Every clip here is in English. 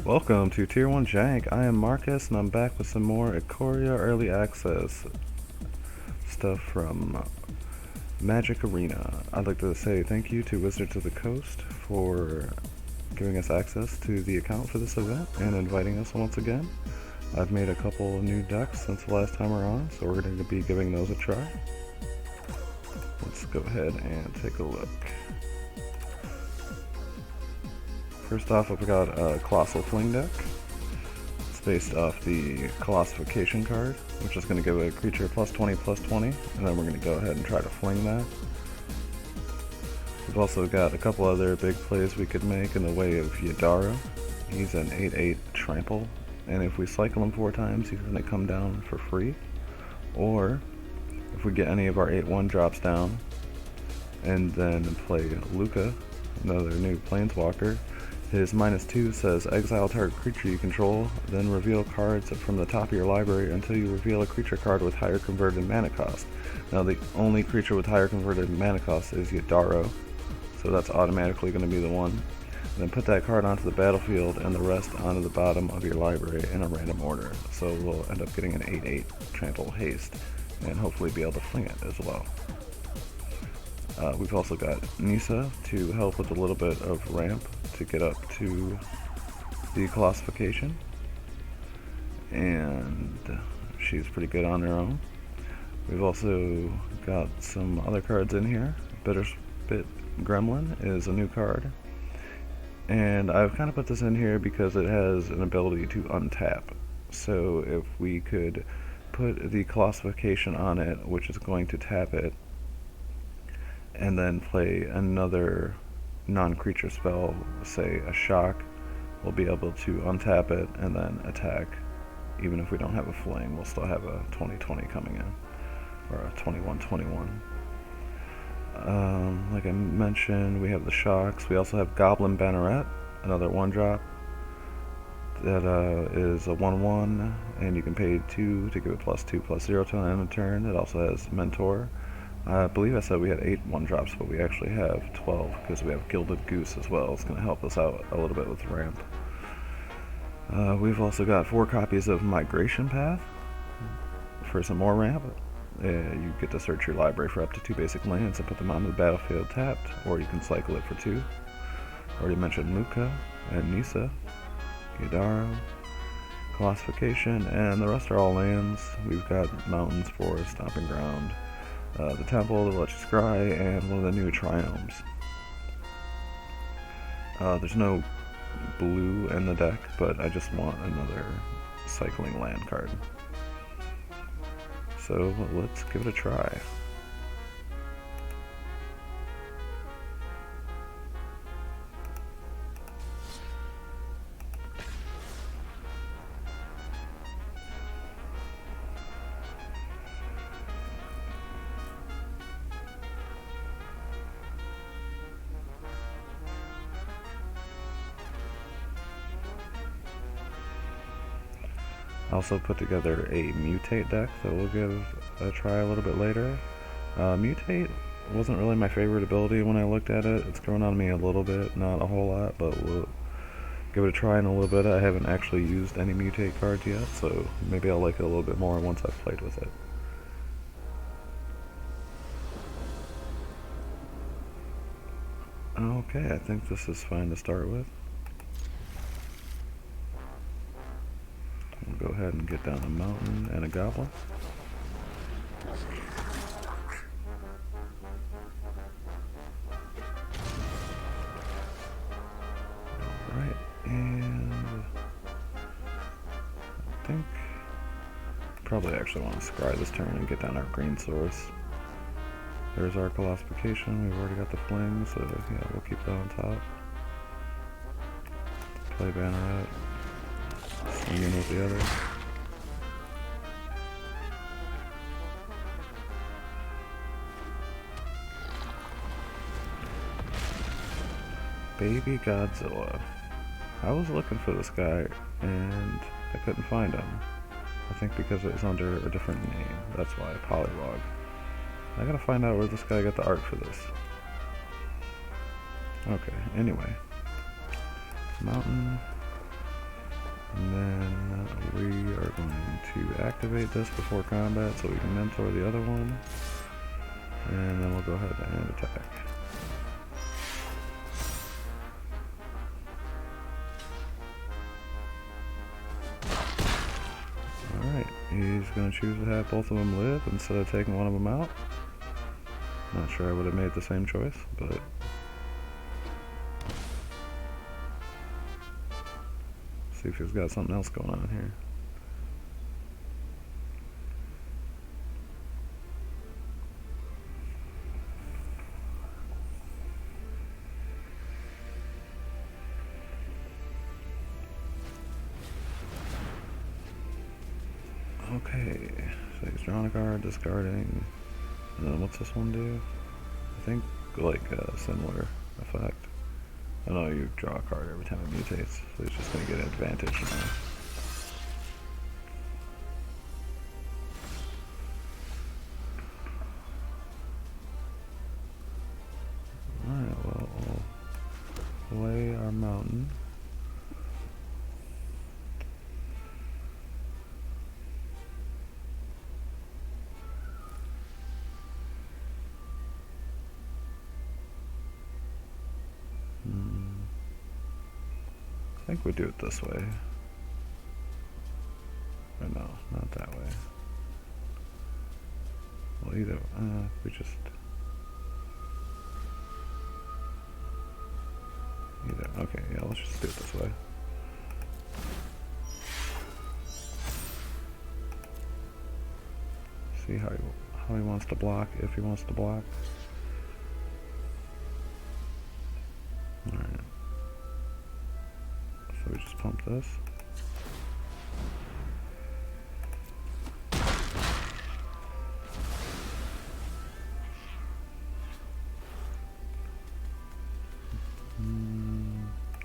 Welcome to Tier 1 Jank. I am Marcus and I'm back with some more Ikoria early access stuff from Magic Arena. I'd like to say thank you to Wizards of the Coast for giving us access to the account for this event and inviting us once again. I've made a couple of new decks since the last time we're on, so we're going to be giving those a try. Let's go ahead and take a look. First off, I've got a Colossal Fling deck. It's based off the Colossification card, which is going to give a creature +20/+20, and then we're going to go ahead and try to fling that. We've also got a couple other big plays we could make in the way of Yadara. He's an 8/8 trample, and if we cycle him 4 times, he's going to come down for free. Or, if we get any of our 8/1 drops down, and then play Luca, another new Planeswalker, his -2 says exile target creature you control, then reveal cards from the top of your library until you reveal a creature card with higher converted mana cost. Now the only creature with higher converted mana cost is Yadaro, so that's automatically going to be the one. And then put that card onto the battlefield and the rest onto the bottom of your library in a random order. So we'll end up getting an 8/8 trample haste and hopefully be able to fling it as well. We've also got Nisa to help with a little bit of ramp to get up to the Colossification, and she's pretty good on her own. We've also got some other cards in here. Bitterspit Gremlin is a new card, and I've kind of put this in here because it has an ability to untap. So if we could put the Colossification on it, which is going to tap it, and then play another non-creature spell, say a shock, we'll be able to untap it and then attack. Even if we don't have a fling, we'll still have a 20/20 coming in, or a 21/21. Like I mentioned, we have the shocks. We also have Goblin Banneret, another 1-drop that is a 1/1, and you can pay 2 to give it +2/+0 till the end of the turn. It also has Mentor. I believe I said we had 8 1-drops, but we actually have 12 because we have Gilded Goose as well. It's going to help us out a little bit with ramp. We've also got 4 copies of Migration Path for some more ramp. You get to search your library for up to 2 basic lands and put them onto the battlefield tapped, or you can cycle it for 2. Already mentioned Luca and Nisa, Yadaro, Colossification, and the rest are all lands. We've got Mountains, Forest, Stomping Ground, the Temple, the Lich Scry, and one of the new Triomes. There's no blue in the deck, but I just want another cycling land card. So let's give it a try. I also put together a Mutate deck that we'll give a try a little bit later. Mutate wasn't really my favorite ability when I looked at it. It's grown on me a little bit, not a whole lot, but we'll give it a try in a little bit. I haven't actually used any Mutate cards yet, so maybe I'll like it a little bit more once I've played with it. Okay, I think this is fine to start with. We'll go ahead and get down a mountain and a goblin. probably actually want to scry this turn and get down our green source. There's our Colossification. We've already got the Fling, so yeah, we'll keep that on top. Play Banneret. Swing in with the other. Baby Godzilla. I was looking for this guy and I couldn't find him. I think because it was under a different name. That's why. Polywog. I gotta find out where this guy got the art for this. Okay, anyway. Mountain. And then we are going to activate this before combat so we can mentor the other one. And then we'll go ahead and attack. Alright, he's going to choose to have both of them live instead of taking one of them out. Not sure I would have made the same choice, but... see if he's got something else going on here. Okay, so he's drawing a card, discarding, and then what's this one do? I think like a similar effect. I know you draw a card every time it mutates, so he's just going to get an advantage now. Alright, well, we'll play our mountain. I think we do it this way. Or no, not that way. Well, either, we just... okay, yeah, let's just do it this way. See how he wants to block, if he wants to block. Alright. So we just pump this.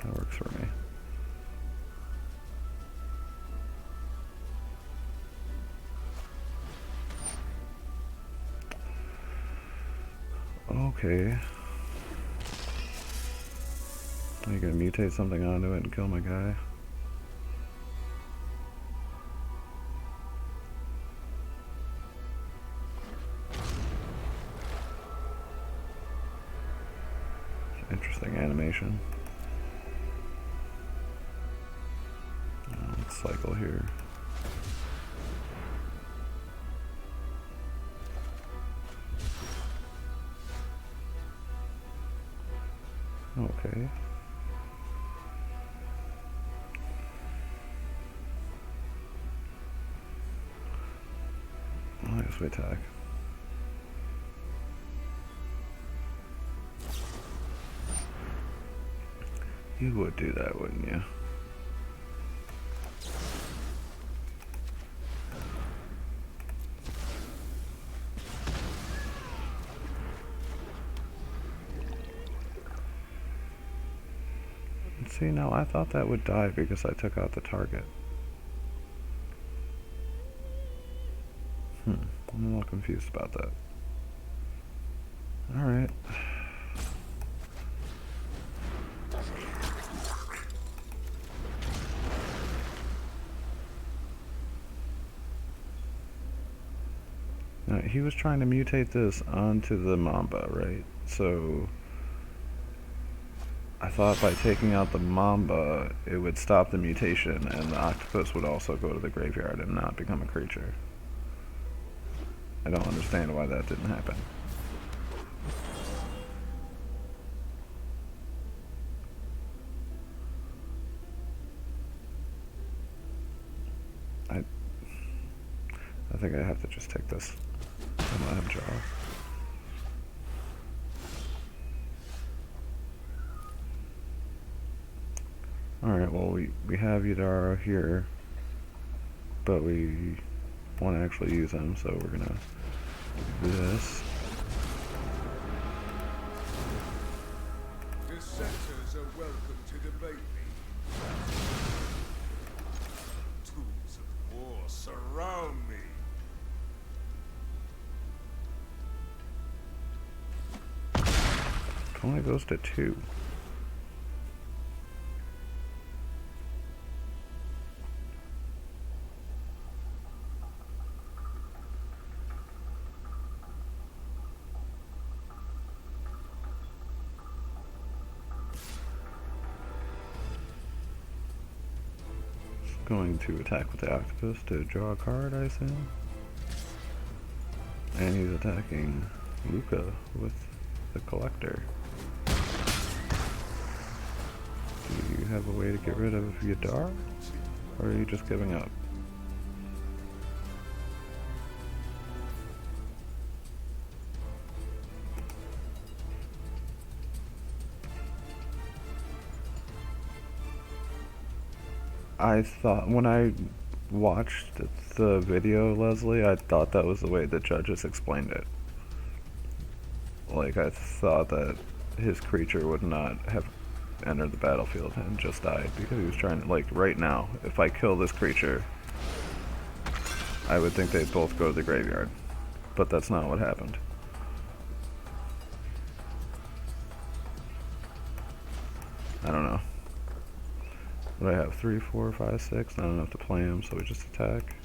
That works for me. Okay. Are you gonna mutate something onto it and kill my guy? Interesting animation. Let's cycle here. Okay. I guess we attack. You would do that, wouldn't you? See, now I thought that would die because I took out the target. I'm a little confused about that. Alright. Now, he was trying to mutate this onto the Mamba, right? So I thought by taking out the Mamba, it would stop the mutation, and the octopus would also go to the graveyard and not become a creature. I don't understand why that didn't happen. think I have to just take this and let him draw. Alright, well we have Yadara here, but we want to actually use him, so we're gonna do this. Dissenters are welcome to debate me. Tools of war surround me. It only goes to 2. Going to attack with the octopus to draw a card, I assume. And he's attacking Luca with the collector. Do you have a way to get rid of Yadar? Or are you just giving up? I thought, when I watched the video, Leslie, I thought that was the way the judges explained it. Like, I thought that his creature would not have entered the battlefield and just died, because he was trying to, like, right now, if I kill this creature, I would think they'd both go to the graveyard. But that's not what happened. I don't know. But I have 3, 4, 5, 6, not enough to play him, so we just attack.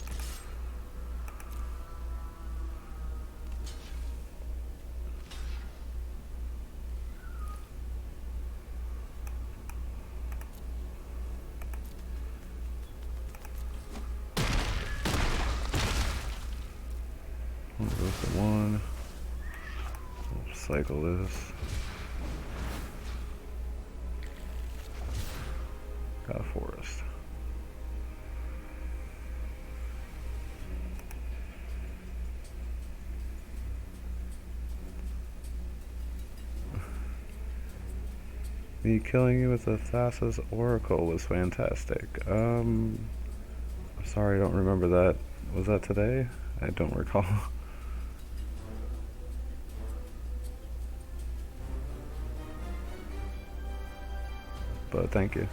One goes to 1. We'll cycle this. Got a forest. Me killing you with the Thassa's Oracle was fantastic. Sorry, I don't remember that. Was that today? I don't recall. But thank you.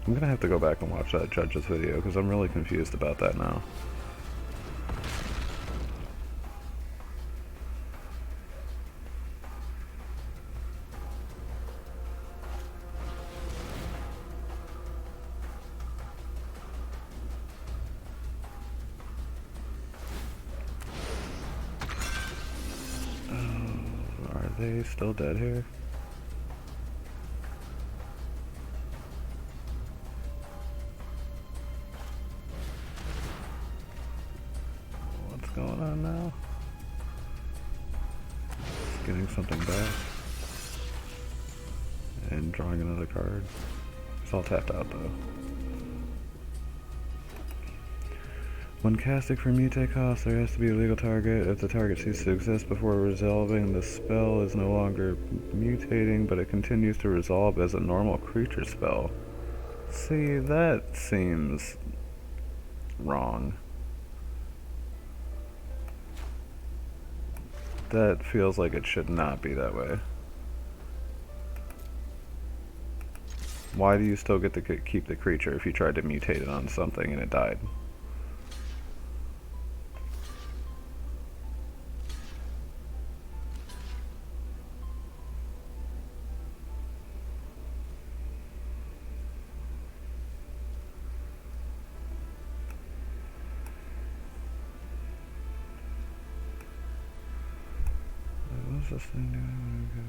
I'm gonna have to go back and watch that judge's video because I'm really confused about that now. Are they still dead here? Going on now? Just getting something back and drawing another card. It's all tapped out though. When casting for mutate cost, there has to be a legal target. If the target ceases to exist before resolving, the spell is no longer mutating, but it continues to resolve as a normal creature spell. See, that seems wrong. That feels like it should not be that way. Why do you still get to keep the creature if you tried to mutate it on something and it died? What's this thing doing?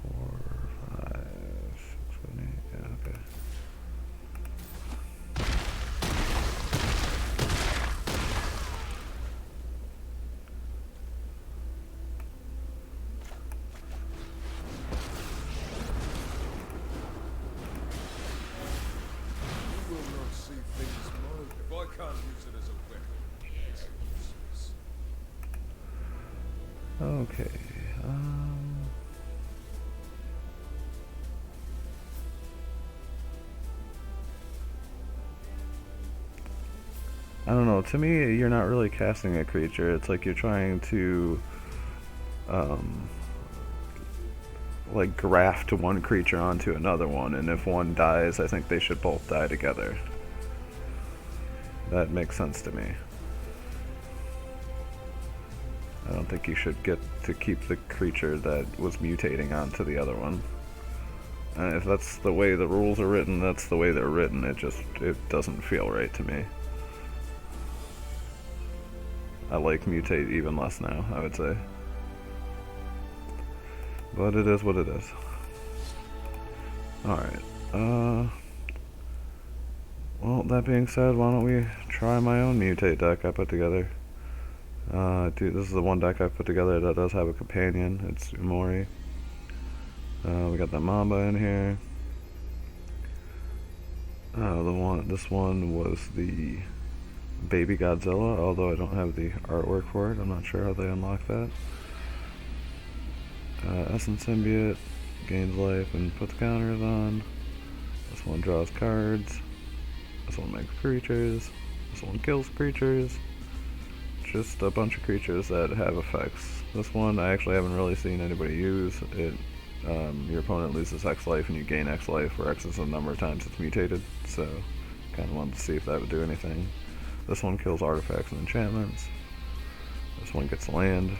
Four, Okay. I don't know. To me, you're not really casting a creature. It's like you're trying to, um, like graft one creature onto another one, and if one dies, I think they should both die together. That makes sense to me. I don't think you should get to keep the creature that was mutating onto the other one. And if that's the way the rules are written, that's the way they're written. It doesn't feel right to me. I like mutate even less now, I would say. But it is what it is. Alright, well, that being said, why don't we try my own mutate deck I put together. Dude, this is the one deck I put together that does have a companion. It's Umori. We got the Mamba in here. This one was the Baby Godzilla, although I don't have the artwork for it. I'm not sure how they unlock that. Essence Symbiote gains life and puts counters on. This one draws cards. This one makes creatures. This one kills creatures. Just a bunch of creatures that have effects. This one I actually haven't really seen anybody use. Your opponent loses X life and you gain X life, where X is the number of times it's mutated. So, kind of wanted to see if that would do anything. This one kills artifacts and enchantments. This one gets land.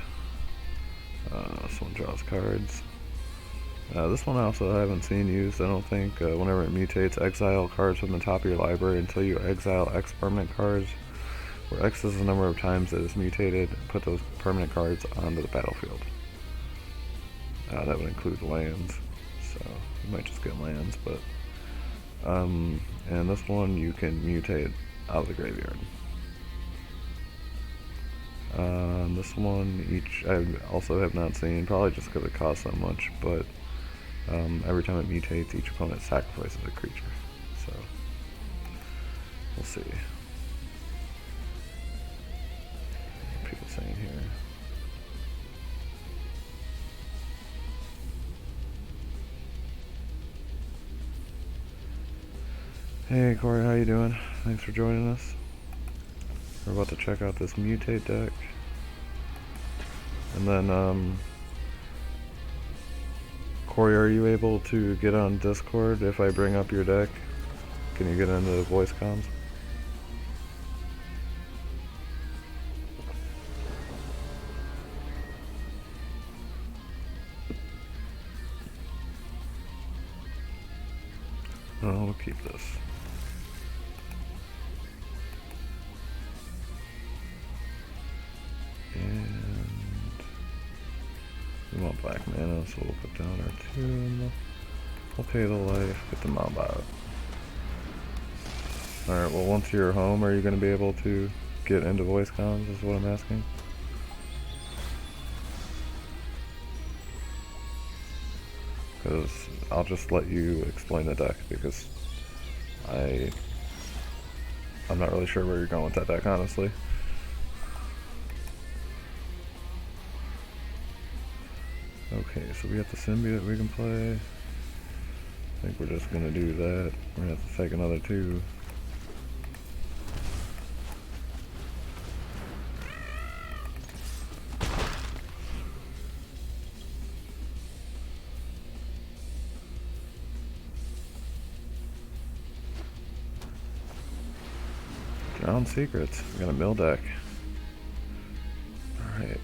This one draws cards. This one I also haven't seen used, I don't think. Whenever it mutates, exile cards from the top of your library until you exile X permanent cards, where X is the number of times that it's mutated. Put those permanent cards onto the battlefield. That would include lands, so you might just get lands, but and this one you can mutate out of the graveyard. This one I also have not seen, probably just because it costs so much, but every time it mutates, each opponent sacrifices a creature, so we'll see. People saying here. Hey Ikoria, how you doing? Thanks for joining us. We're about to check out this mutate deck. And then, Corey, are you able to get on Discord if I bring up your deck? Can you get into voice comms? Oh, we'll keep this. And we want black mana, so we'll put down our tomb. We'll pay the life, get the mob out. Alright, well once you're home, are you going to be able to get into voice comms is what I'm asking? Because I'll just let you explain the deck, because I'm not really sure where you're going with that deck, honestly. Okay, so we got the symbiote we can play. I think we're just gonna do that. We're gonna have to take another 2. Drowned Secrets. We got a mill deck. Alright.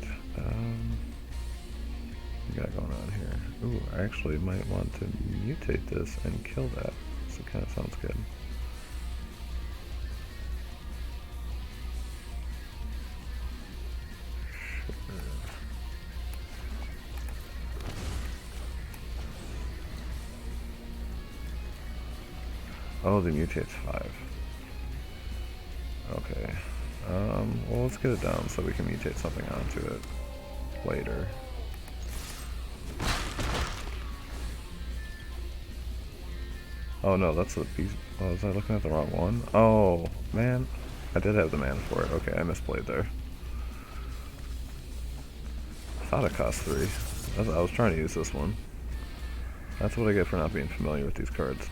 We got going on here. Ooh, I actually might want to mutate this and kill that. So it kind of sounds good. Sure. Oh, the mutate's 5. Okay. Well, let's get it down so we can mutate something onto it later. Oh no, that's the piece. Oh, was I looking at the wrong one? Oh, man. I did have the mana for it. Okay, I misplayed there. thought it cost 3. I was trying to use this one. That's what I get for not being familiar with these cards.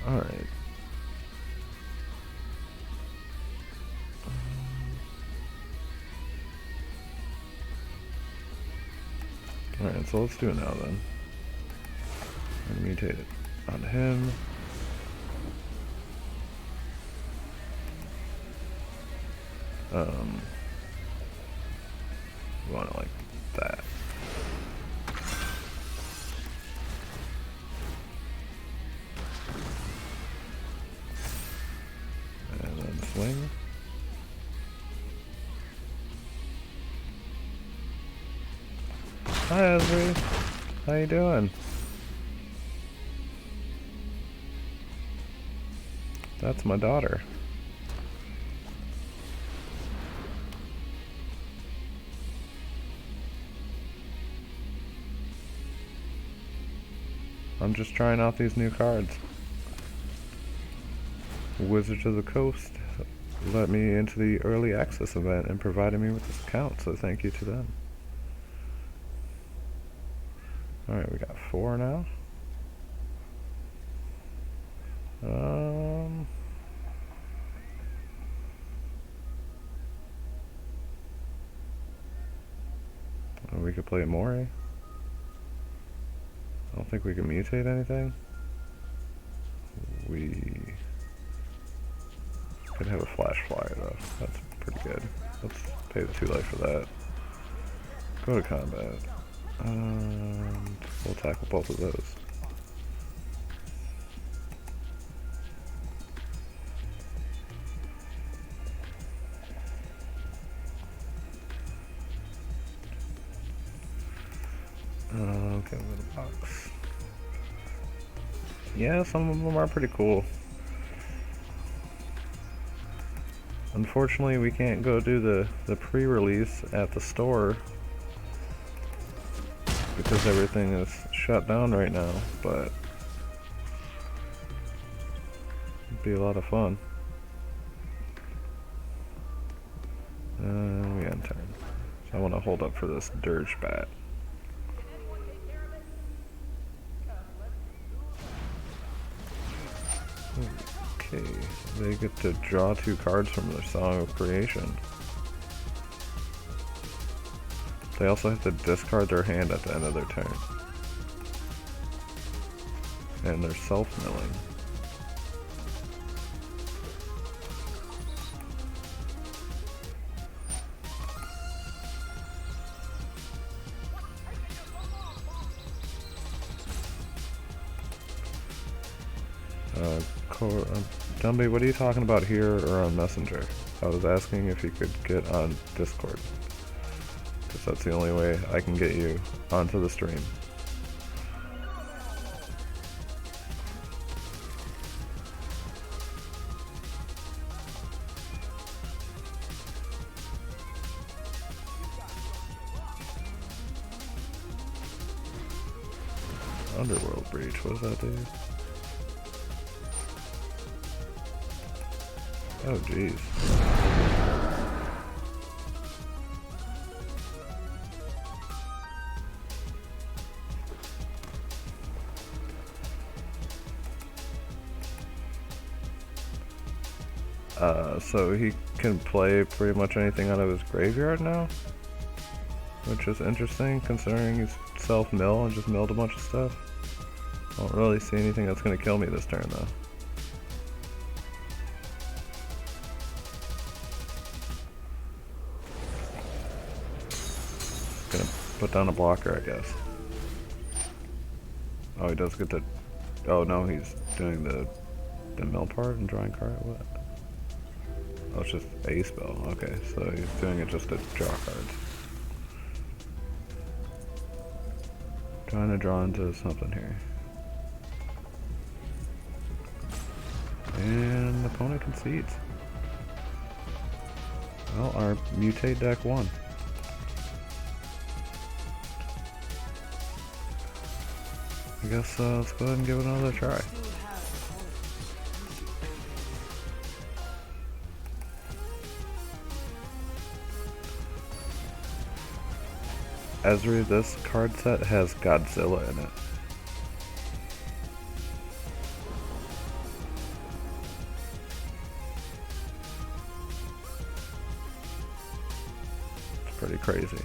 Alright. Alright, so let's do it now then. I'm gonna mutate it on him. We want it like that. And then swing. Hi Esri, how you doing? That's my daughter. I'm just trying out these new cards. Wizards of the Coast let me into the early access event and provided me with this account, so thank you to them. Alright, we got 4 now. We could play more. I don't think we can mutate anything. We could have a flash flyer though. That's pretty good. Let's pay the 2 life for that. Go to combat. We'll tackle both of those. Okay, little box. Yeah, some of them are pretty cool. Unfortunately, we can't go do the pre-release at the store because everything is shut down right now, but it'd be a lot of fun. We end turn. So I want to hold up for this dirge bat. Okay, they get to draw 2 cards from their Song of Creation. They also have to discard their hand at the end of their turn. And they're self-milling. Dumby, what are you talking about here or on Messenger? I was asking if you could get on Discord, because that's the only way I can get you onto the stream. Underworld Breach, what does that do? Oh jeez. So he can play pretty much anything out of his graveyard now? Which is interesting considering he's self-mill and just milled a bunch of stuff. I don't really see anything that's gonna kill me this turn though. Gonna put down a blocker, I guess. Oh, he does get to... Oh no, he's doing the mill part and drawing card? What? Oh, it's just a spell. Okay, so he's doing it just to draw cards. Trying to draw into something here. And the opponent concedes. Well, our mutate deck won. I guess let's go ahead and give it another try. Ezri, this card set has Godzilla in it. It's pretty crazy.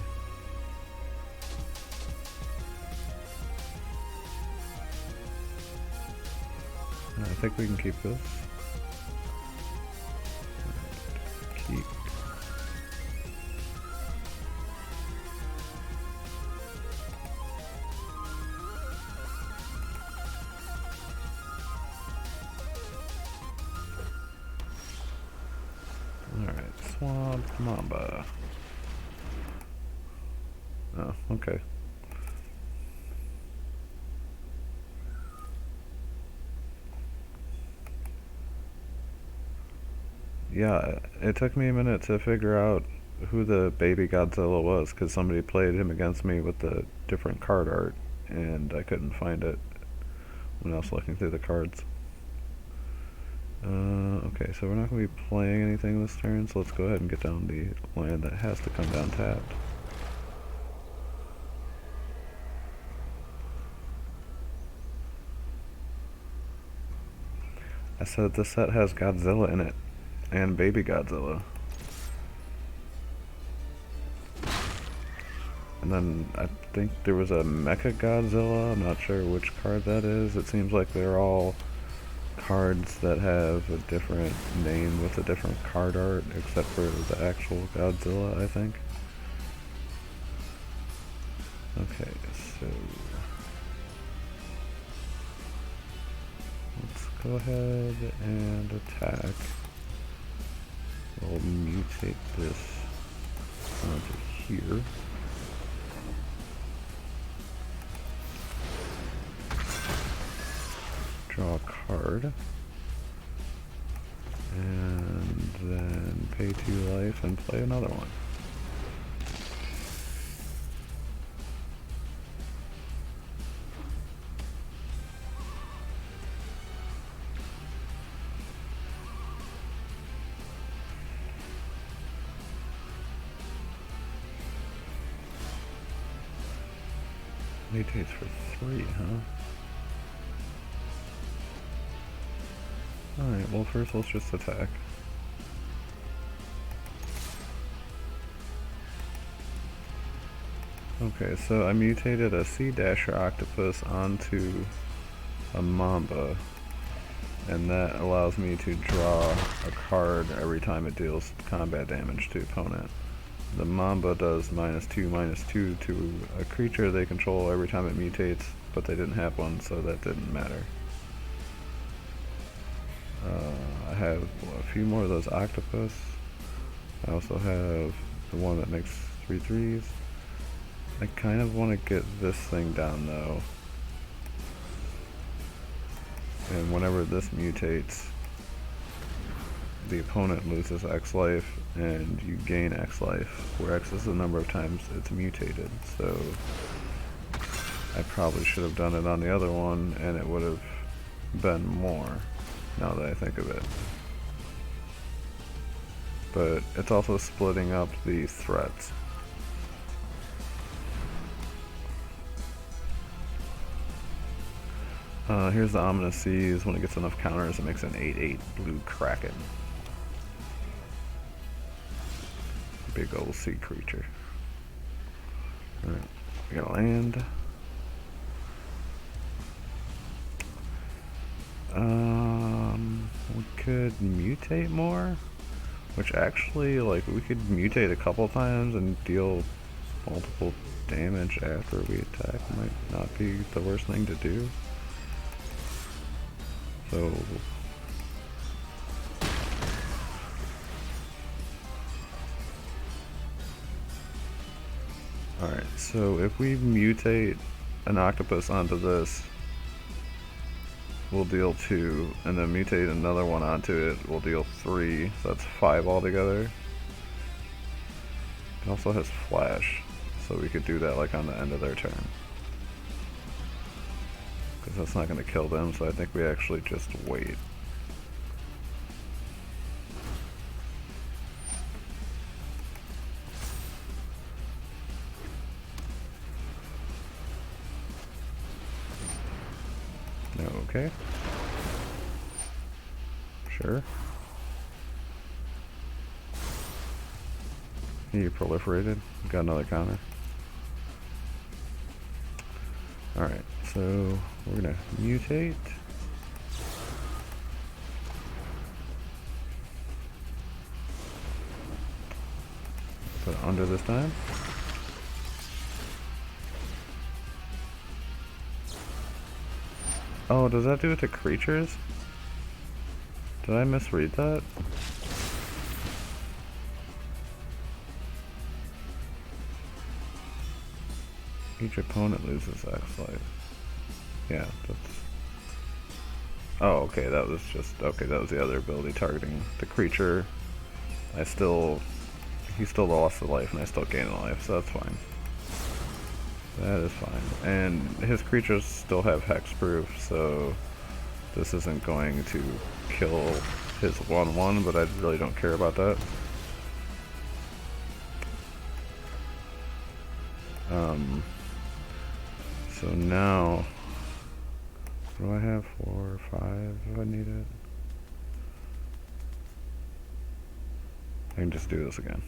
I think we can keep this. Keep. Alright, Swamp Mamba. Oh, okay. Yeah, it took me a minute to figure out who the baby Godzilla was, because somebody played him against me with the different card art, and I couldn't find it when I was looking through the cards. Okay, so we're not going to be playing anything this turn, so let's go ahead and get down the land that has to come down tapped. I said this set has Godzilla in it, and baby Godzilla. And then I think there was a Mecha Godzilla, I'm not sure which card that is. It seems like they're all cards that have a different name with a different card art, except for the actual Godzilla, I think. Okay, so let's go ahead and attack. We'll mutate this onto here. Draw a card. And then pay 2 life and play another one. Mutates for 3, huh? Alright, well first let's just attack. Okay, so I mutated a Sea Dasher Octopus onto a Mamba, and that allows me to draw a card every time it deals combat damage to opponent. The Mamba does -2/-2 to a creature they control every time it mutates, but they didn't have one, so that didn't matter. I have a few more of those octopus. I also have the one that makes 3/3s. I kind of want to get this thing down though. And whenever this mutates, the opponent loses X life and you gain X life, where X is the number of times it's mutated. So I probably should have done it on the other one and it would have been more, now that I think of it. But it's also splitting up the threats. Here's the Ominous Seas. When it gets enough counters, it makes an 8/8 blue Kraken. Big old sea creature. Alright, we got land. We could mutate more, which actually, like, we could mutate a couple times and deal multiple damage after we attack. Might not be the worst thing to do. So alright, so if we mutate an octopus onto this, we'll deal 2, and then mutate another one onto it, we'll deal 3, so that's 5 altogether. It also has flash, so we could do that like on the end of their turn. Because that's not going to kill them, so I think we actually just wait. Okay. Sure. You proliferated. Got another counter. Alright, so we're gonna mutate. Put it under this time. Oh, does that do it to creatures? Did I misread that? Each opponent loses X life. Yeah, that's... Oh, okay, that was just... Okay, that was the other ability targeting the creature. He still lost a life and I still gained a life, so that's fine. That is fine. And his creatures still have hexproof, so this isn't going to kill his 1/1, but I really don't care about that. So now, what do I have? 4 or 5 if I need it. I can just do this again.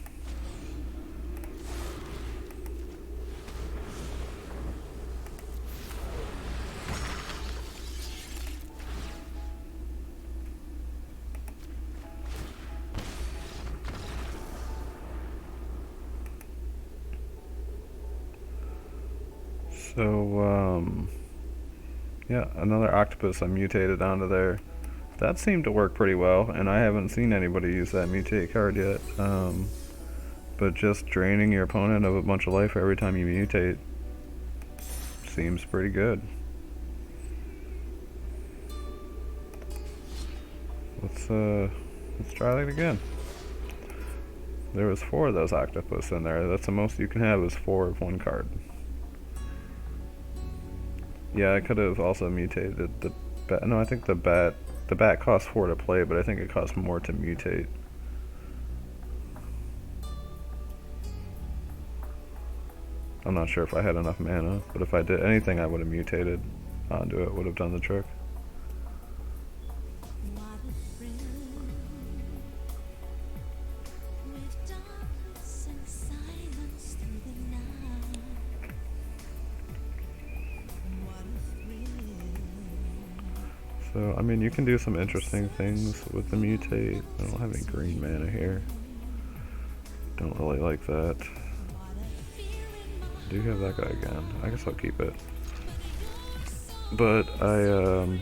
So, yeah, another octopus I mutated onto there. That seemed to work pretty well, and I haven't seen anybody use that mutate card yet. But just draining your opponent of a bunch of life every time you mutate seems pretty good. Let's try that again. There was 4 of those octopus in there. That's the most you can have is 4 of one card. Yeah, I could have also mutated the bat. No, I think the bat costs 4 to play, but I think it costs more to mutate. I'm not sure if I had enough mana, but if I did anything, I would have mutated onto it. Would have done the trick. So, I mean, you can do some interesting things with the mutate. I don't have any green mana here. Don't really like that. I do have that guy again. I guess I'll keep it. But I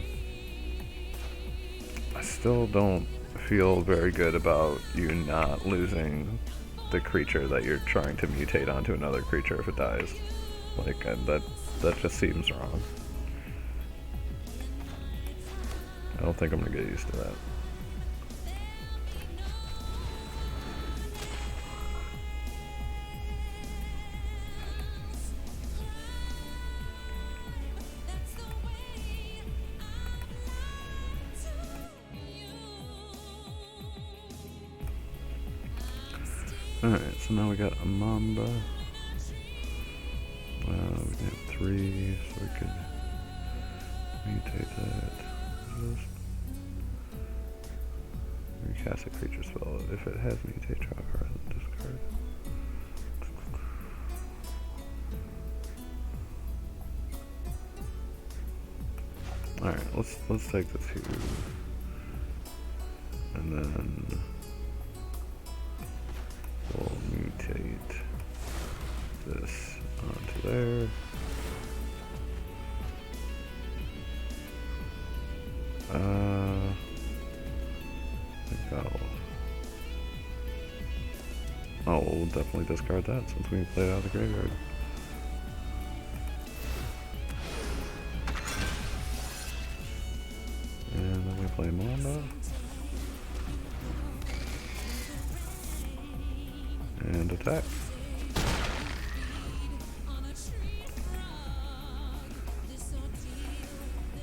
still don't feel very good about you not losing the creature that you're trying to mutate onto another creature if it dies. Like, that just seems wrong. I don't think I'm gonna get used to that. Alright, so now we got a Mamba. We can have 3, so we could mutate that. Recast a creature spell. If it has mutate, draw a card and discard. Alright, let's take the 2. And then we'll mutate this onto there. Oh, we'll definitely discard that since we played out of the graveyard. And then we play Mamba. And attack.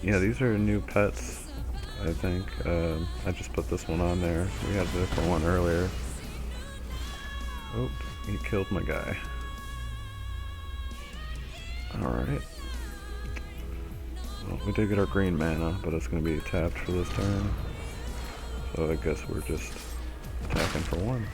Yeah, these are new pets, I think. I just put this one on there. We had a different one earlier. Oh, he killed my guy. Alright. Well, we did get our green mana, but it's going to be tapped for this turn. So I guess we're just attacking for 1.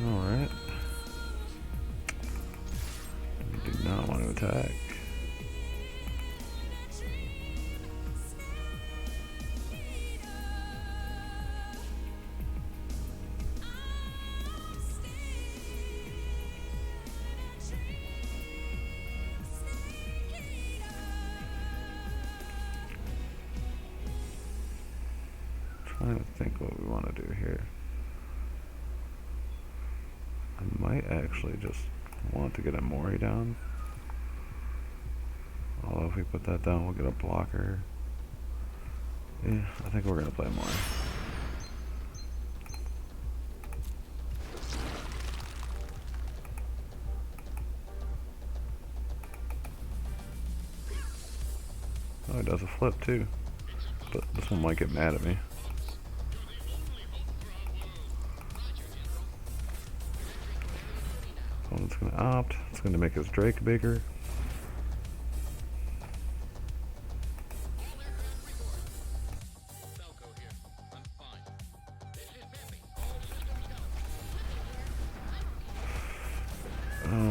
Alright. We do not want to attack. Trying to think what we want to do here. I might actually just want to get a Mori down. Although if we put that down, we'll get a blocker. Yeah, I think we're going to play Mori. Oh, it does a flip too. But this one might get mad at me. So it's going to opt. It's going to make his Drake bigger.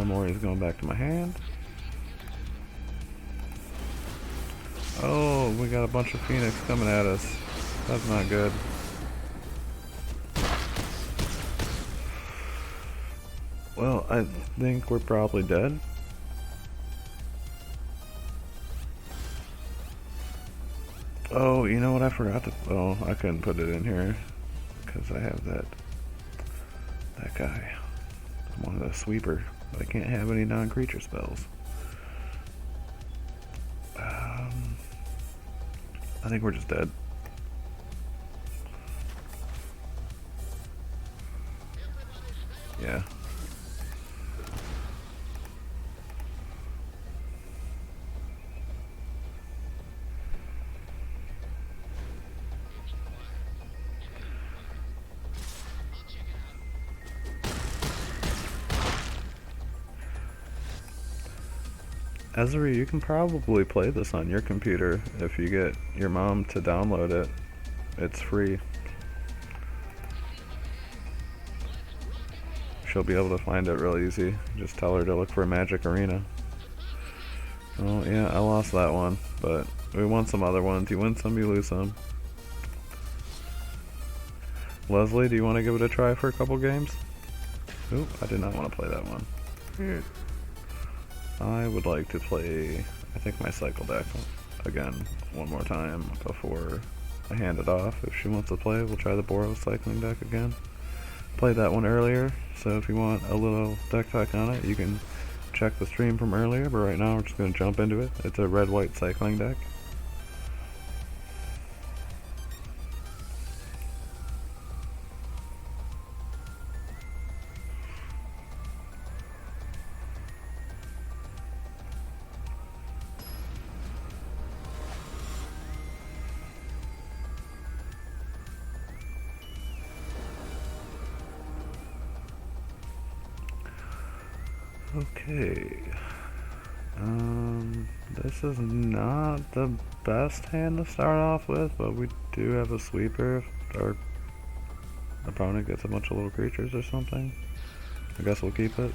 Mori's going back to my hand. Oh, we got a bunch of Phoenix coming at us. That's not good. Well, I think we're probably dead. Oh, you know what? I forgot to... Oh, I couldn't put it in here. Because I have that guy. I wanted a sweeper. But I can't have any non-creature spells. I think we're just dead. Yeah. Ezra, you can probably play this on your computer if you get your mom to download it. It's free. She'll be able to find it real easy. Just tell her to look for Magic Arena. Oh yeah, I lost that one, but we won some other ones. You win some, you lose some. Leslie, do you want to give it a try for a couple games? Oop, I did not want to play that one. Weird. I would like to play, I think, my cycle deck again one more time before I hand it off. If she wants to play, we'll try the Boros cycling deck again. Played that one earlier, so if you want a little deck talk on it, you can check the stream from earlier, but right now we're just going to jump into it. It's a red-white cycling deck. Okay, this is not the best hand to start off with, but we do have a sweeper if our opponent gets a bunch of little creatures or something. I guess we'll keep it.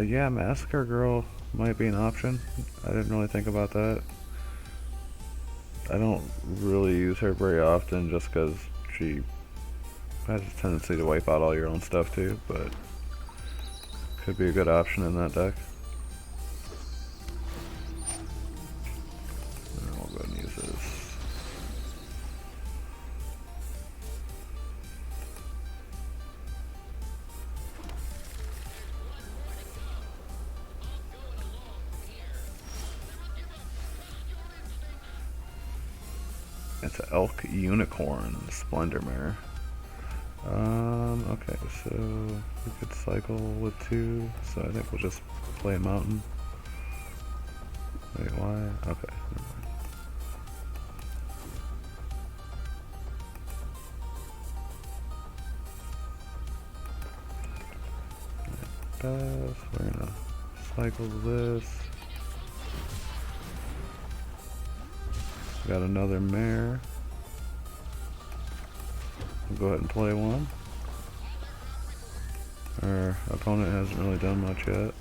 Yeah, Massacre Girl might be an option. I didn't really think about that. I don't really use her very often just because she has a tendency to wipe out all your own stuff too, but could be a good option in that deck. And we'll go ahead and use this. It's an elk unicorn splendor mare. Okay, so we could cycle with 2, so I think we'll just play mountain. Wait, why? Okay, never mind. We're gonna cycle this. Got another mare. We'll go ahead and play one. Our opponent hasn't really done much yet.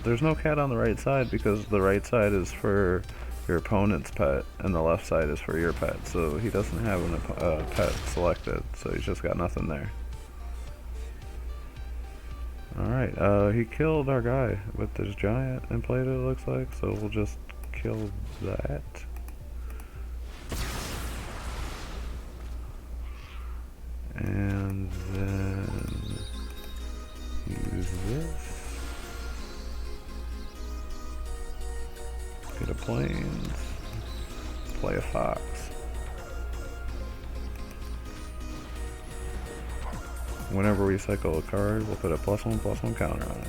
There's no cat on the right side because the right side is for your opponent's pet and the left side is for your pet, so he doesn't have a pet selected, so he's just got nothing there. Alright, he killed our guy with this giant and played it, it looks like, so we'll just kill that. And then use this. Get a plains. Play a fox. Whenever we cycle a card, we'll put a +1/+1 counter on it.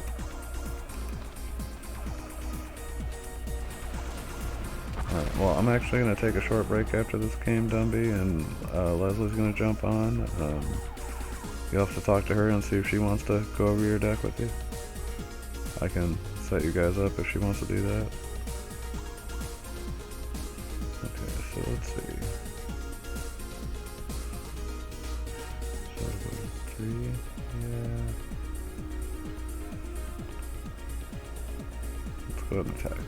Alright, well, I'm actually going to take a short break after this game, Dumby, and Leslie's going to jump on. You'll have to talk to her and see if she wants to go over your deck with you. I can set you guys up if she wants to do that. Okay, so let's see. So I'll go to 3, yeah. Let's go ahead and attack.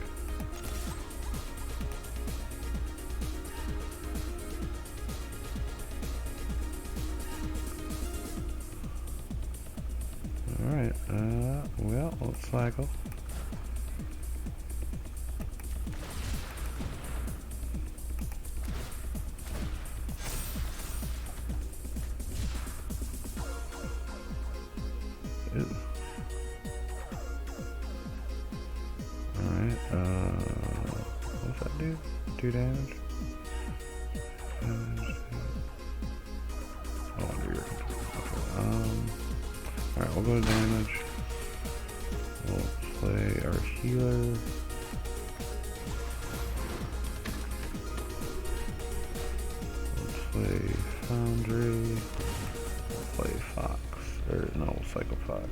Alright, well, let's cycle. Ew. Alright, what's that do? 2 damage? Oh, under your control. Okay, alright, we'll go to damage. We'll play our healer. We'll play Foundry. We'll play Fox. Or, no, we'll cycle Fox.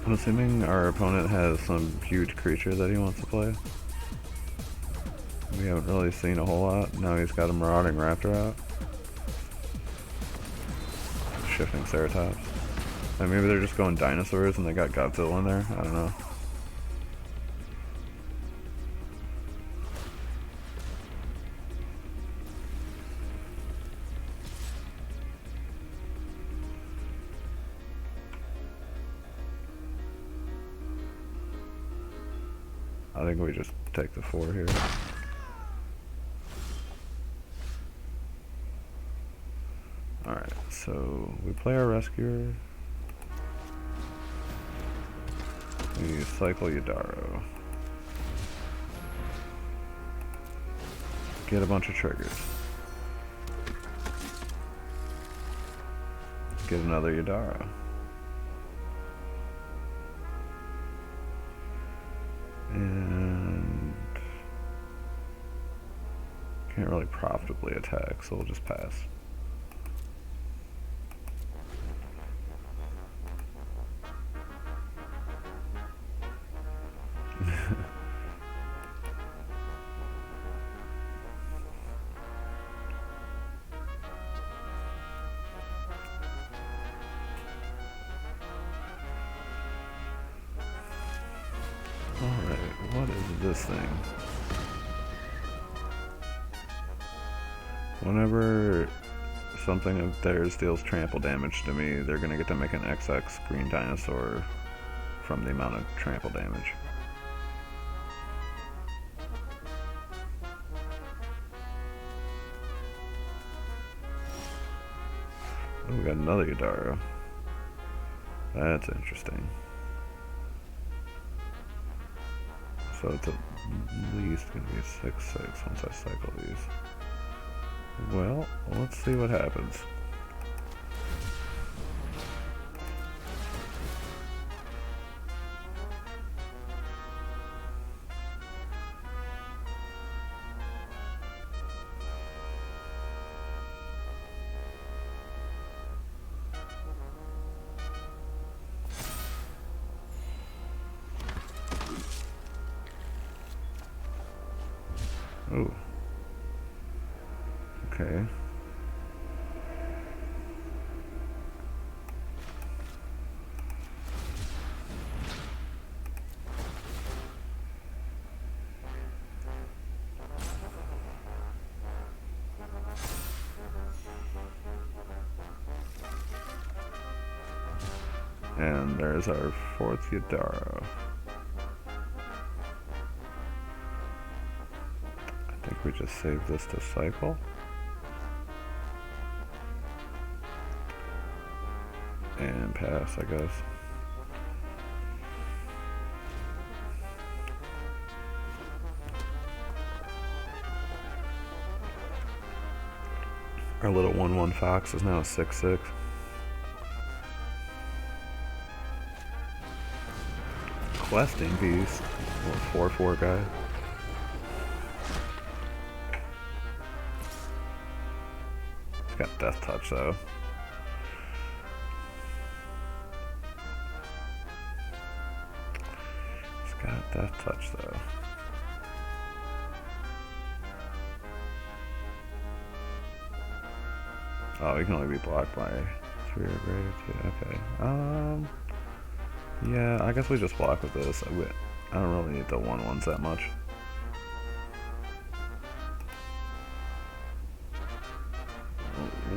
I'm assuming our opponent has some huge creature that he wants to play. We haven't really seen a whole lot. Now he's got a Marauding Raptor out. Shifting Ceratops. And maybe they're just going dinosaurs and they got Godzilla in there. I don't know. I think we just take the 4 here. Alright, so we play our Rescuer. We cycle Yadaro. Get a bunch of triggers. Get another Yadaro. And can't really profitably attack, so we'll just pass. Alright, what is this thing? Whenever something of theirs deals trample damage to me, they're gonna get to make an XX green dinosaur from the amount of trample damage. Oh, we got another Yadaro. That's interesting. So it's at least gonna be a 6/6 once I cycle these. Well, let's see what happens. Oh. Okay. And there's our fourth Yadaro. I think we just saved this to cycle. And pass, I guess. Our little 1/1 fox is now a 6/6. Questing beast, little 4/4 guy. He's got death touch though. He's got death touch though. Oh, he can only be blocked by 3 or greater. Okay. Yeah, I guess we just block with this. I don't really need the 1/1s that much.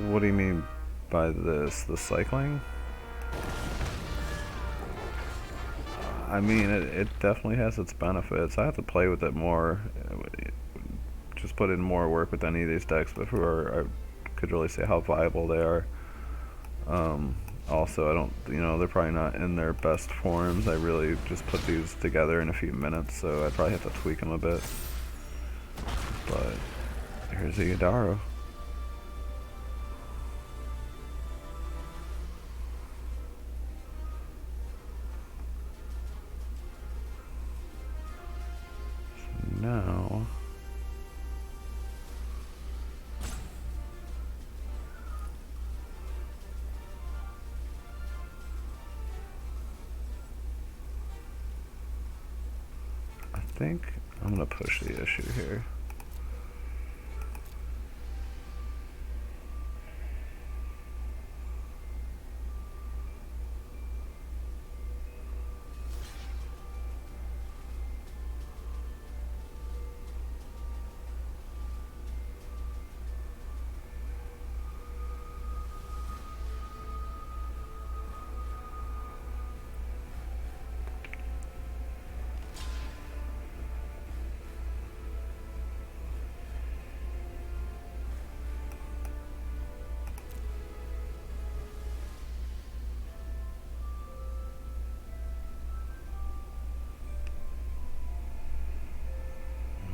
What do you mean by this? The cycling? I mean, it definitely has its benefits. I have to play with it more. Just put in more work with any of these decks before I could really say how viable they are. Also, I don't, they're probably not in their best forms. I really just put these together in a few minutes, so I'd probably have to tweak them a bit. But here's a Yadaro. So now I think I'm gonna push the issue here.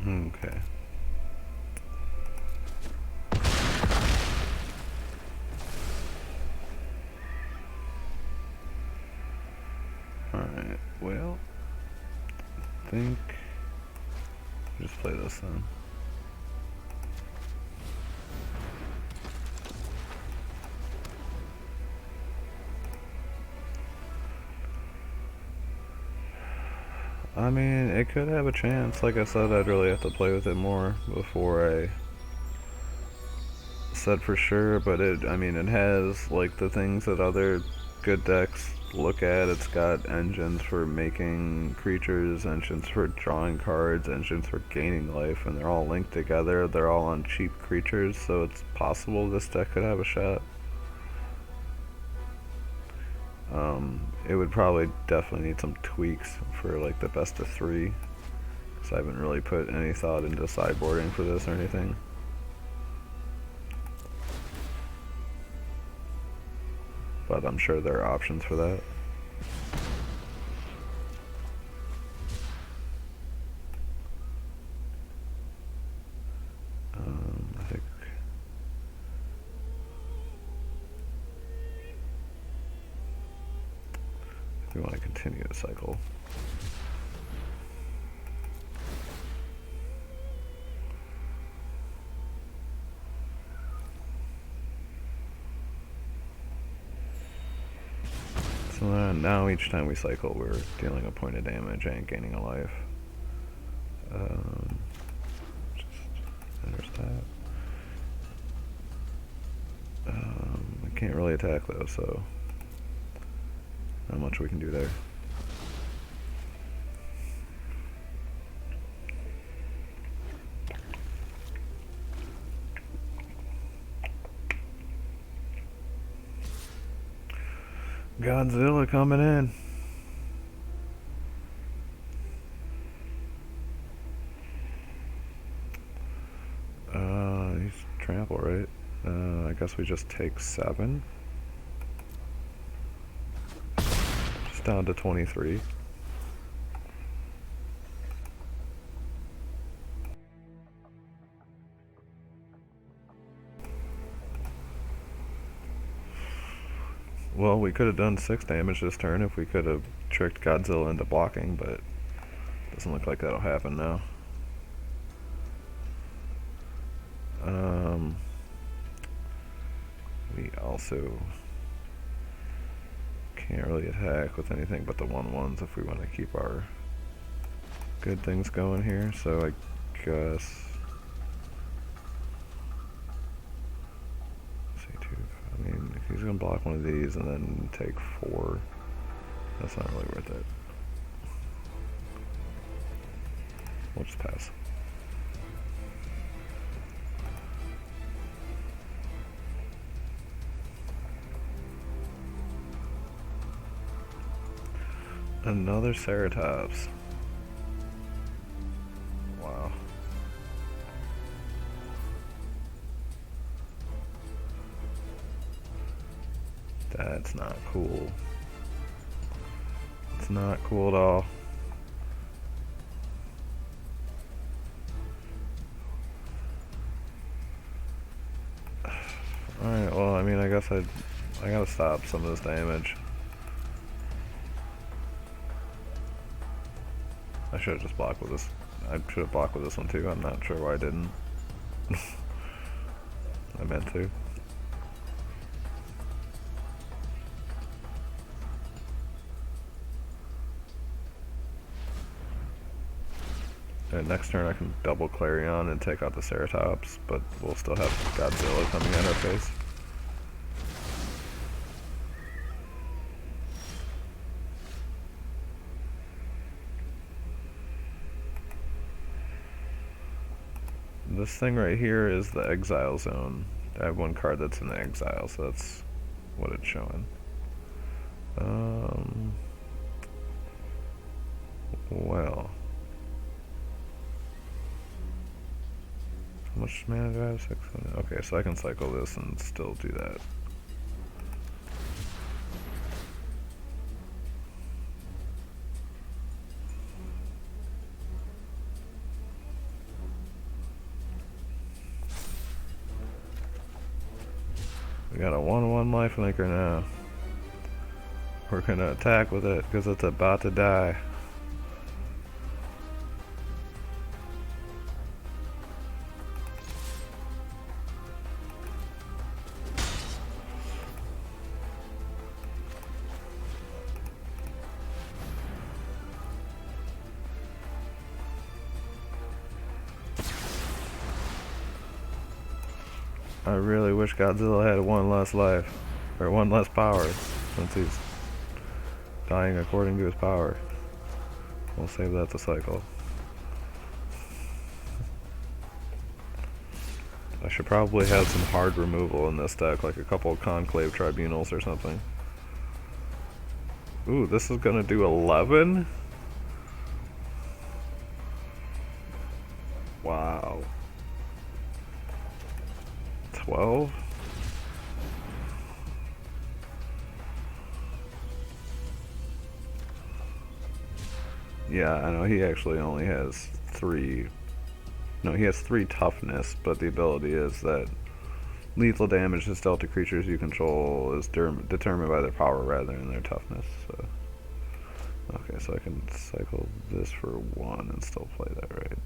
Okay. Alright, well, I think just play this then. I mean, it could have a chance. Like I said, I'd really have to play with it more before I said for sure, but it has like the things that other good decks look at, it's got engines for making creatures, engines for drawing cards, engines for gaining life, and they're all linked together. They're all on cheap creatures, so it's possible this deck could have a shot. It would probably definitely need some tweaks for like the best of 3, because I haven't really put any thought into sideboarding for this or anything. But I'm sure there are options for that. I think we want to continue the cycle. So now each time we cycle, we're dealing a point of damage and gaining a life. There's that. I can't really attack though, so not much we can do there. Godzilla coming in. He's trample, right? I guess we just take 7. Just down to 23. Well, we could have done 6 damage this turn if we could have tricked Godzilla into blocking, but doesn't look like that'll happen now. We also can't really attack with anything but the 1/1s if we want to keep our good things going here, so I guess... I mean, if he's gonna block one of these and then take 4, that's not really worth it. We'll just pass. Another Ceratops. Wow. That's not cool. It's not cool at all. Alright, well, I mean, I guess I gotta stop some of this damage. I should have just blocked with this. I should have blocked with this one too. I'm not sure why I didn't. I meant to. And next turn I can double Clarion and take out the Ceratops, but we'll still have Godzilla coming at our face. This thing right here is the exile zone. I have one card that's in the exile, so that's what it's showing. Well. How much mana do I have? 6? Okay, so I can cycle this and still do that. We got a 1/1 lifelinker now. We're gonna attack with it because it's about to die. I really wish Godzilla had 1 less life, or 1 less power, since he's dying according to his power. We'll save that to cycle. I should probably have some hard removal in this deck, like a couple of Conclave Tribunals or something. Ooh, this is gonna do 11? Wow. 12? Yeah, I know he actually only has 3. No, he has 3 toughness, but the ability is that lethal damage is dealt to creatures you control is determined by their power rather than their toughness. So. Okay, so I can cycle this for 1 and still play that, right?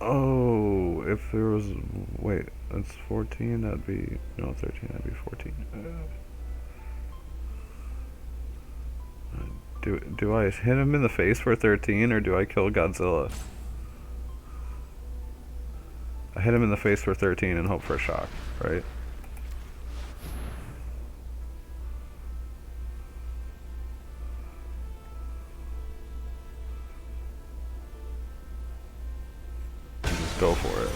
Oh, if there was... Wait, that's 14, that'd be... No, 13, that'd be 14. Do I hit him in the face for 13, or do I kill Godzilla? I hit him in the face for 13 and hope for a shock, right? Just go for it.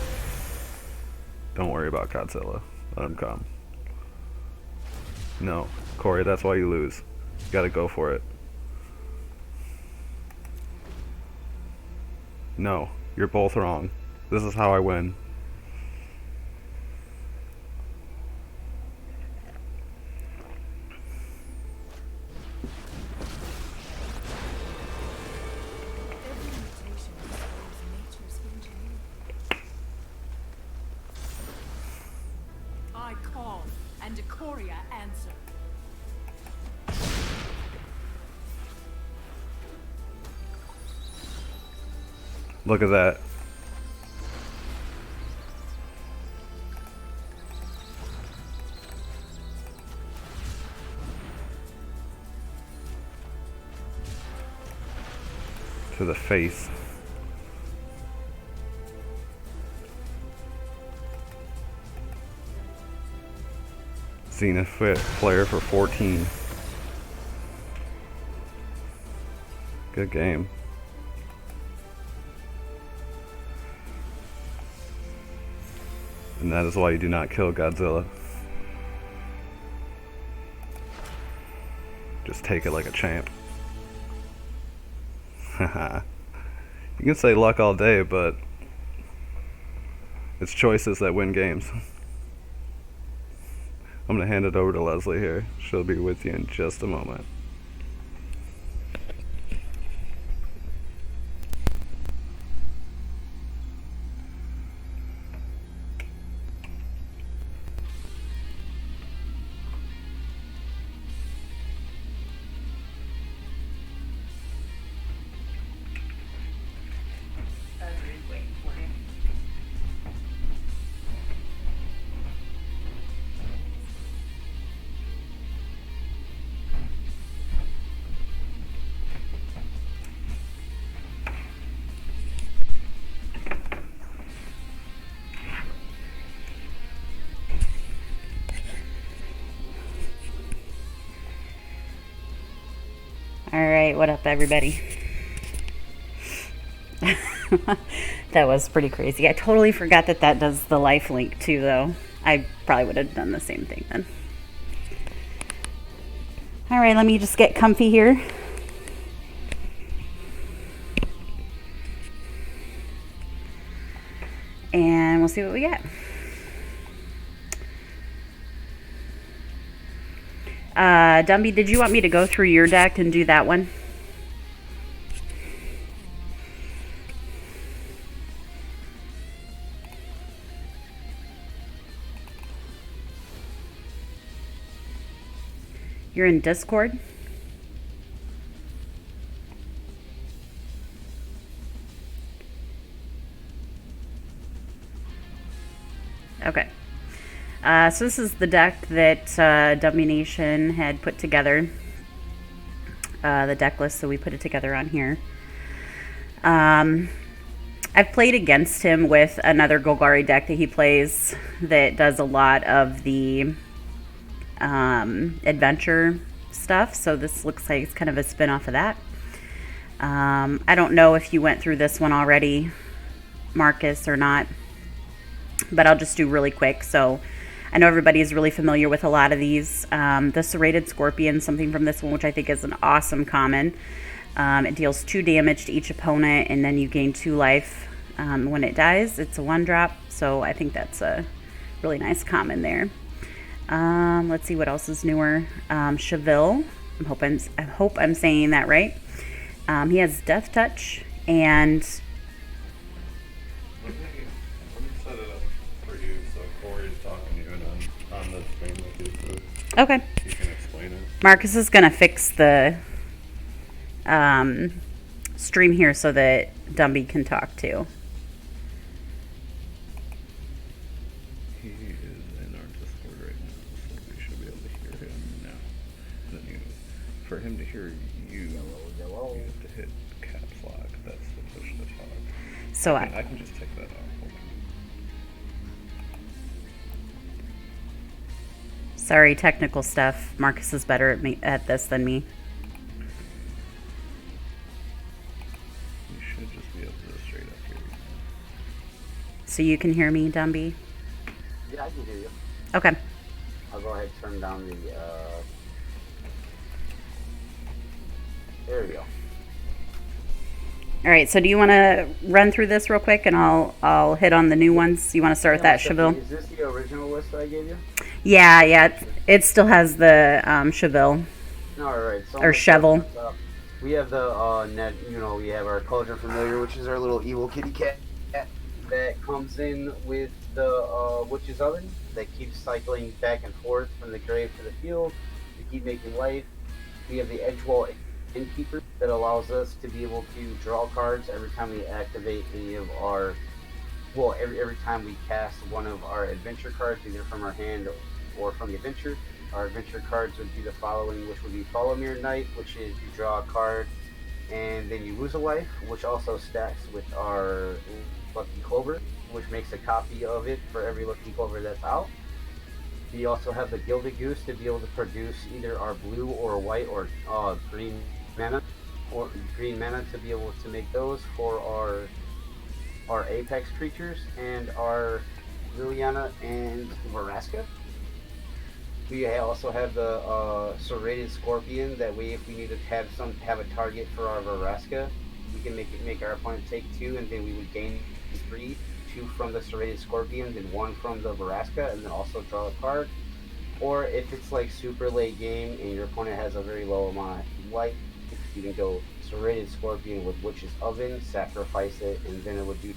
Don't worry about Godzilla. Let him come. No, Corey, that's why you lose. You gotta go for it. No, you're both wrong. This is how I win. I call, and Ikoria answer. Look at that. To the face. Zenith Flare for 14. Good game. And that is why you do not kill Godzilla. Just take it like a champ. Haha. You can say luck all day, but it's choices that win games. I'm gonna hand it over to Leslie here. She'll be with you in just a moment. Alright, what up everybody? That was pretty crazy. I totally forgot that that does the life link too though. I probably would have done the same thing then. Alright, let me just get comfy here. And we'll see what we get. Dumby, did you want me to go through your deck and do that one? You're in Discord? Okay. So this is the deck that Dummy Nation had put together. The deck list, so we put it together on here. I've played against him with another Golgari deck that he plays that does a lot of the adventure stuff. So this looks like it's kind of a spin off of that. I don't know if you went through this one already, Marcus, or not, but I'll just do really quick. So I know everybody is really familiar with a lot of these. The Serrated Scorpion, something from this one, which I think is an awesome common. It deals 2 damage to each opponent, and then you gain 2 life when it dies. It's a 1-drop, so I think that's a really nice common there. Let's see what else is newer. Cheville. I hope I'm saying that right. He has Death Touch, and Let me set it up for you so Corey's talking to you and on the screen with you so okay. you can explain it. Marcus is gonna fix the stream here so that Dumby can talk too. He is in our Discord right now, so we should be able to hear him now. And then for him to hear you, you have to hit caps lock. That's the push to talk. So I can just take that off. Hold on. sorry, technical stuff. Marcus is better at this than me. You should just be able to go straight up here. So you can hear me, Dumby? Yeah, I can hear you. Okay. I'll go ahead and turn down the, there we go. All right. So do you want to run through this real quick, and I'll hit on the new ones? You want to start with that, Cheville? Is this the original list that I gave you? Yeah. It still has the Cheville Alright, so or Chevel. we have the, we have our Cauldron Familiar, which is our little evil kitty cat that comes in with the Witch's Oven that keeps cycling back and forth from the grave to the field to keep making life. We have the Edgewall Innkeeper that allows us to be able to draw cards every time we activate any of our, every time we cast one of our adventure cards, either from our hand or from the adventure. Our adventure cards would be the following, which would be Follow Mirror Knight, which is you draw a card and then you lose a life, which also stacks with our Lucky Clover, which makes a copy of it for every Lucky Clover that's out. We also have the Gilded Goose to be able to produce either our blue or white or green mana, to be able to make those for our Apex creatures and our Liliana and Varaska. We also have the Serrated Scorpion. That way, if we need to have a target for our Varaska, we can make our opponent take 2, and then we would gain 3, 2 from the Serrated Scorpion, then 1 from the Varaska, and then also draw a card. Or if it's like super late game and your opponent has a very low amount of life, you can go Serrated Scorpion with Witch's Oven, sacrifice it, and then it would do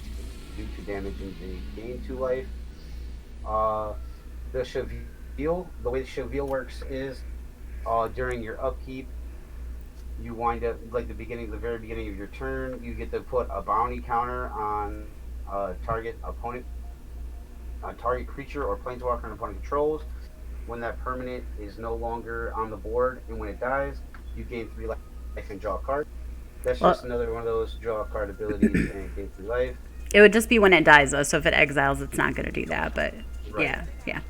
2 damage and gain 2 life. The Cheville, the way the Cheville works is during your upkeep, you wind up like the very beginning of your turn, you get to put a bounty counter on target creature or planeswalker an opponent controls. When that permanent is no longer on the board and when it dies, you gain 3 life and draw a card. That's just another one of those draw a card abilities and gain 3 life. It would just be when it dies, though. So if it exiles, it's not going to do that. But Right. yeah.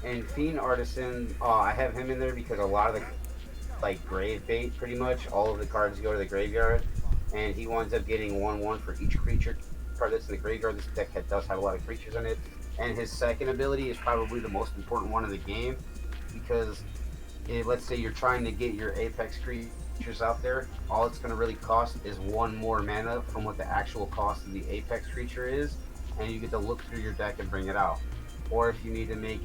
And Fiend Artisan, I have him in there because a lot of the grave bait, pretty much all of the cards go to the graveyard, and he winds up getting 1/1 for each creature card that's in the graveyard. This deck does have a lot of creatures in it, and his second ability is probably the most important one in the game because let's say you're trying to get your Apex creatures out there, all it's going to really cost is 1 more mana from what the actual cost of the Apex creature is, and you get to look through your deck and bring it out. Or if you need to make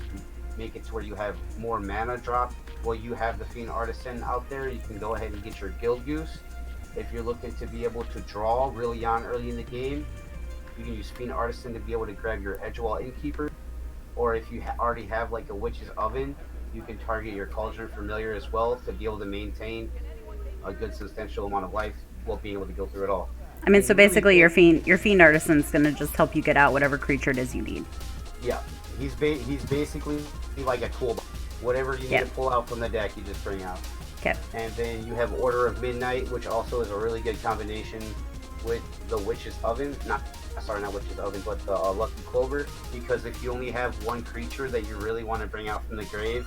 it to where you have more mana drop, well, you have the Fiend Artisan out there, you can go ahead and get your Guild Goose. If you're looking to be able to draw really on early in the game, you can use Fiend Artisan to be able to grab your Edgewall Innkeeper. Or if you already have like a Witch's Oven, you can target your Cauldron Familiar as well to be able to maintain a good substantial amount of life while being able to go through it all. I mean, so basically, your fiend artisan's going to just help you get out whatever creature it is you need. Yeah, he's basically like a toolbox. Whatever you need to pull out from the deck, you just bring out. Okay. And then you have Order of Midnight, which also is a really good combination with the Witch's Oven, not Witch's Oven, but the Lucky Clover, because if you only have one creature that you really want to bring out from the grave,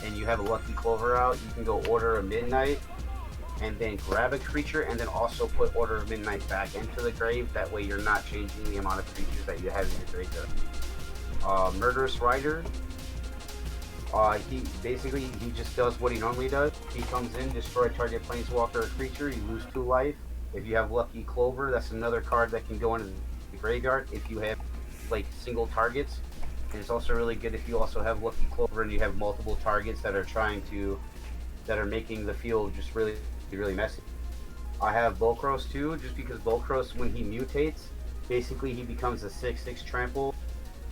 and you have a Lucky Clover out, you can go Order of Midnight, and then grab a creature, and then also put Order of Midnight back into the grave. That way you're not changing the amount of creatures that you have in your graveyard. Murderous Rider, he just does what he normally does. He comes in, destroy target planeswalker or creature, you lose 2 life. If you have Lucky Clover, that's another card that can go into the graveyard if you have like single targets. And it's also really good if you also have Lucky Clover and you have multiple targets that are making the field just really messy. I have Volcros too, just because Volcros, when he mutates, basically he becomes a 6/6 trample,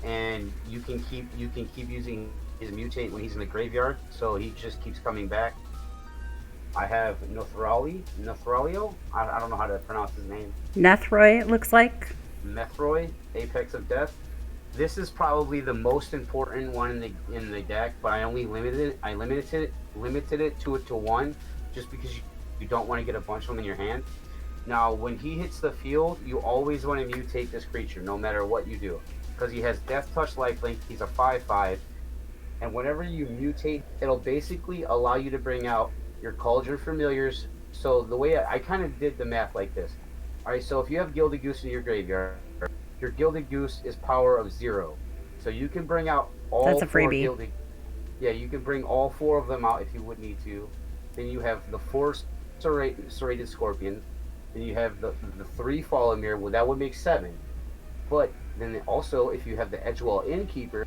and you can keep using his mutate when he's in the graveyard, so he just keeps coming back. I have Nethralio. I don't know how to pronounce his name. Nethroi, it looks like. Nethroi, Apex of Death. This is probably the most important one in the deck, but I only limited it to 1, just because you don't want to get a bunch of them in your hand. Now, when he hits the field, you always want to mutate this creature, no matter what you do, because he has Death Touch Lifelink. He's a 5/5, and whenever you mutate, it'll basically allow you to bring out your Cauldron Familiars. So the way I kind of did the math like this. All right, so if you have Gilded Goose in your graveyard, your Gilded Goose is power of 0, so you can bring out all That's a 4 freebie. Gilded. Yeah, you can bring all 4 of them out if you would need to. Then you have the 4 Serrated Scorpions. Then you have the 3 Fallen Mirror. Well, that would make 7. But then also, if you have the Edgewall Innkeeper,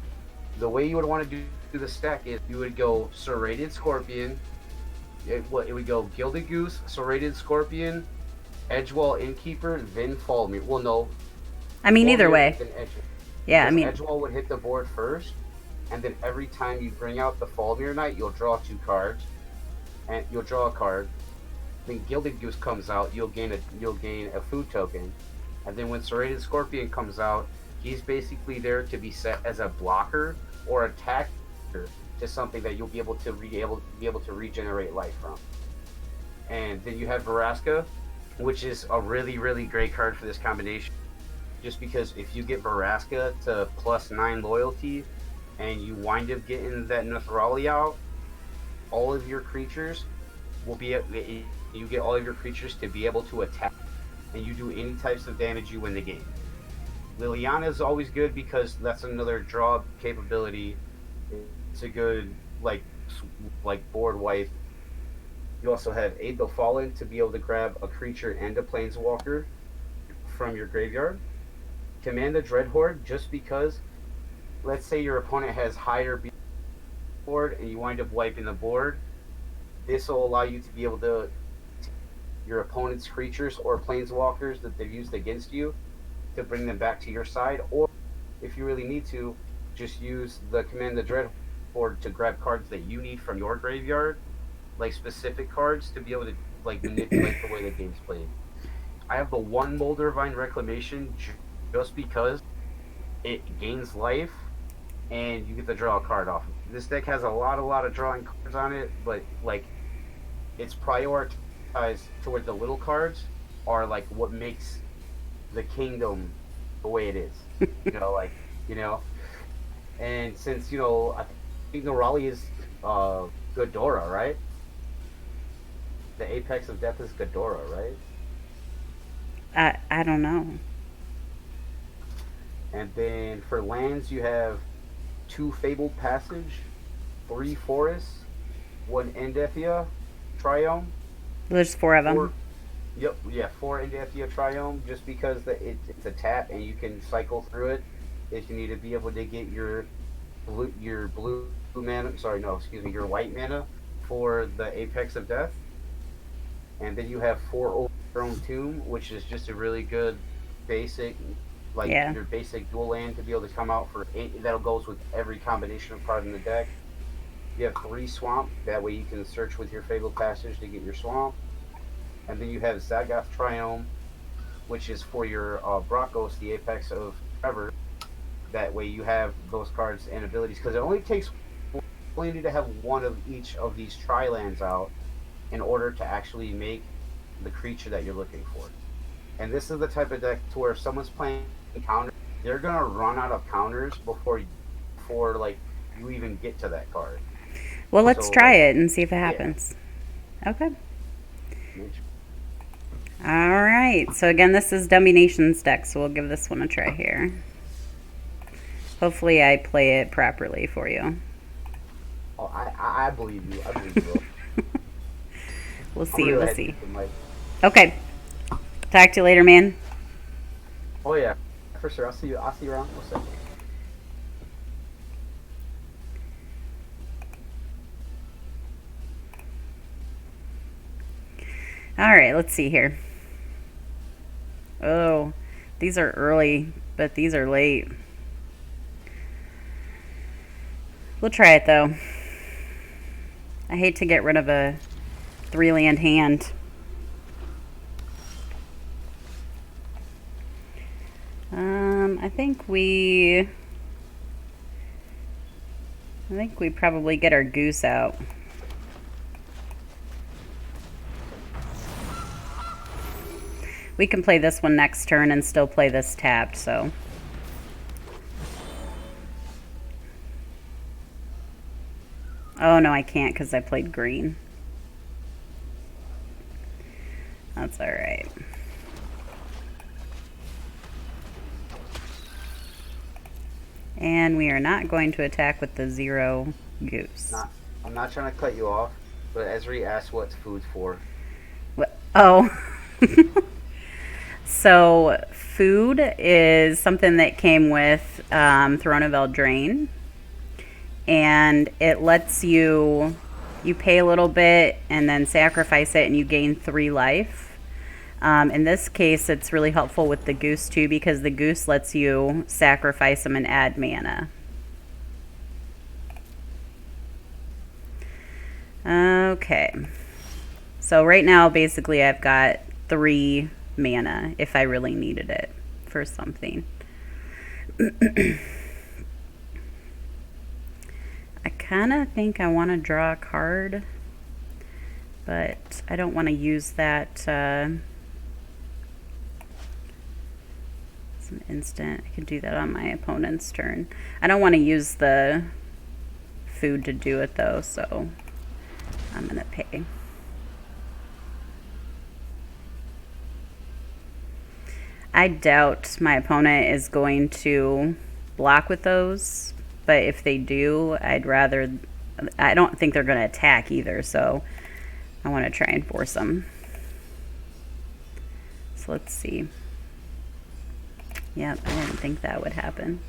the way you would want to do the stack is you would go Serrated Scorpion. It would go Gilded Goose, Serrated Scorpion, Edgewall Innkeeper, then Fallen Mirror. Well, no. I mean, either Fallen Mirror, way. then Edgewall. Yeah, I Because mean, Edgewall would hit the board first, and then every time you bring out the Fallen Mirror Knight, you'll draw 2 cards, and you'll draw a card. Then Gilded Goose comes out, you'll gain a food token, and then when Serrated Scorpion comes out, he's basically there to be set as a blocker or attacker to something that you'll be able to regenerate life from. And then you have Veraska, which is a really great card for this combination, just because if you get Veraska to +9 loyalty, and you wind up getting that Nethrali out, all of your creatures will be you get all of your creatures to be able to attack, and you do any types of damage, you win the game. Liliana is always good because that's another draw capability. It's a good like board wipe. You also have Aid the Fallen to be able to grab a creature and a planeswalker from your graveyard. Command the Dreadhorde, just because, let's say your opponent has higher board and you wind up wiping the board, this will allow you to be able to your opponent's creatures or planeswalkers that they've used against you to bring them back to your side, or if you really need to, just use the Command the Dreadhorde to grab cards that you need from your graveyard, like specific cards, to be able to like manipulate the way the game's played. I have the 1 Moldervine Reclamation just because it gains life and you get to draw a card off. This deck has a lot of drawing cards on it, but like it's prioritized toward the little cards are like what makes the kingdom the way it is. And since I think the Raleigh is Ghidorah, right? The Apex of Death is Ghidorah, right? I don't know. And then for lands, you have 2 Fabled Passage, 3 Forests, 1 Endethia Triome. There's 4 of them. 4 Endethia Triome, just because it's a tap and you can cycle through it if you need to be able to get your blue mana. Your white mana for the Apex of Death. And then you have 4 Overthrown Tomb, which is just a really good basic, your basic dual land to be able to come out for 8. That goes with every combination of cards in the deck. You have 3 Swamp, that way you can search with your Fabled Passage to get your Swamp. And then you have Zagoth Triome, which is for your Brokos, the Apex of Ever. That way you have those cards and abilities, because it only need to have 1 of each of these Tri-lands out in order to actually make the creature that you're looking for. And this is the type of deck to where if someone's playing counter, they're gonna run out of counters before like you even get to that card. Well, let's So try like, it and see if it yeah. happens. Okay. All right. So again, this is Dummy Nation's deck, so we'll give this one a try here. Hopefully I play it properly for you. Oh, I believe you. I believe you. We'll I'm see. really We'll happy see. with Mike. Okay. Talk to you later, man. Oh yeah, for sure. I'll see you. I'll see you around. What's up? All right. Let's see here. Oh, these are early, but these are late. We'll try it though. I hate to get rid of a 3-land hand. I think we probably get our goose out. We can play this one next turn and still play this tapped, so. Oh no, I can't because I played green. That's alright. And we are not going to attack with the 0 goose. I'm not trying to cut you off, but Esri asked what's food for. What? Oh. So, food is something that came with Throne of Eldraine. And it lets you pay a little bit and then sacrifice it and you gain 3 life. In this case, it's really helpful with the goose too because the goose lets you sacrifice them and add mana. Okay. So right now, basically, I've got 3 mana if I really needed it for something. I kind of think I want to draw a card, but I don't want to use that. Some instant. I can do that on my opponent's turn. I don't want to use the food to do it though, so I'm going to pay. I doubt my opponent is going to block with those, but if they do, I don't think they're going to attack either, so I want to try and force them. So let's see. Yep, I didn't think that would happen.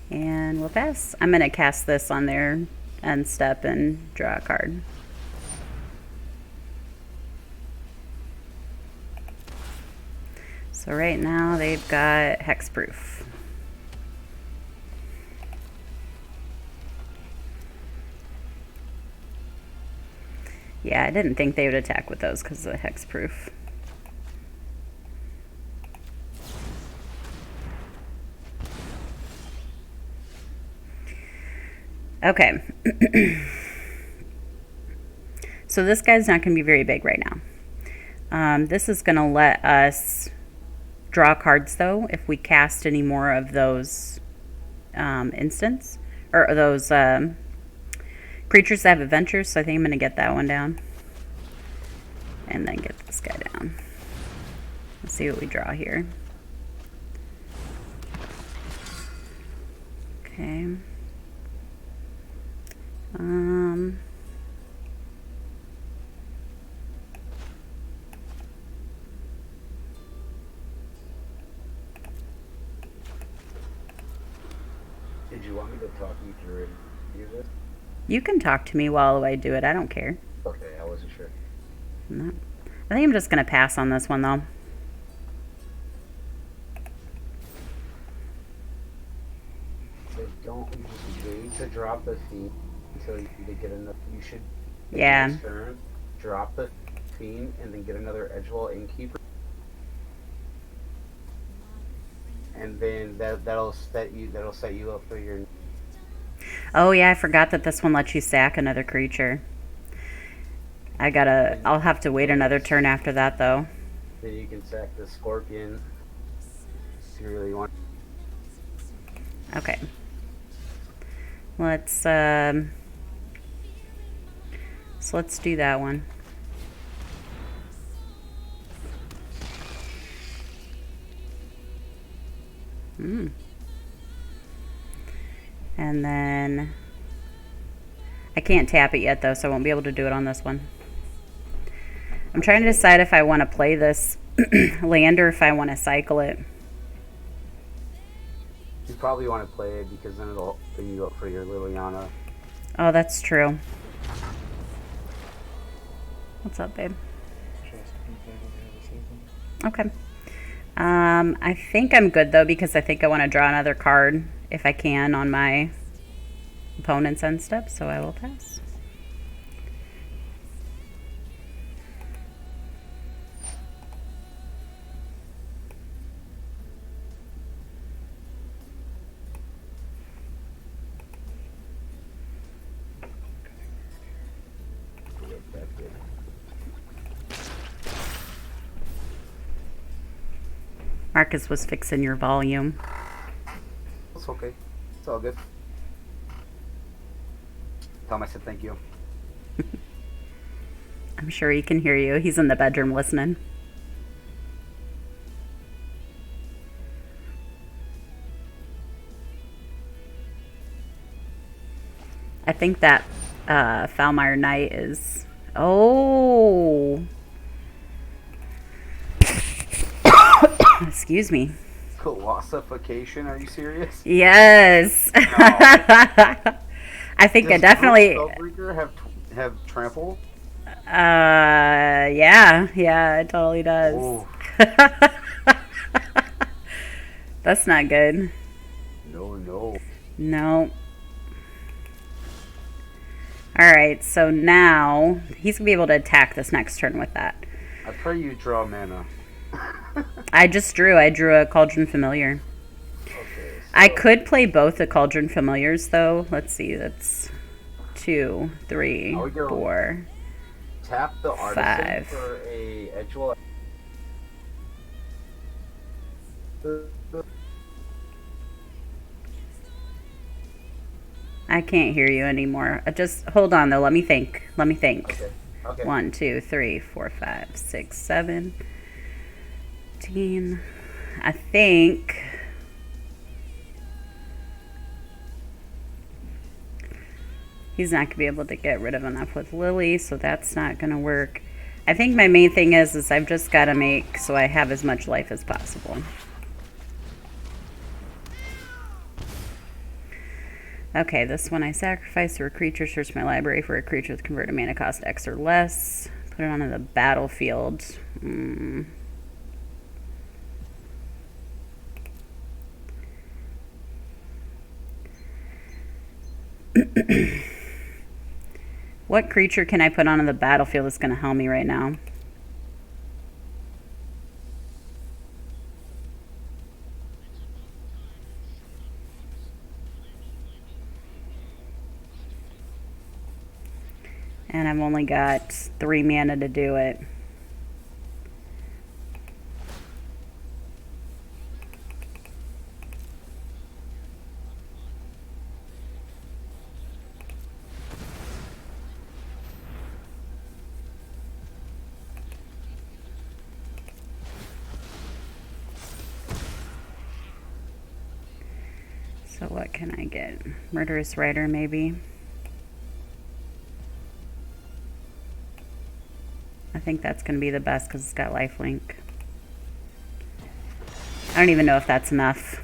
And we'll pass. I'm going to cast this on their end step and draw a card. So right now they've got hexproof. Yeah, I didn't think they would attack with those because of the hexproof. Okay. So this guy's not going to be very big right now. This is going to let us draw cards, though, if we cast any more of those instants, or those creatures that have adventures, so I think I'm going to get that one down. And then get this guy down. Let's see what we draw here. Okay. Did you want me to talk you through this? You can talk to me while I do it. I don't care. Okay, I wasn't sure. No. I think I'm just going to pass on this one, though. So don't just wait to drop the fiend until you get enough. You should Yeah. turn, drop the fiend, and then get another Edgewall Innkeeper. And then that'll set you up for your. Oh, yeah, I forgot that this one lets you sack another creature. I'll have to wait another turn after that, though. Then you can sack the Scorpion if you really want. Okay. Let's so let's do that one. And then I can't tap it yet though, so I won't be able to do it on this one. I'm trying to decide if I want to play this land or if I want to cycle it. You probably want to play it because then it'll open you up for your Liliana. Oh, that's true. What's up, babe? Okay. I think I'm good though because I think I want to draw another card if I can on my opponent's end step, so I will pass. Marcus was fixing your volume. It's okay. It's all good. Tell him I said thank you. I'm sure he can hear you. He's in the bedroom listening. I think that Falmire Knight is... Oh! Excuse me. Colossification? Are you serious? Yes. No. I think I definitely... Does Spellbreaker have trample? Yeah, it totally does. Oh. That's not good. No. No. Alright, so now he's going to be able to attack this next turn with that. I pray you draw mana. I drew a Cauldron Familiar. Okay, so I could play both the Cauldron Familiars though. Let's see, that's 2, 3, Are we gonna 4. tap the artisan 5. for a edgewall. I can't hear you anymore. Just hold on though. Let me think. Okay. 1, 2, 3, 4, 5, 6, 7, 18. I think he's not gonna be able to get rid of enough with Lily, so that's not gonna work. I think my main thing is I've just got to make so I have as much life as possible. Okay, this one I sacrifice for a creature, search my library for a creature with converted mana cost X or less. Put it onto the battlefield. What creature can I put onto the battlefield that's going to help me right now? And I've only got 3 mana to do it. So what can I get? Murderous Rider, maybe? I think that's going to be the best because it's got lifelink. I don't even know if that's enough.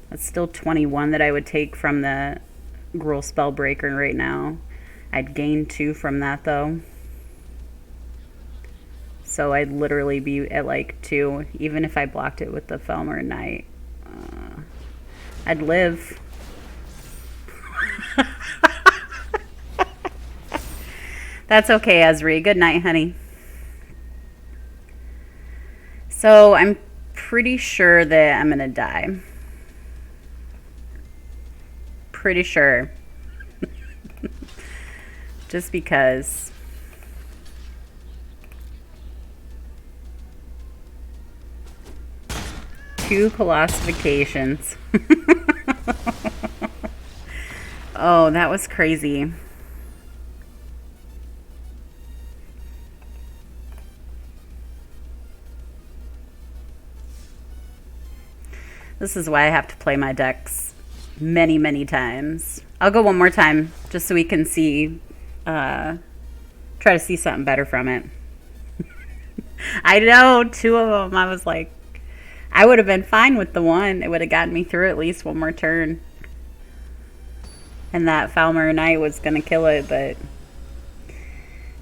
That's still 21 that I would take from the Gruul Spellbreaker right now. I'd gain 2 from that though. So I'd literally be at like 2, even if I blocked it with the Falmire Knight. I'd live. That's okay, Ezri. Good night, honey. So I'm pretty sure that I'm going to die. pretty sure. Just because. Two colossifications. Oh, that was crazy. This is why I have to play my decks many, many times. I'll go one more time just so we can see, try to see something better from it. I know, 2 of them, I was like, I would have been fine with the one. It would have gotten me through at least one more turn. And that Falmer Knight was going to kill it, but...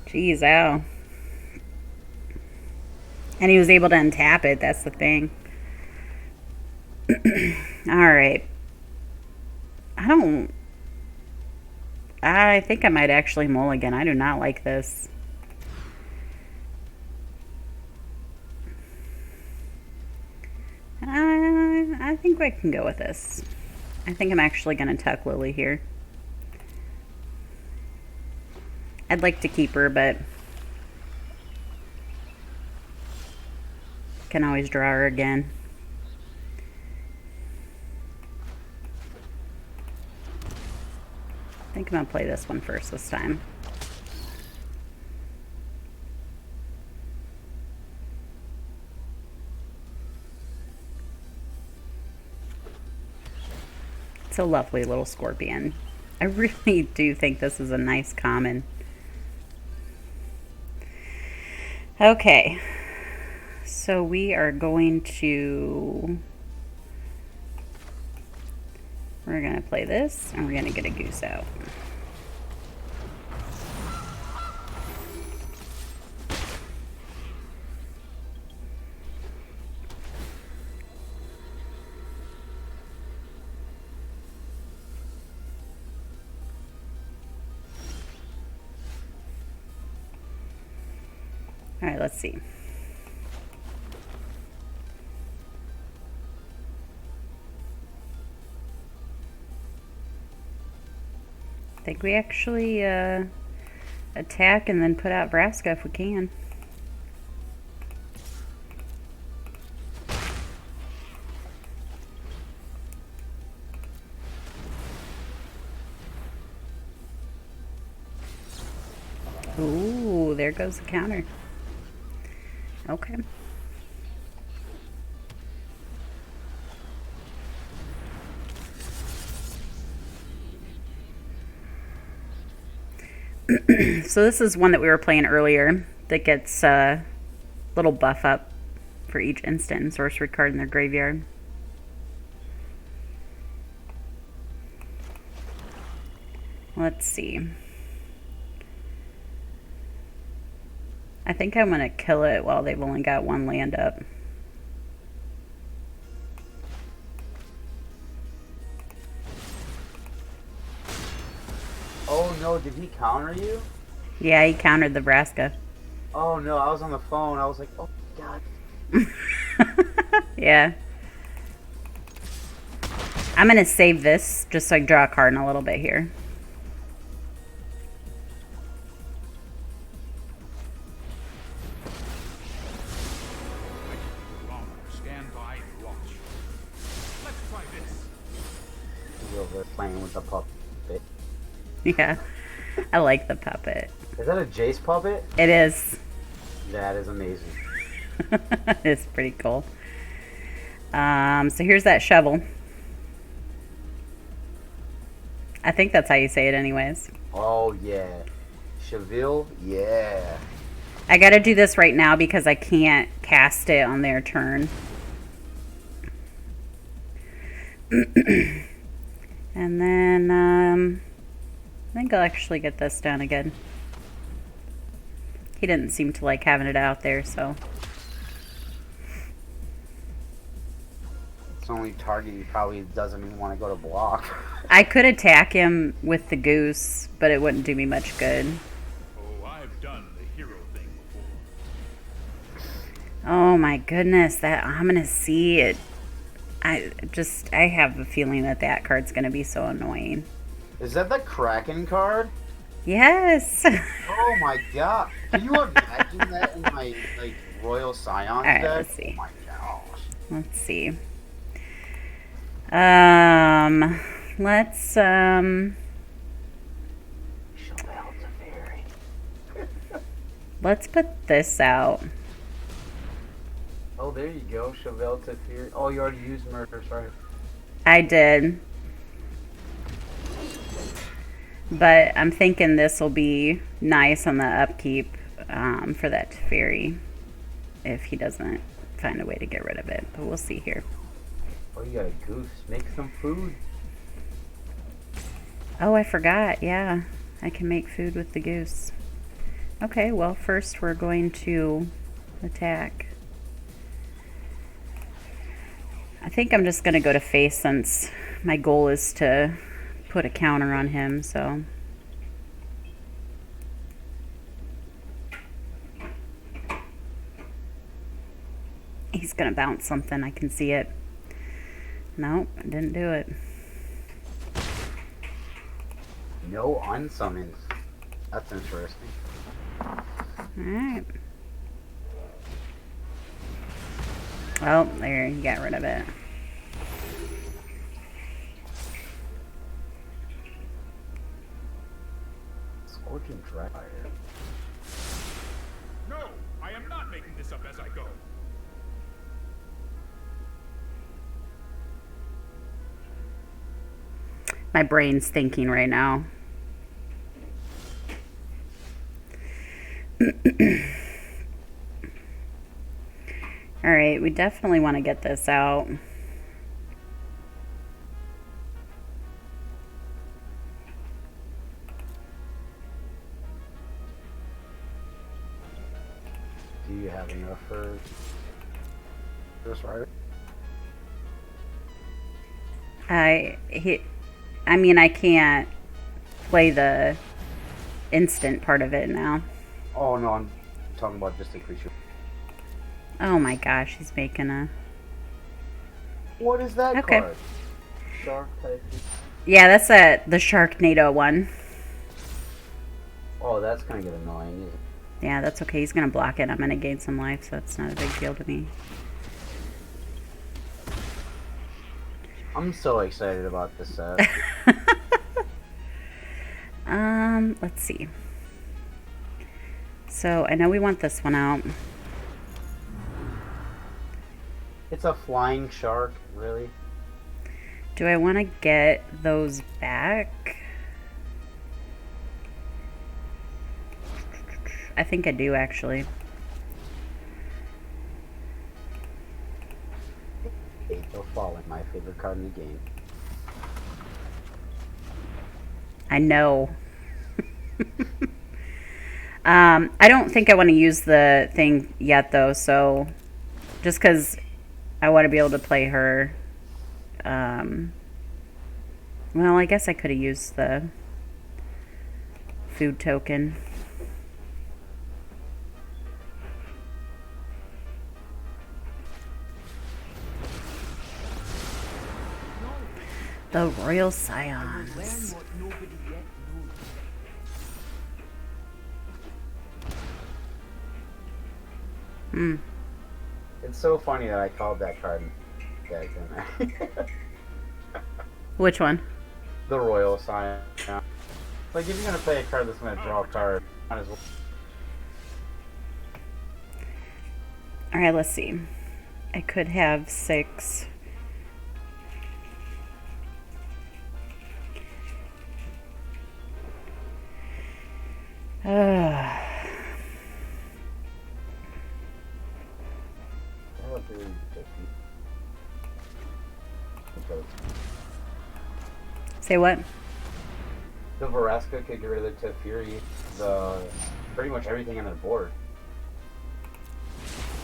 Jeez, ow. And he was able to untap it, that's the thing. Alright. I think I might actually mulligan. I do not like this. I think I can go with this. I think I'm actually going to tuck Lily here. I'd like to keep her, but can always draw her again. I think I'm going to play this one first this time. It's a lovely little scorpion. I really do think this is a nice common. Okay, so we are going to... We're going to play this, and we're going to get a goose out. All right, let's see. I think we actually attack and then put out Vraska if we can. Ooh, there goes the counter. Okay. So this is one that we were playing earlier that gets a little buff up for each instant and sorcery card in their graveyard. Let's see. I think I'm going to kill it while they've only got one land up. Oh no, did he counter you? Yeah, he countered the Vraska. Oh no, I was on the phone. I was like, oh god. Yeah. I'm going to save this just so I draw a card in a little bit here. Playing with the puppet. Yeah, I like the puppet. Is that a Jace puppet? It is. That is amazing. It's pretty cool. So here's that shovel. I think that's how you say it anyways. Oh yeah. Cheville, yeah. I gotta do this right now because I can't cast it on their turn. And then, I think I'll actually get this done again. He didn't seem to like having it out there, so. It's the only target he probably doesn't even want to go to block. I could attack him with the goose, but it wouldn't do me much good. Oh, I've done the hero thing before. Oh my goodness, that ominous sea, I have a feeling that that card's going to be so annoying. Is that the Kraken card? Yes. Oh my god. Can you imagine that in my like Royal Scions Alright, deck? let's see. Oh my gosh. Let's see. Let's Chevelle Teferi. let's put this out. Oh, there you go. Chevelle Teferi. Oh, you already used Murder, sorry. I did. But I'm thinking this will be nice on the upkeep for that fairy if he doesn't find a way to get rid of it. But we'll see here. Oh, you got a goose. Make some food. Oh, I forgot. Yeah, I can make food with the goose. Okay, well, first we're going to attack. I think I'm just going to go to face since my goal is to put a counter on him, so. He's going to bounce something. I can see it. Nope, I didn't do it. No unsummons. That's interesting. Alright. Oh, there, you got rid of it. Scorching Dry Fire. No, I am not making this up as I go. My brain's thinking right now. Alright, we definitely want to get this out. Do you have enough for this rider? I mean, I can't play the instant part of it now. Oh no, I'm talking about just a creature. Oh my gosh, he's making a... What is that Okay. card? Shark type. Yeah, that's the Sharknado one. Oh, that's gonna get annoying, isn't it? Yeah, that's okay. He's going to block it. I'm going to gain some life, so it's not a big deal to me. I'm so excited about this set. Let's see. So, I know we want this one out. It's a flying shark, really? Do I want to get those back? I think I do, actually. Angel Fallen, my favorite card in the game. I know. I don't think I want to use the thing yet, though, so just because I want to be able to play her. Well, I guess I could have used the food token. The Royal Scions. Hmm. It's so funny that I called that card deck, didn't I? Which one? The Royal Scion. Like, if you're gonna play a card that's gonna draw a card, might as well. Alright, let's see. I could have 6. Say what? The Vereska could get rid of the Teferi, pretty much everything on their board.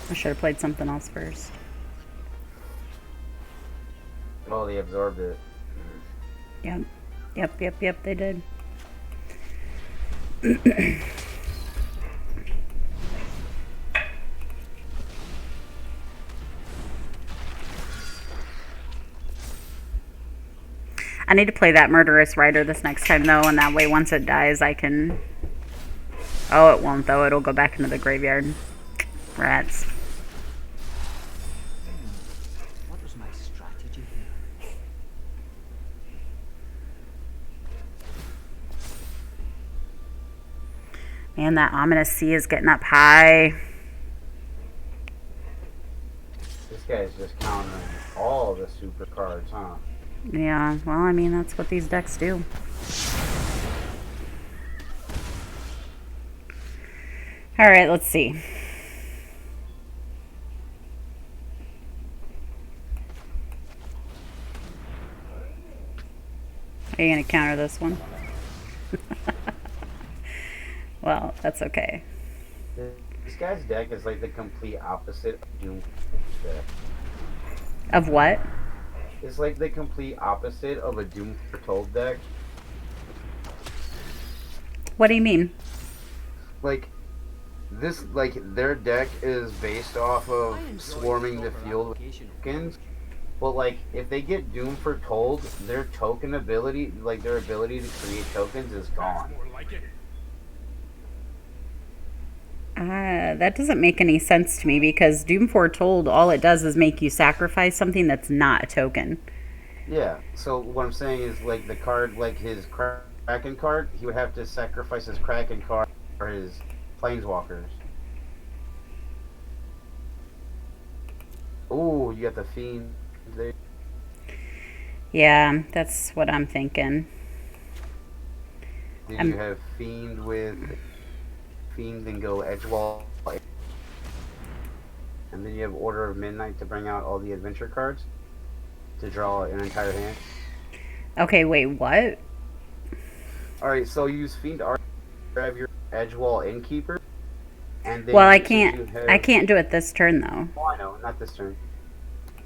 I should have played something else first. Well, they absorbed it. Yep, they did. I need to play that Murderous Rider this next time, though, and that way once it dies, I can... Oh, it won't, though. It'll go back into the graveyard. Rats. What was my strategy here? Man, that Ominous Sea is getting up high. This guy's just countering all the super cards, huh? Yeah, well, I mean, that's what these decks do. Alright, let's see. Are you going to counter this one? Well, that's okay. This guy's deck is like the complete opposite of Doom deck. Of what? It's like the complete opposite of a Doom Foretold deck. What do you mean? Like, this, like, their deck is based off of swarming the field with tokens. But, like, if they get Doom Foretold, their token ability, like, their ability to create tokens is gone. More like it. That doesn't make any sense to me because Doom Foretold, all it does is make you sacrifice something that's not a token. Yeah, so what I'm saying is, like, the card, like, his Kraken card, he would have to sacrifice his Kraken card for his Planeswalkers. Ooh, you got the Fiend there. Yeah, that's what I'm thinking. Then you have Fiend with Fiend, then go Edgewall. And then you have Order of Midnight to bring out all the adventure cards to draw an entire hand. Okay, wait, what? Alright, so you use Fiend Art to grab your Edgewall Innkeeper. And then Well, I since you can't. have- I can't do it this turn though. Oh, I know, not this turn.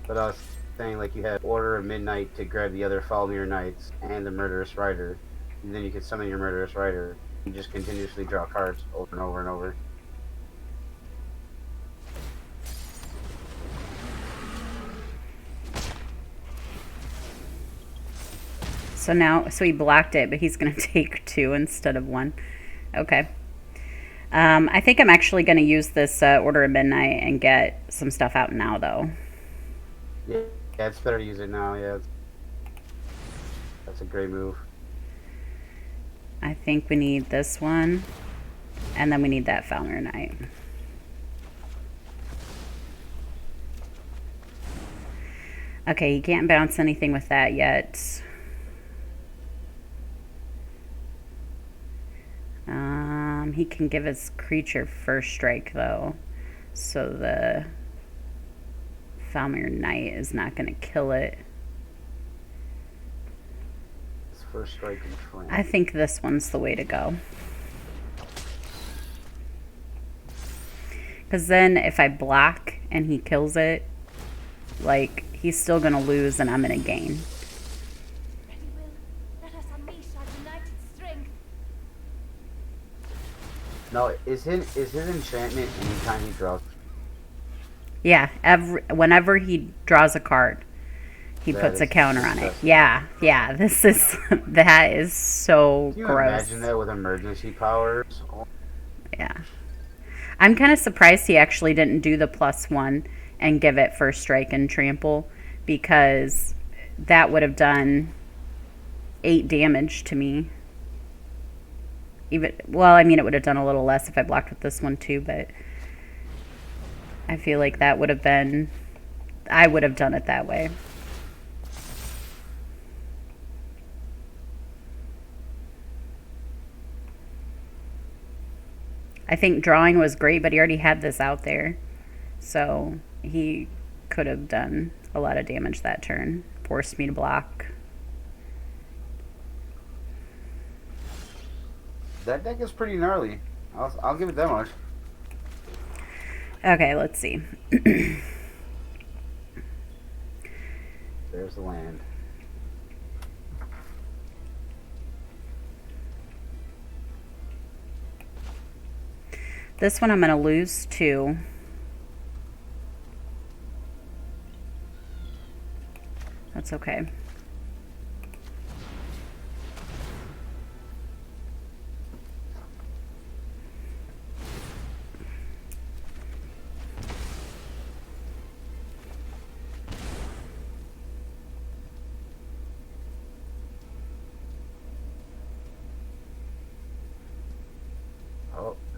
But I was saying, like, you have Order of Midnight to grab the other Falmir Knights and the Murderous Rider. And then you can summon your Murderous Rider. You just continuously draw cards over and over and over. So he blocked it, but he's gonna take 2 instead of 1. Okay. I think I'm actually gonna use this Order of Midnight and get some stuff out now, though. Yeah, it's better to use it now, yeah. That's a great move. I think we need this one, and then we need that Falmir Knight. Okay, he can't bounce anything with that yet. He can give his creature first strike, though, so the Falmir Knight is not going to kill it. It's first strike and tramp. I think this one's the way to go. Because then if I block and he kills it, like, he's still going to lose and I'm going to gain. Ready, Will? Let us unleash our united strength. No, is his enchantment anytime he draws? Yeah, whenever he draws a card, he That puts a is counter on it. disgusting. Yeah, this is, that is so Can you gross. imagine that with emergency powers? Oh, Yeah. I'm kind of surprised he actually didn't do the +1 and give it first strike and trample, because that would have done 8 damage to me. Well, I mean, it would have done a little less if I blocked with this one too, but I feel like that would have been, I would have done it that way. I think drawing was great, but he already had this out there. So he could have done a lot of damage that turn. Forced me to block. that deck is pretty gnarly. I'll give it that much. Okay, let's see. There's the land. This one I'm going to lose 2. That's okay.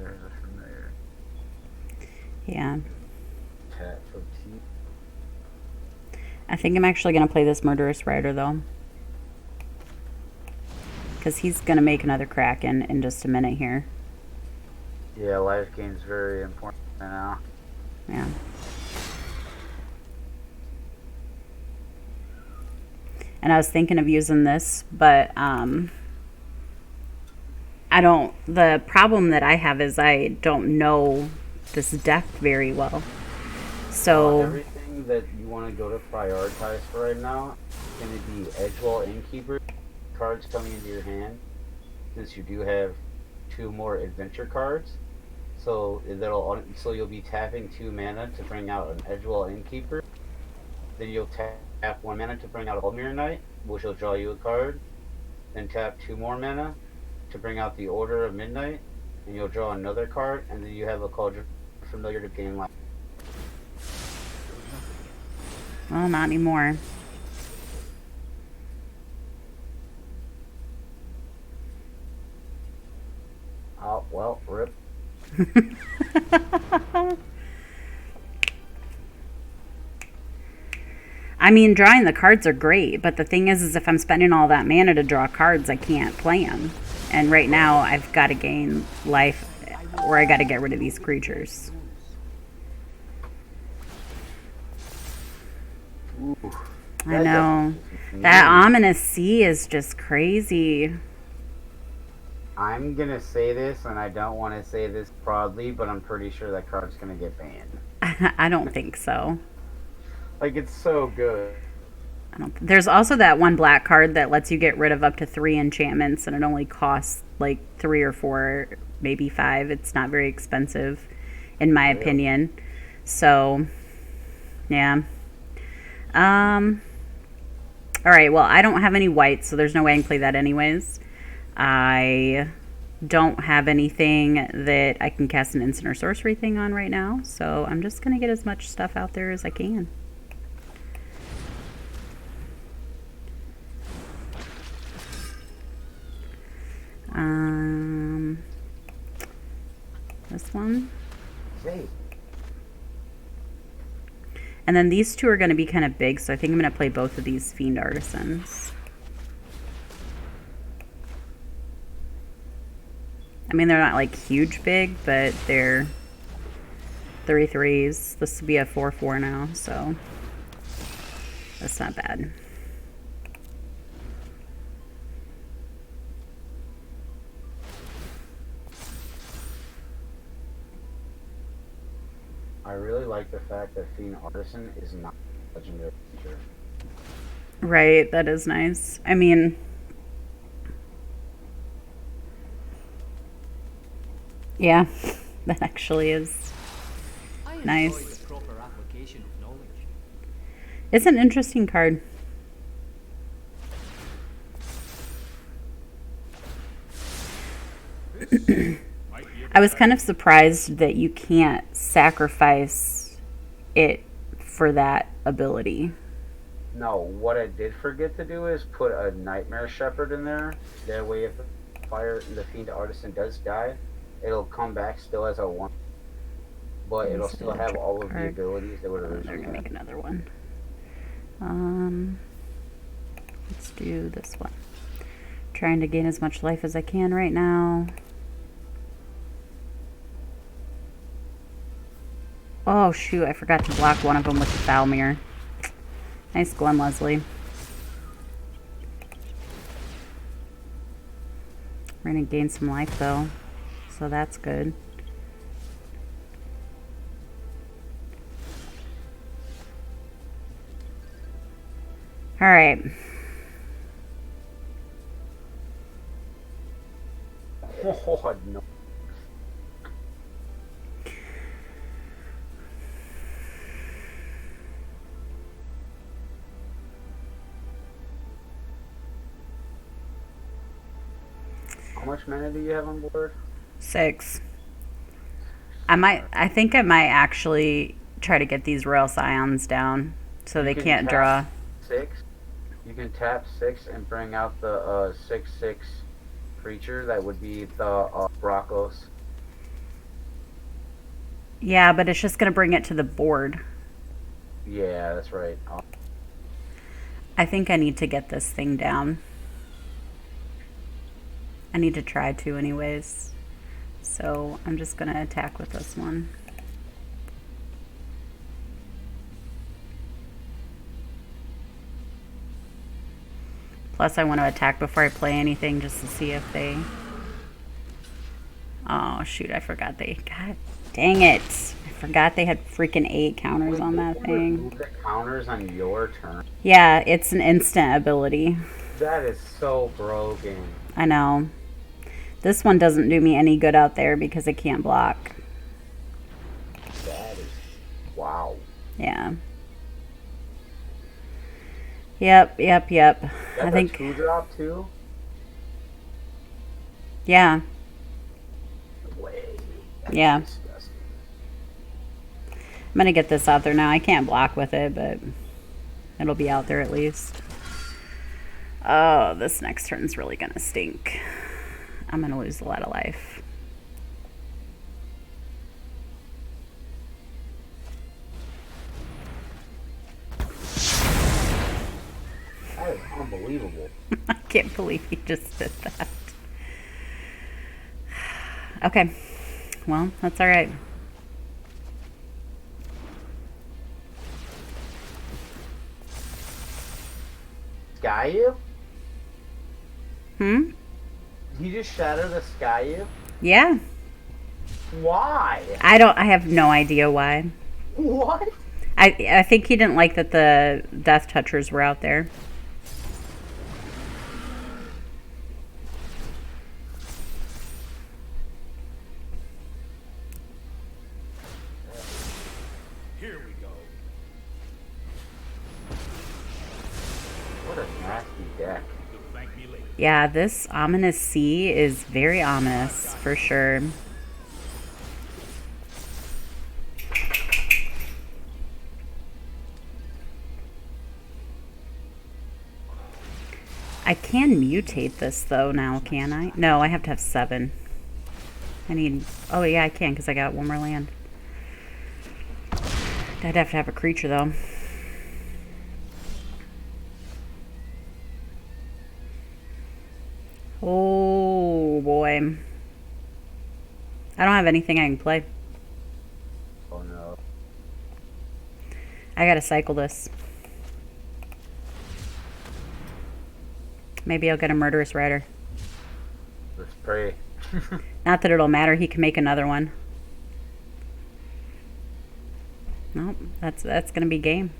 There's a familiar. Yeah. Tap for T. I think I'm actually going to play this Murderous Rider, though. Because he's going to make another Kraken in just a minute here. Yeah, life game's very important right now. Yeah. And I was thinking of using this, but I don't... The problem that I have is I don't know this deck very well. So... everything that you want to go to prioritize for right now is going to be Edgewall Innkeeper cards coming into your hand, since you do have 2 more adventure cards. So you'll be tapping 2 mana to bring out an Edgewall Innkeeper. Then you'll tap 1 mana to bring out a Aldmere Knight, which will draw you a card. Then tap 2 more mana to bring out the Order of Midnight, and you'll draw another card. And then you have a Cauldron Familiar to gain life. Well, not anymore. Oh, well, rip. I mean, drawing the cards are great, but the thing is if I'm spending all that mana to draw cards, I can't play them. And right now, I've got to gain life, or I got to get rid of these creatures. Ooh, I know. That Ominous Sea is just crazy. I'm gonna say this, and I don't want to say this broadly, but I'm pretty sure that card's gonna get banned. I don't think so. Like, it's so good. There's also that one black card that lets you get rid of up to 3 enchantments, and it only costs like 3 or 4, maybe 5. It's not very expensive, in my opinion. So, yeah. All right. Well, I don't have any whites, so there's no way I can play that anyways. I don't have anything that I can cast an instant or sorcery thing on right now, so I'm just gonna get as much stuff out there as I can. This one. Hey. And then these 2 are going to be kind of big, so I think I'm going to play both of these Fiend Artisans. I mean, they're not like huge big, but they're 3/3s. This will be a 4/4 now, so that's not bad. I really like the fact that Fiend Artisan is not a legendary feature. Right, that is nice. I mean, yeah, that actually is nice. The proper application of knowledge. It's an interesting card. I was kind of surprised that you can't sacrifice it for that ability. No, what I did forget to do is put a Nightmare Shepherd in there. That way, if the Fiend Artisan does die, it'll come back still as a 1. But it'll still have all of the abilities that would originally We're gonna have. make another one. Let's do this one. Trying to gain as much life as I can right now. Oh shoot, I forgot to block one of them with the Falmir. Nice Glen Leslie. We're gonna gain some life though, so that's good. Alright. Oh, no. How much mana do you have on board? 6. I think I might actually try to get these Royal Scions down so they can't draw. 6. You can tap 6 and bring out the 6/6 creature. That would be the Brachos. Yeah, but it's just going to bring it to the board. Yeah, that's right. I think I need to get this thing down. I need to try to anyways. So I'm just going to attack with this one. Plus I want to attack before I play anything just to see if they... Oh shoot, I forgot they... God dang it. I forgot they had freaking 8 counters on that thing. Remove the counters on your turn. Yeah, it's an instant ability. That is so broken. I know. This one doesn't do me any good out there because it can't block. That is... Wow. Yeah. Yep. That's I think... a 2-drop too? Yeah. Way. Yeah. Disgusting. I'm going to get this out there now. I can't block with it, but it'll be out there at least. Oh, this next turn's really going to stink. I'm going to lose a lot of life. That is unbelievable. I can't believe he just did that. Okay. Well, that's all right. Sky you? Hmm? He just shattered the sky you? Yeah. Why? I have no idea why. What? I think he didn't like that the Death Touchers were out there. Here we go. What a nasty deck. You'll thank me later. Yeah, this Ominous Sea is very ominous, for sure. I can mutate this, though, now, can I? No, I have to have 7. I need... Oh, yeah, I can, because I got one more land. I'd have to have a creature, though. Oh, boy. I don't have anything I can play. Oh no. I gotta cycle this. Maybe I'll get a Murderous Rider. Let's pray. Not that it'll matter. He can make another one. Nope. That's gonna be game.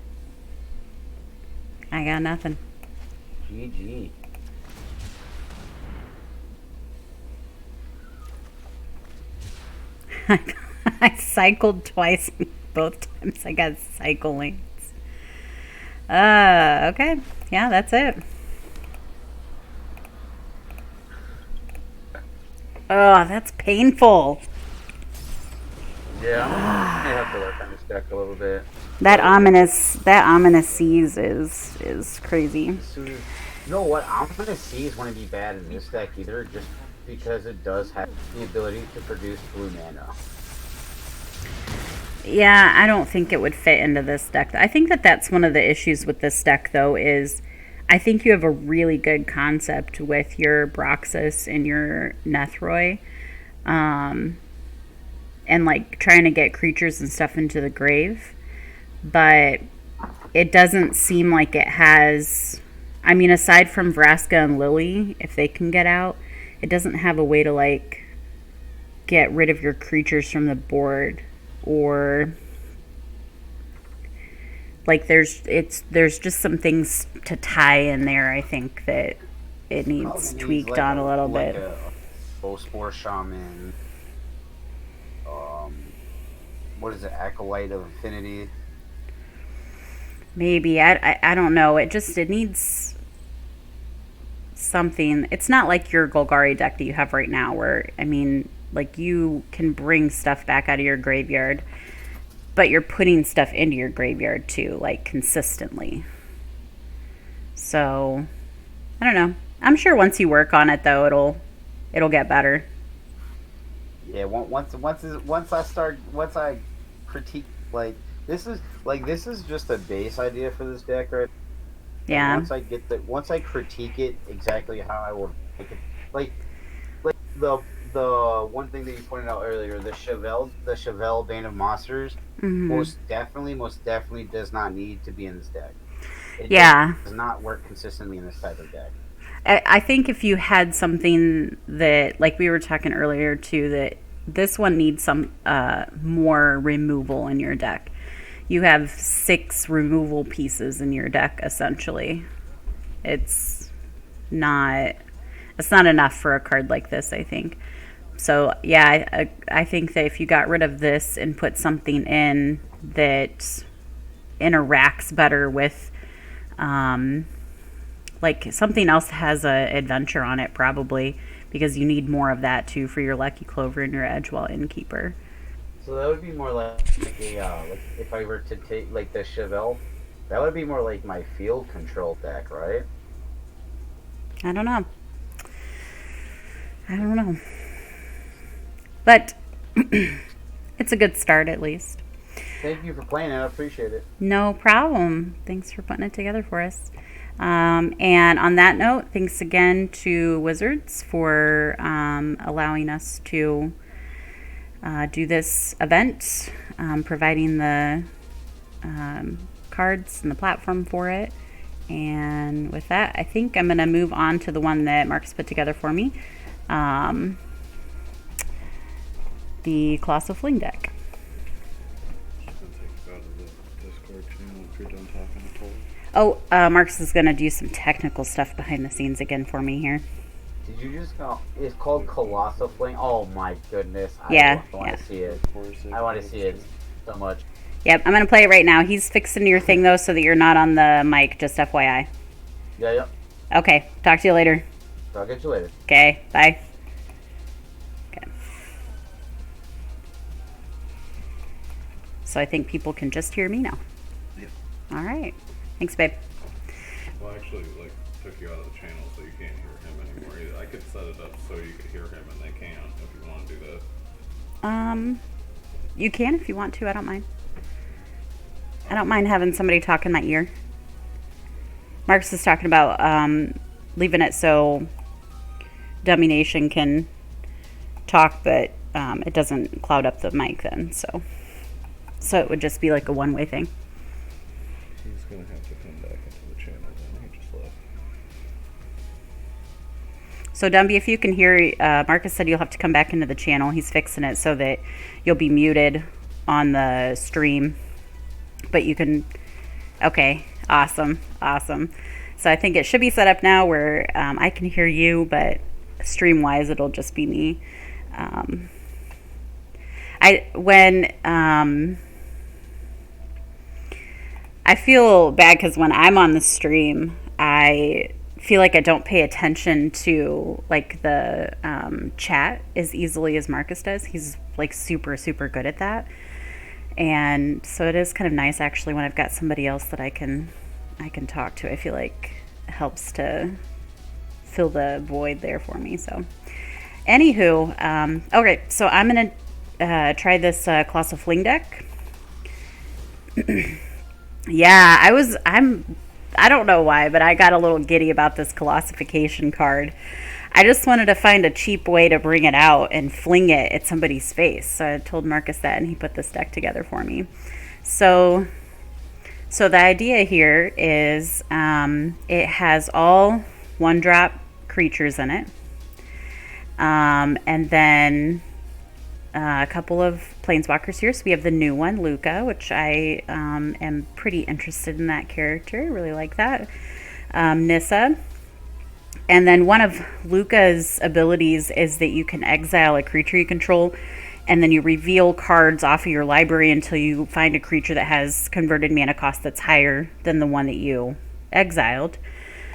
I got nothing. GG. I cycled twice. Both times I got cycle links. Okay. Yeah, that's it. Oh, that's painful. Yeah, I have to work on this deck a little bit. That ominous seas is crazy. As soon as, you know what? I'm gonna see is wouldn't be bad in this deck either, just because it does have the ability to produce blue mana. Yeah, I don't think it would fit into this deck. I think that's one of the issues with this deck, though, is I think you have a really good concept with your Broxus and your Nethroi. And, like, trying to get creatures and stuff into the grave. But it doesn't seem like it has... I mean, aside from Vraska and Lily, if they can get out, it doesn't have a way to, like, get rid of your creatures from the board. Or... like, there's just some things to tie in there, I think, that it needs tweaked like on a little bit. A Bowspore Shaman. What is it? Acolyte of Infinity. Maybe. I don't know. It needs something. It's not like your Golgari deck that you have right now where, I mean, like, you can bring stuff back out of your graveyard, but you're putting stuff into your graveyard too, like, consistently. So, I don't know. I'm sure once you work on it, though, it'll get better. Yeah, once I critique this is just a base idea for this deck, right? And Yeah. once I critique it exactly how I will make it, like like the one thing that you pointed out earlier, the Chevelle Bane of Monsters, Hmm. most definitely does not need to be in this deck. It Yeah. does not work consistently in this type of deck. I think if you had something that, like we were talking earlier too, that this one needs some more removal in your deck. You have 6 removal pieces in your deck essentially. It's not it's not enough for a card like this, I think. So yeah, I think that if you got rid of this and put something in that interacts better with like something else that has a adventure on it, probably, because you need more of that too for your Lucky Clover and your Edgewall Innkeeper. So that would be more like a like if I were to take like the Chevelle, that would be more like my field control deck, right? I don't know. I don't know. But it's a good start at least. Thank you for playing it. I appreciate it. No problem. Thanks for putting it together for us. And on that note, thanks again to Wizards for allowing us to do this event, providing the cards and the platform for it. And with that, I think I'm going to move on to the one that Mark's put together for me. The Colossal Fling deck. Oh, Marcus is going to do some technical stuff behind the scenes again for me here. Did you just go? It's called Colossal Flame. Oh my goodness! Yeah, I want to see it. I want to see it so much. Yep, I'm going to play it right now. He's fixing your thing, though, so that you're not on the mic, just FYI. Yeah. Okay, talk to you later. I'll get you later. Okay, bye. Okay. So I think people can just hear me now. Yep. All right. Thanks, babe. Well, I actually took you out of the channel so you can't hear him anymore either. I could set it up so you could hear him and they can't if you want to do that. You can if you want to. I don't mind. I don't mind having somebody talk in my ear. Marcus is talking about leaving it so Dummy Nation can talk, but it doesn't cloud up the mic then. So it would just be like a one-way thing. He's going to have to come back into the channel then. He just left. So Dumby, if you can hear, Marcus said you'll have to come back into the channel. He's fixing it so that you'll be muted on the stream. But you can... Okay, awesome. So I think it should be set up now where I can hear you, but stream-wise it'll just be me. I feel bad because when I'm on the stream, I feel like I don't pay attention to like the chat as easily as Marcus does. He's like super good at that, and so it is kind of nice actually when I've got somebody else that I can talk to. I feel like it helps to fill the void there for me. So anywho, okay, so I'm gonna try this Colossal Fling deck. Yeah, I don't know why, but I got a little giddy about this Colossification card. I just wanted to find a cheap way to bring it out and fling it at somebody's face. So I told Marcus that, and he put this deck together for me. So the idea here is it has all 1-drop creatures in it. And then a couple of planeswalkers here. So we have the new one, Luca, which I am pretty interested in that character. I really like that. Nissa. And then one of Luca's abilities is that you can exile a creature you control, and then you reveal cards off of your library until you find a creature that has converted mana cost that's higher than the one that you exiled.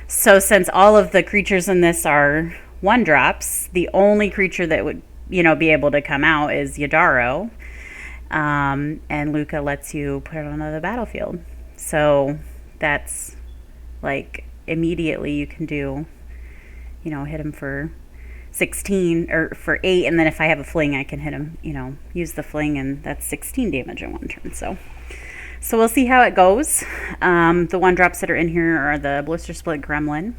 So since all of the creatures in this are 1-drops, the only creature that would be able to come out is Yadaro, and Luca lets you put it onto the battlefield. So that's like immediately you can do, hit him for 16 or for 8, and then if I have a fling I can hit him, you know, use the fling, and that's 16 damage in one turn. So we'll see how it goes. The 1-drops that are in here are the Blister Split Gremlin,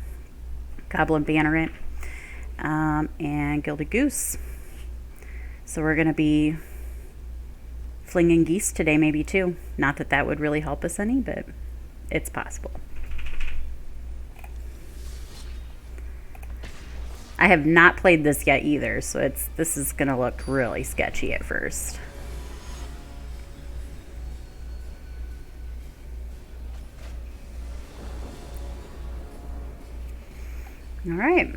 Goblin Banneret, and Gilded Goose. So we're going to be flinging geese today, maybe too. Not that that would really help us any, but it's possible. I have not played this yet either, so this is going to look really sketchy at first. All right.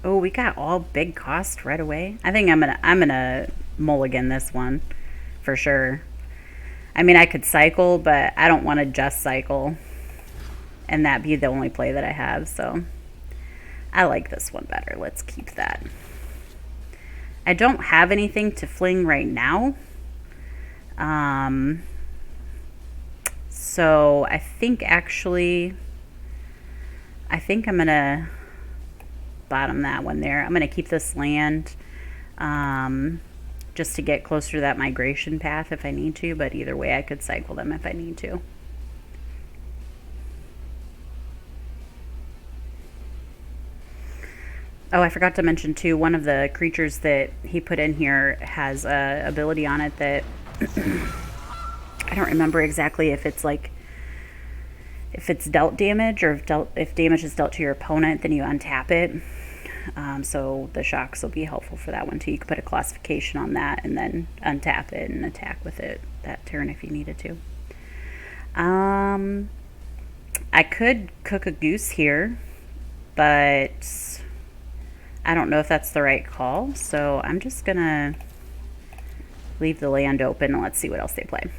Oh, we got all big cost right away. I think I'm gonna mulligan this one for sure. I mean, I could cycle, but I don't want to just cycle and that be the only play that I have, so I like this one better. Let's keep that. I don't have anything to fling right now. So I think I'm gonna bottom that one there. I'm gonna keep this land just to get closer to that migration path if I need to, but either way I could cycle them if I need to. Oh, I forgot to mention too, one of the creatures that he put in here has a ability on it that I don't remember exactly if it's like if it's dealt damage or if damage is dealt to your opponent, then you untap it. So the shocks will be helpful for that one too. You could put a classification on that and then untap it and attack with it that turn if you needed to. I could cook a goose here, but I don't know if that's the right call, so I'm just gonna leave the land open and let's see what else they play.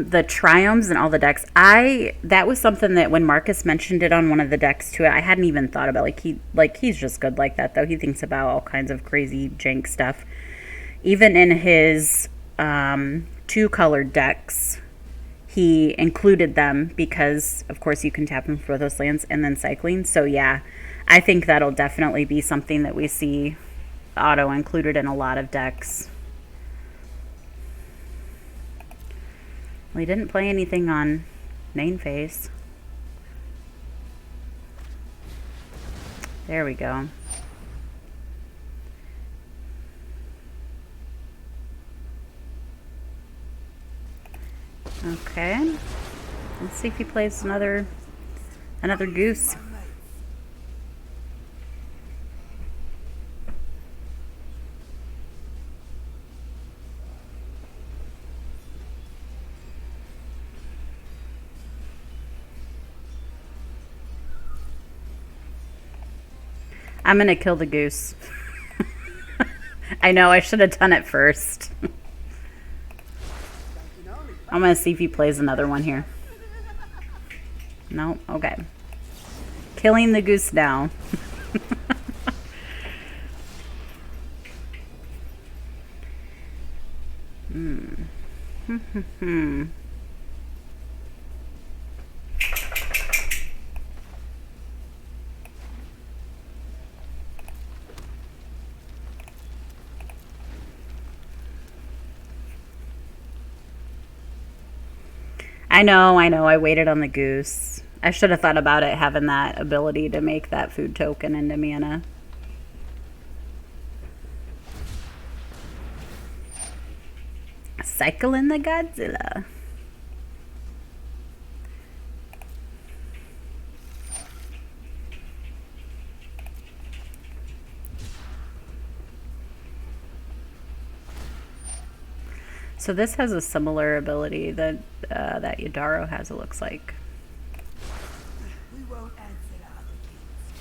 The triomes and all the decks, that was something that when Marcus mentioned it on one of the decks too, I hadn't even thought about. He's just good like that though. He thinks about all kinds of crazy jank stuff. Even in his 2-colored decks, he included them because, of course, you can tap them for those lands and then cycling. So yeah, I think that'll definitely be something that we see auto included in a lot of decks. We didn't play anything on main phase. There we go. Okay. Let's see if he plays another goose. I'm gonna kill the goose. I know, I should have done it first. I'm gonna see if he plays another one here. No? Okay. Killing the goose now. I know, I waited on the goose. I should have thought about it having that ability to make that food token into mana. Cycling the Godzilla. So this has a similar ability that that Yadaro has, it looks like. We won't answer our appeals.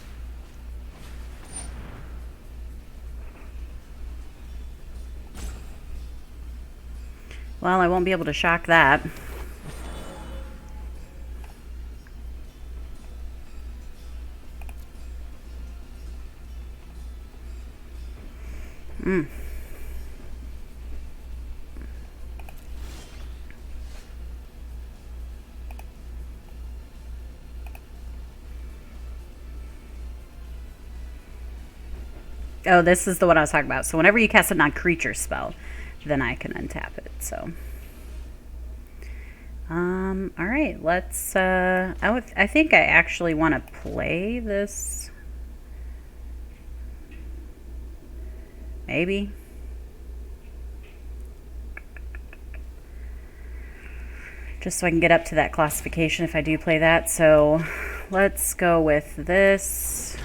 Well, I won't be able to shock that. Oh, this is the one I was talking about. So whenever you cast a non-creature spell, then I can untap it. So, all right, let's. I think I actually want to play this. Maybe. Just so I can get up to that classification if I do play that. So let's go with this.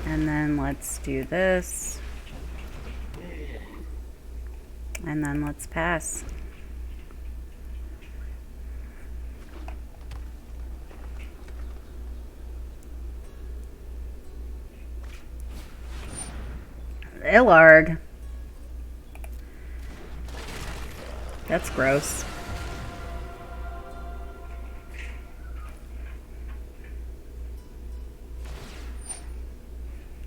And then let's do this. And then let's pass. Illarg. That's gross.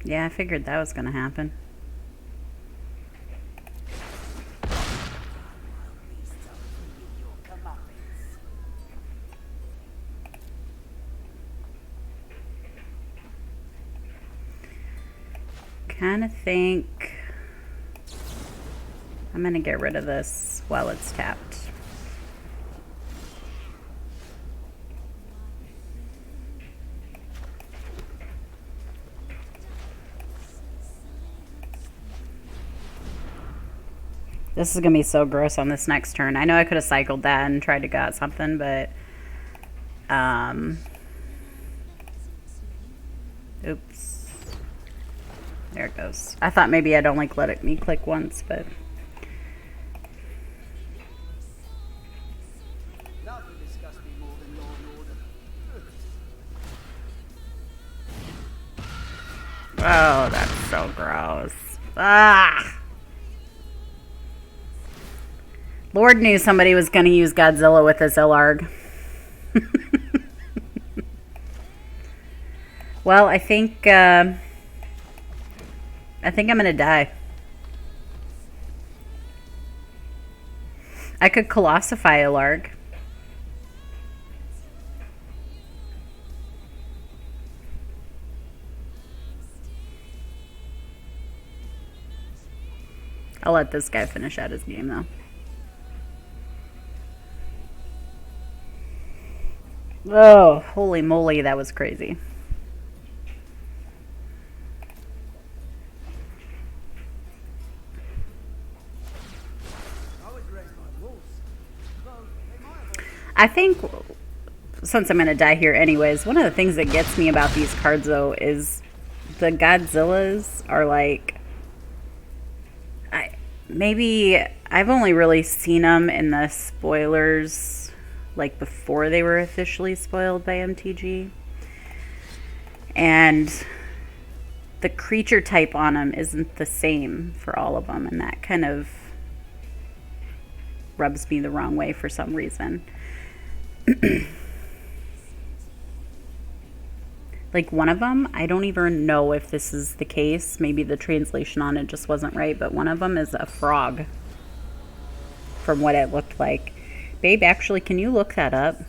Yeah, I figured that was gonna happen. Kind of think I'm gonna get rid of this while it's tapped. This is gonna be so gross on this next turn. I know I could have cycled that and tried to got something, but oops. There it goes. I thought maybe I'd only let me click once, but Nothing disgusts me more than law and order. oh, that's so gross. Ah. Lord knew somebody was going to use Godzilla with this Illarg. Well, I think I'm going to die. I could Colossify Illarg. I'll let this guy finish out his game, though. Oh, holy moly, that was crazy. I think, since I'm going to die here anyways, one of the things that gets me about these cards, though, is the Godzillas are like... Maybe I've only really seen them in the spoilers, like before they were officially spoiled by MTG. And the creature type on them isn't the same for all of them, and that kind of rubs me the wrong way for some reason. Like one of them, I don't even know if this is the case. Maybe the translation on it just wasn't right, but one of them is a frog from what it looked like. Babe, actually, can you look that up?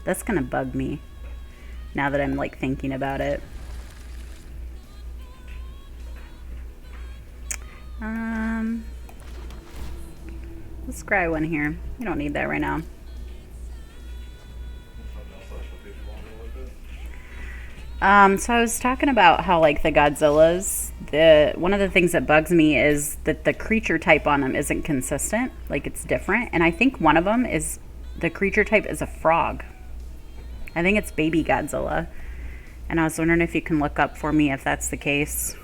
That's gonna bug me now that I'm like thinking about it. Let's scry one here. You don't need that right now. So I was talking about how like the Godzillas, one of the things that bugs me is that the creature type on them isn't consistent. Like it's different. And I think one of them is, the creature type is a frog. I think it's baby Godzilla. And I was wondering if you can look up for me if that's the case.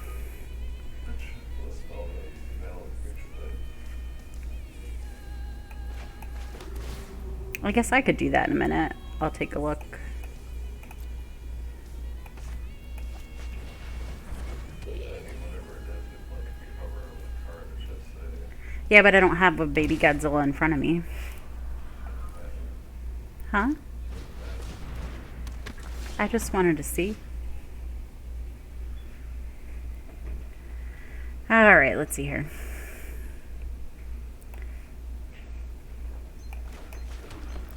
I guess I could do that in a minute. I'll take a look. Yeah, but I don't have a baby Godzilla in front of me. Huh? I just wanted to see. Alright, let's see here.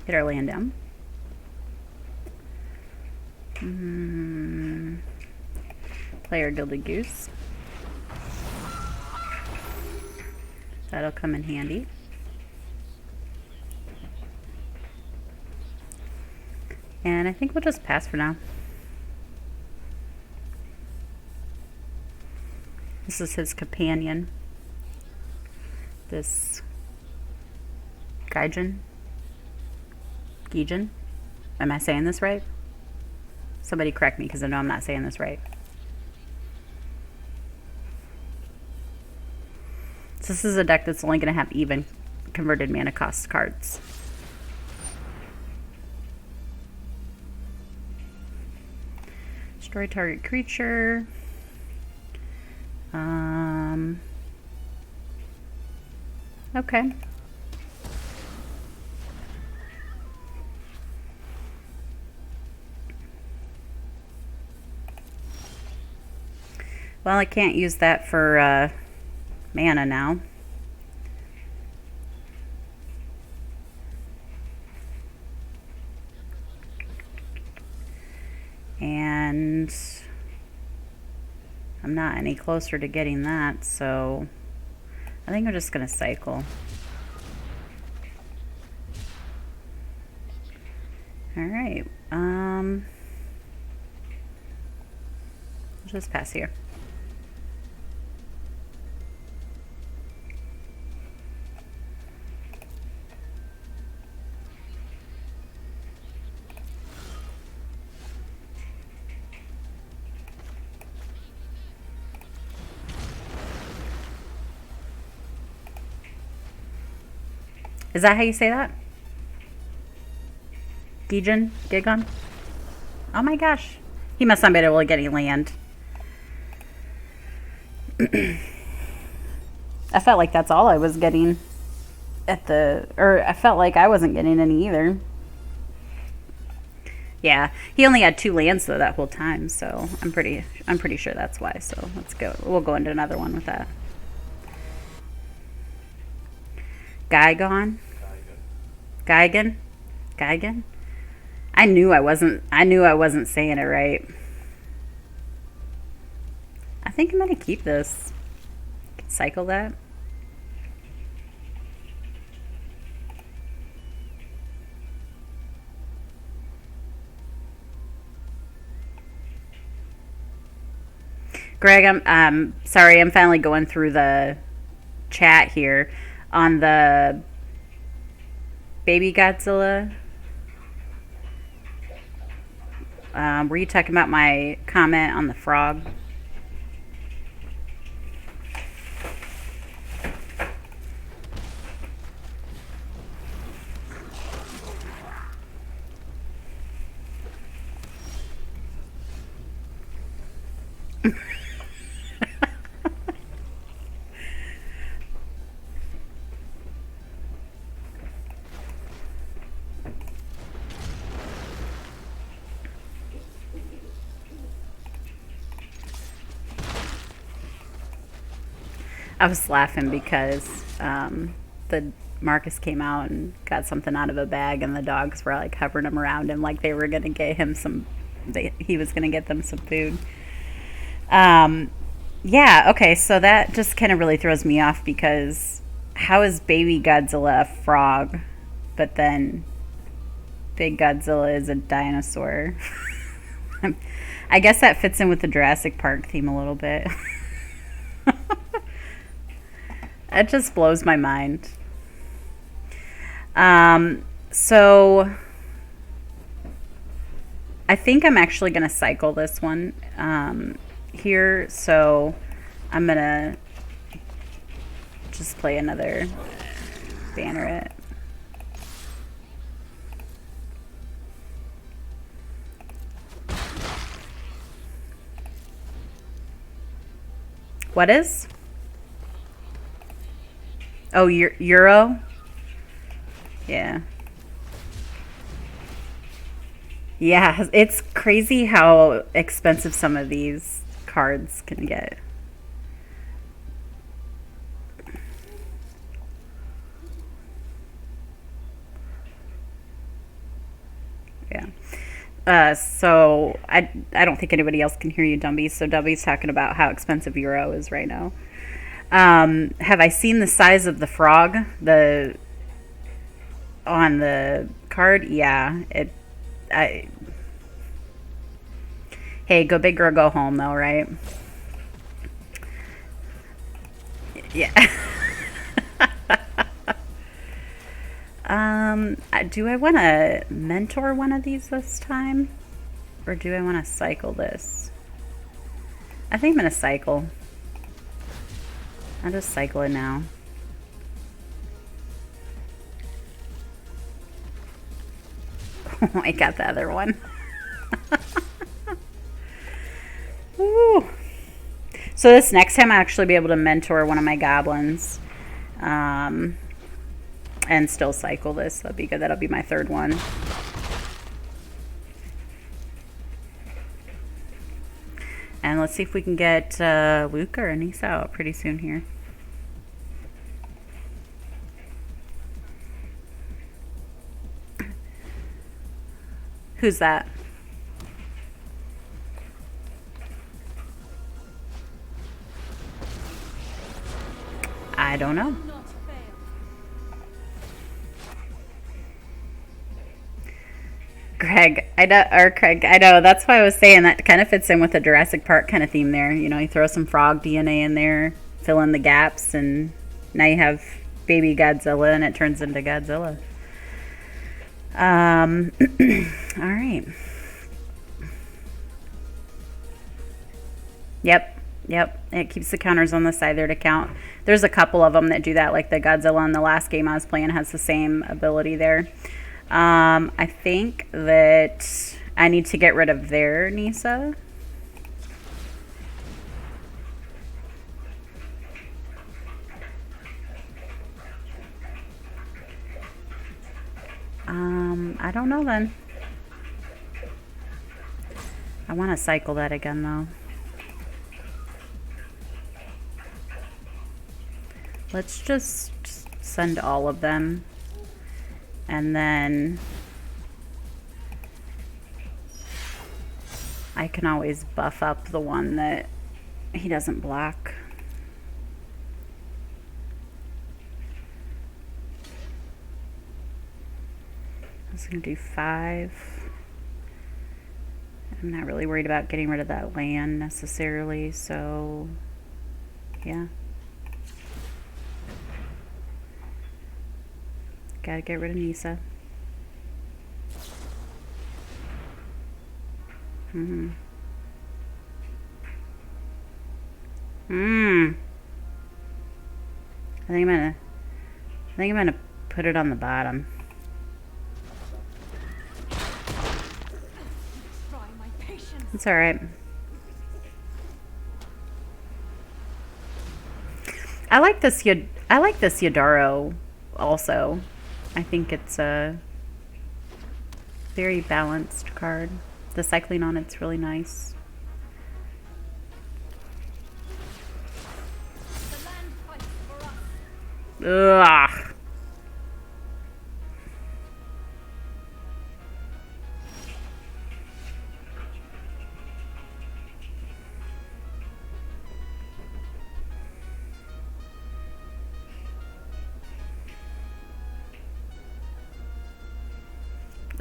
Get our land down. Player Gilded Goose. That'll come in handy. And I think we'll just pass for now. This is his companion. This Gaijin. Gaijin? Am I saying this right? Somebody correct me because I know I'm not saying this right. So this is a deck that's only going to have even converted mana cost cards. Destroy target creature. Okay. Well, I can't use that for mana now. And I'm not any closer to getting that, so I think I'm just going to cycle. Alright, I'll just pass here. Is that how you say that? Gijon? Gigon? Oh my gosh. He must not be able to get any land. I felt like that's all I was getting at the... Or I felt like I wasn't getting any either. Yeah. He only had 2 lands though that whole time, so I'm pretty sure that's why. So let's go. We'll go into another one with that. Gigon? Gigan? Gigan? I knew I wasn't saying it right. I think I'm gonna keep this. Cycle that. Greg, I'm sorry, I'm finally going through the chat here on the Baby Godzilla. Were you talking about my comment on the frog? I was laughing because the Marcus came out and got something out of a bag, and the dogs were like hovering him around him like they were gonna get him some. He was gonna get them some food. Yeah. Okay. So that just kind of really throws me off because how is Baby Godzilla a frog, but then Big Godzilla is a dinosaur? I guess that fits in with the Jurassic Park theme a little bit. It just blows my mind. So I think I'm actually going to cycle this one here. So I'm going to just play another Banneret. What is? Oh, Euro? Yeah. Yeah, it's crazy how expensive some of these cards can get. Yeah. So I don't think anybody else can hear you, Dumby. So Dumby's talking about how expensive Euro is right now. Have I seen the size of the frog? On the card? Yeah. Hey, go big or go home though, right? Yeah. Do I want to mentor one of these this time? Or do I want to cycle this? I think I'm going to cycle. I'll just cycle it now. Oh, I got the other one. Woo. So this next time I'll actually be able to mentor one of my goblins. And still cycle this. That'll be good. That'll be my third one. And let's see if we can get Luca or Nisa out pretty soon here. Who's that? I don't know. Not fail. Craig, I know. That's why I was saying that kind of fits in with the Jurassic Park kind of theme there. You know, you throw some frog DNA in there, fill in the gaps, and now you have baby Godzilla, and it turns into Godzilla. All right. Yep. It keeps the counters on the side there to count. There's a couple of them that do that, like the Godzilla in the last game I was playing has the same ability there. I think that I need to get rid of their Nisa. I don't know then. I want to cycle that again though. Let's just send all of them. And then I can always buff up the one that he doesn't block. I was going to do 5. I'm not really worried about getting rid of that land necessarily, so yeah. Gotta get rid of Nisa. I think I'm gonna put it on the bottom. Destroy my patience. It's all right. I like this Yadaro also. I think it's a very balanced card. The cycling on it's really nice. The land fights for us. Ugh.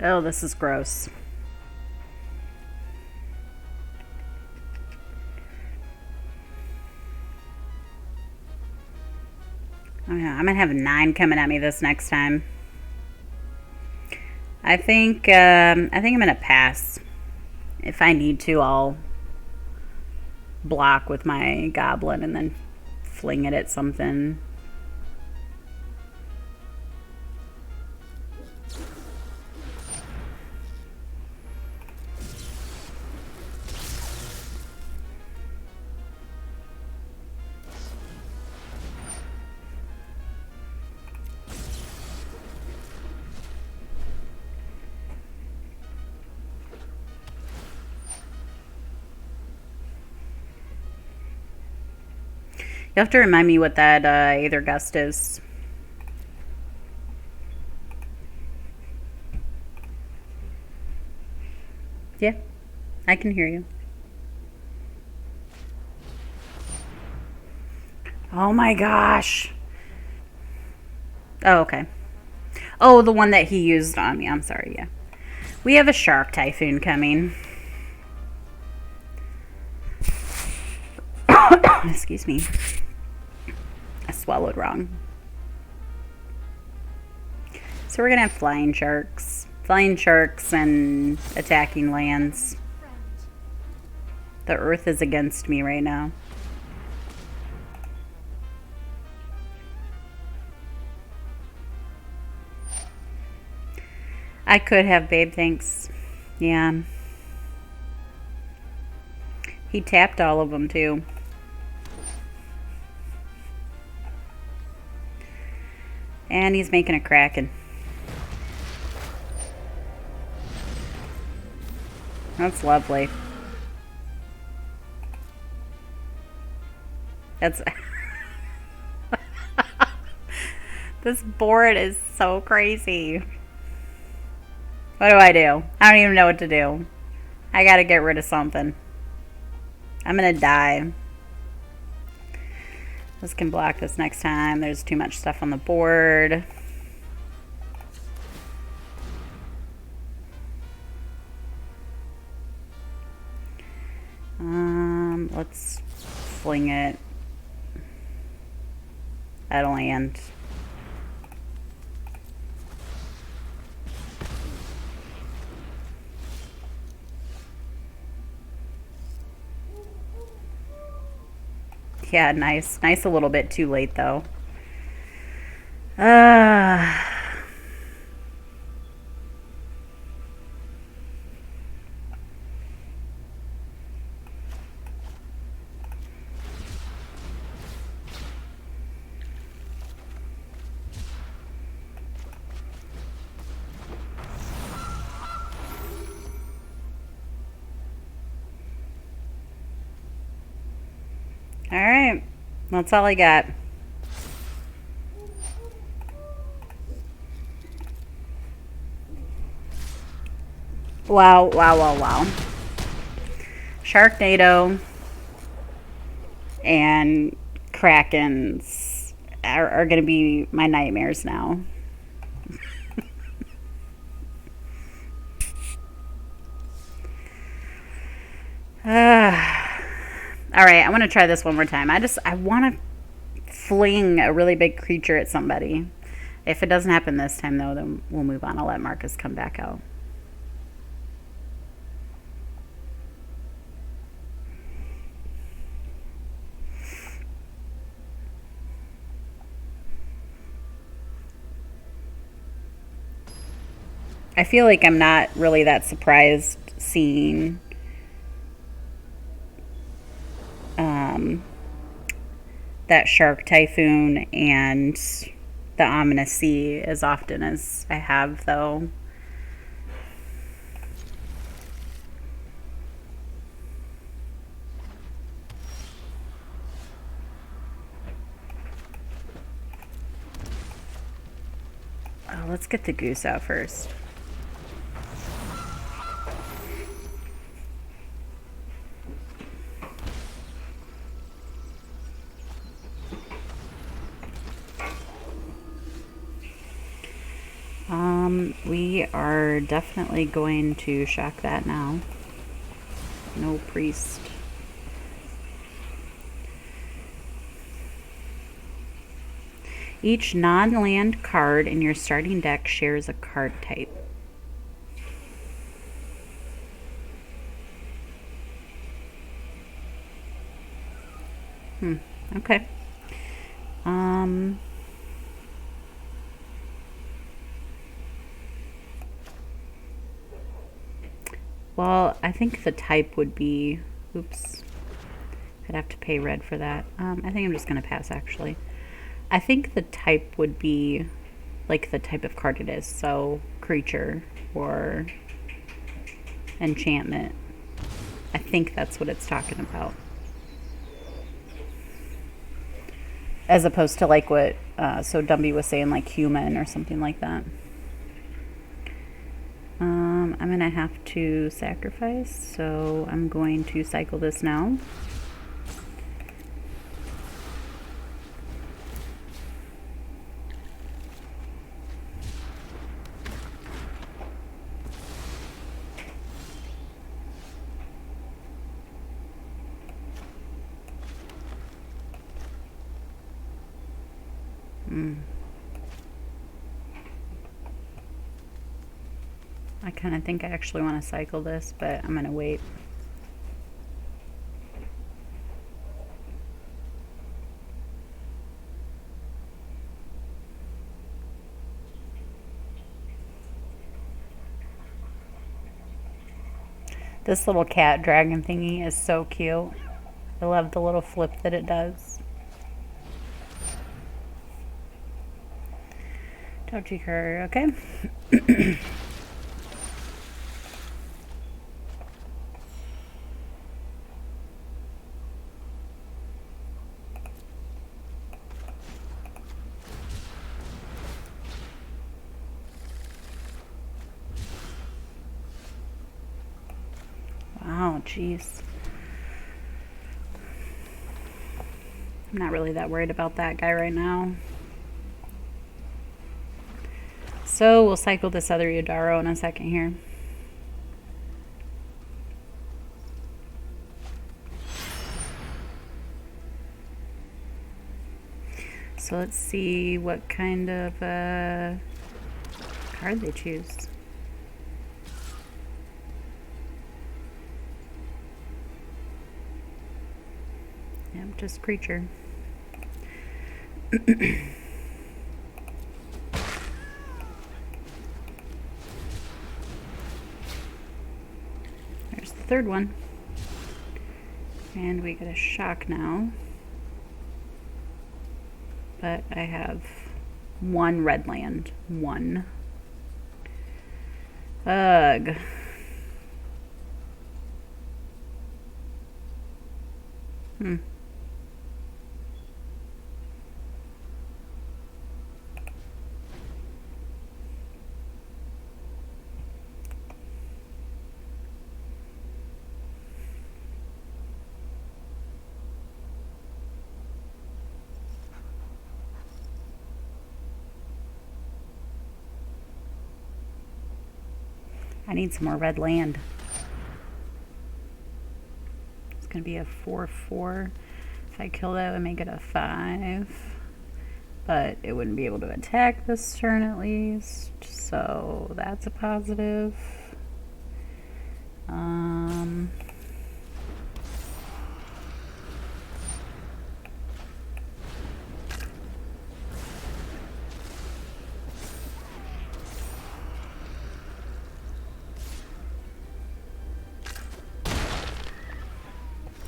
Oh, this is gross. Oh yeah, I'm gonna have 9 coming at me this next time. I think I'm gonna pass. If I need to, I'll block with my goblin and then fling it at something. You have to remind me what that Aether Gust is. Yeah, I can hear you. Oh my gosh. Oh, okay. Oh, the one that he used on me. I'm sorry, yeah. We have a shark typhoon coming. Excuse me. I swallowed wrong. So we're going to have flying sharks. Flying sharks and attacking lands. The earth is against me right now. I could have, babe, thanks. Yeah. He tapped all of them, too. And he's making a kraken. That's lovely. That's... This board is so crazy. What do? I don't even know what to do. I gotta get rid of something. I'm gonna die. This can block this next time. There's too much stuff on the board. Let's fling it at a land. Yeah, nice. Nice a little bit too late, though. Alright. That's all I got. Wow, wow, wow, wow. Sharknado and Krakens are going to be my nightmares now. Alright, I want to try this one more time. I want to fling a really big creature at somebody. If it doesn't happen this time, though, then we'll move on. I'll let Marcus come back out. I feel like I'm not really that surprised seeing that Shark Typhoon and the Ominous Sea as often as I have, though. Oh, let's get the goose out first. We are definitely going to shock that now. No priest. Each non-land card in your starting deck shares a card type. Okay. Well, I think the type would be... Oops. I'd have to pay red for that. I think I'm just going to pass, actually. I think the type would be, like, the type of card it is. So, creature or enchantment. I think that's what it's talking about. As opposed to, like, what so Dumby was saying, like, human or something like that. I'm gonna have to sacrifice, so I'm going to cycle this now. I kind of think I actually want to cycle this, but I'm going to wait. This little cat dragon thingy is so cute. I love the little flip that it does. Touchy Courier, okay. Wow, jeez. I'm not really that worried about that guy right now. So we'll cycle this other Yodaro in a second here. So let's see what kind of card they choose. Yep, just creature. There's the third one. And we get a shock now. But I have one red land. One. Ugh. I need some more red land. It's going to be a 4/4. If I kill that, I make it a 5. But it wouldn't be able to attack this turn at least. So that's a positive.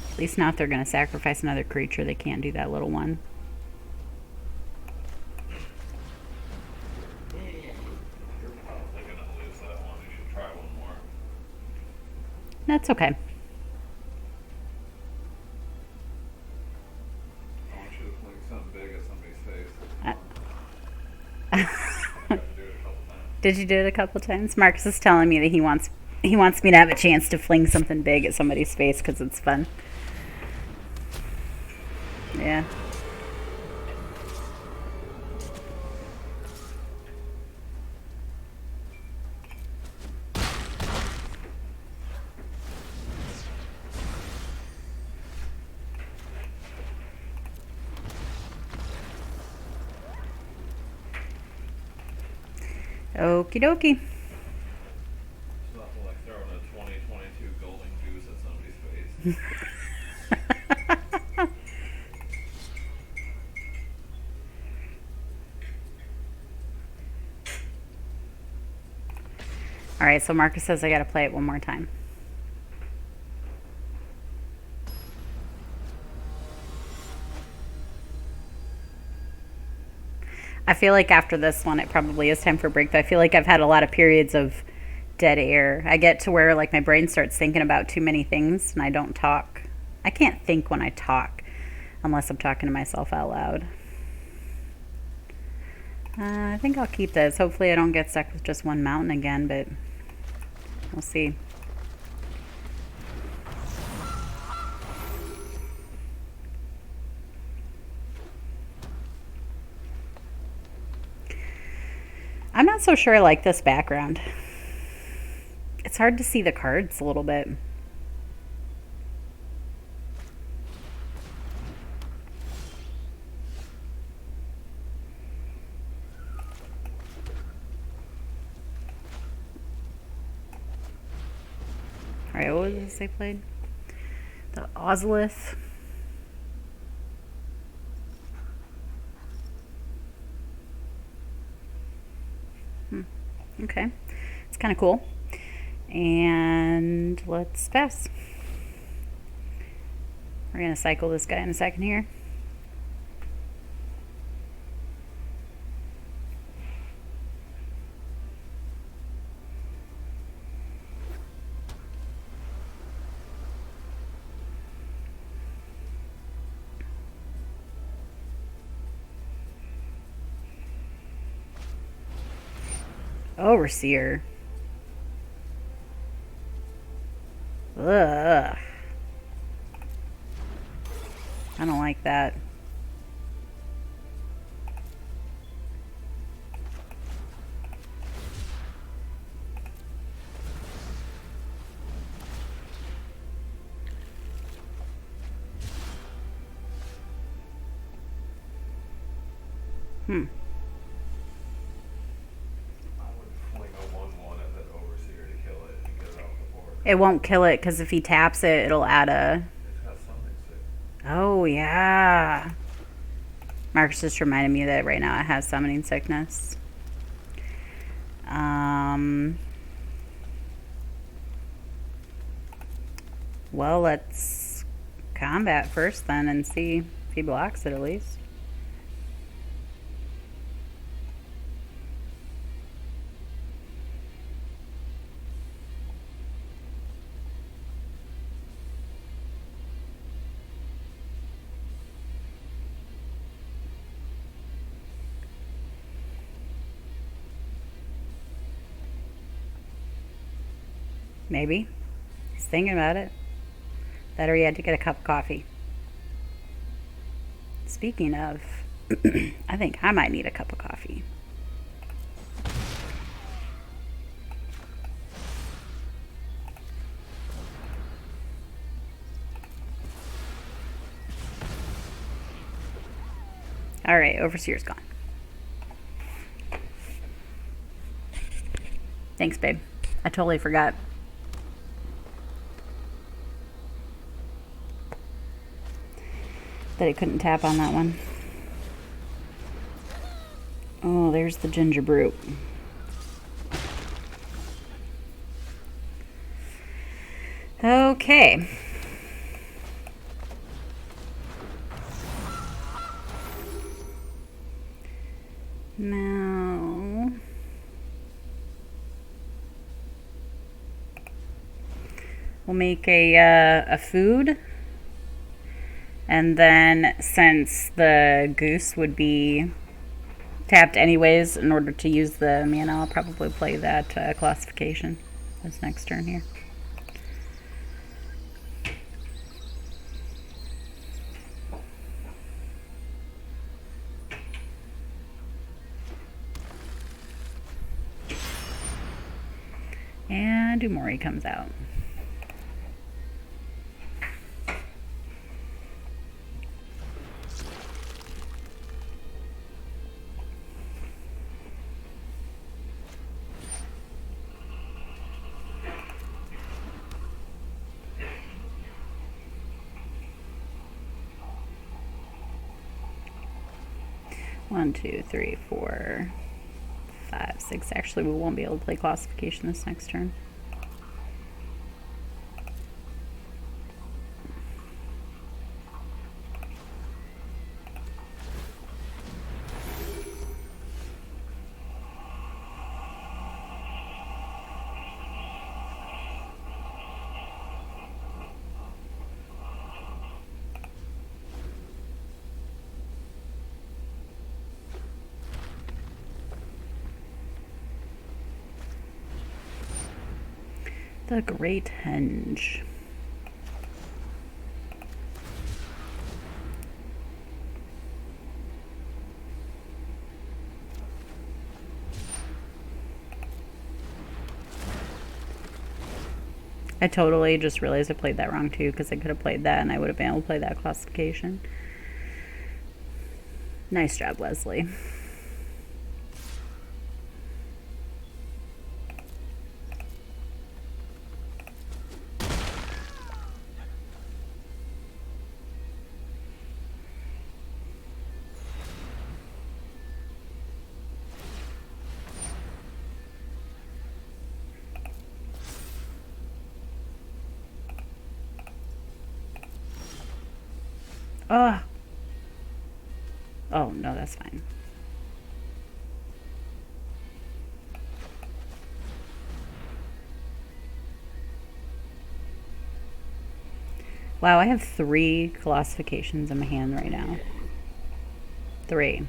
At least now if they're going to sacrifice another creature, they can't do that little one. You're probably going to lose that one. You should try one more. That's okay. I want you to fling something big at somebody's face. Uh, I have to do it a couple times. Did you do it a couple times? Marcus is telling me that he wants me to have a chance to fling something big at somebody's face because it's fun. Yeah. Okie dokie. It's nothing like throwing a 2022 golden goose at somebody's face. Alright, so Marcus says I gotta play it one more time. I feel like after this one, it probably is time for breakthrough. I feel like I've had a lot of periods of dead air. I get to where like my brain starts thinking about too many things and I don't talk. I can't think when I talk unless I'm talking to myself out loud. I think I'll keep this. Hopefully I don't get stuck with just one mountain again, but We'll see. I'm not so sure I like this background. It's hard to see the cards a little bit. Alright, what was this they played? The Ozolith. Okay. It's kind of cool. And let's pass. We're going to cycle this guy in a second here. Overseer. Ugh. I don't like that. It won't kill it because if he taps it, it'll add a... Oh, yeah. Marcus just reminded me that right now it has summoning sickness. Well, let's combat first then and see if he blocks it at least. Maybe. He's thinking about it. That or he had to get a cup of coffee. Speaking of, I think I might need a cup of coffee. Alright, Overseer's gone. Thanks, babe. I totally forgot. That it couldn't tap on that one. Oh, there's the ginger brute. Okay. Now we'll make a food. And then, since the goose would be tapped anyways, in order to use the mana, I'll probably play that classification this next turn here. And Dumori comes out. One, two, three, four, 5, 6. Actually, we won't be able to play classification this next turn. The Great Henge. I totally just realized I played that wrong too, because I could have played that and I would have been able to play that classification. Nice job, Leslie. Oh. Oh, no, that's fine. Wow, I have 3 classifications in my hand right now. 3.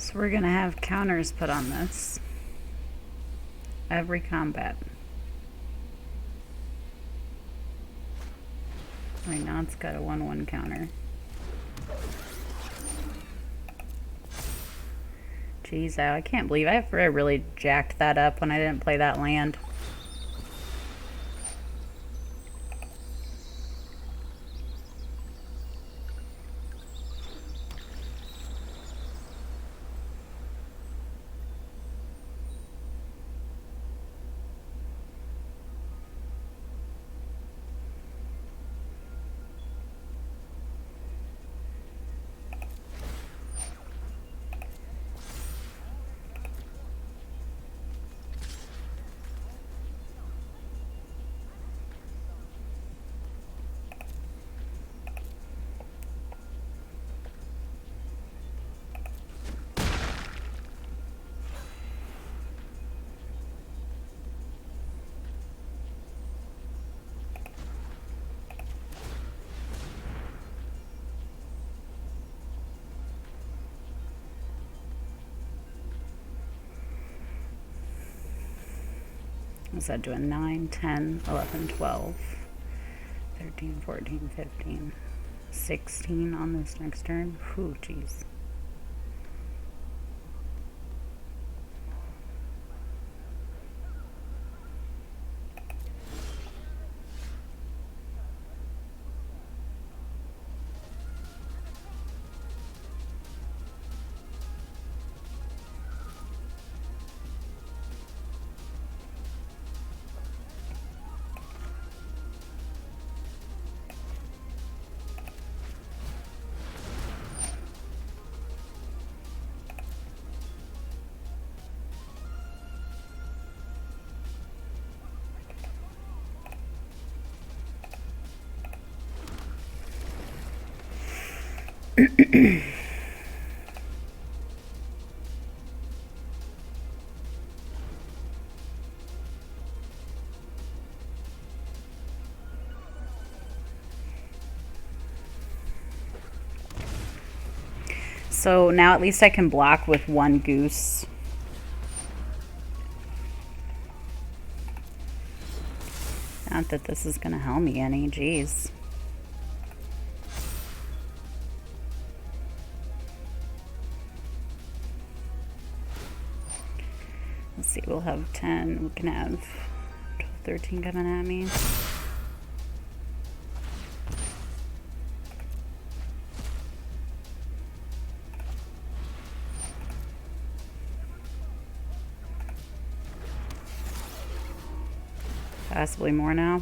So we're gonna have counters put on this every combat. Right now it's got a 1/1 counter. Jeez, I can't believe I really jacked that up when I didn't play that land. What's that doing? 9, 10, 11, 12, 13, 14, 15, 16 on this next turn? Whew, jeez. So now at least I can block with 1 goose. Not that this is gonna help me any, jeez. Let's see, we'll have 10, we can have 12, 13 coming at me. Possibly more now.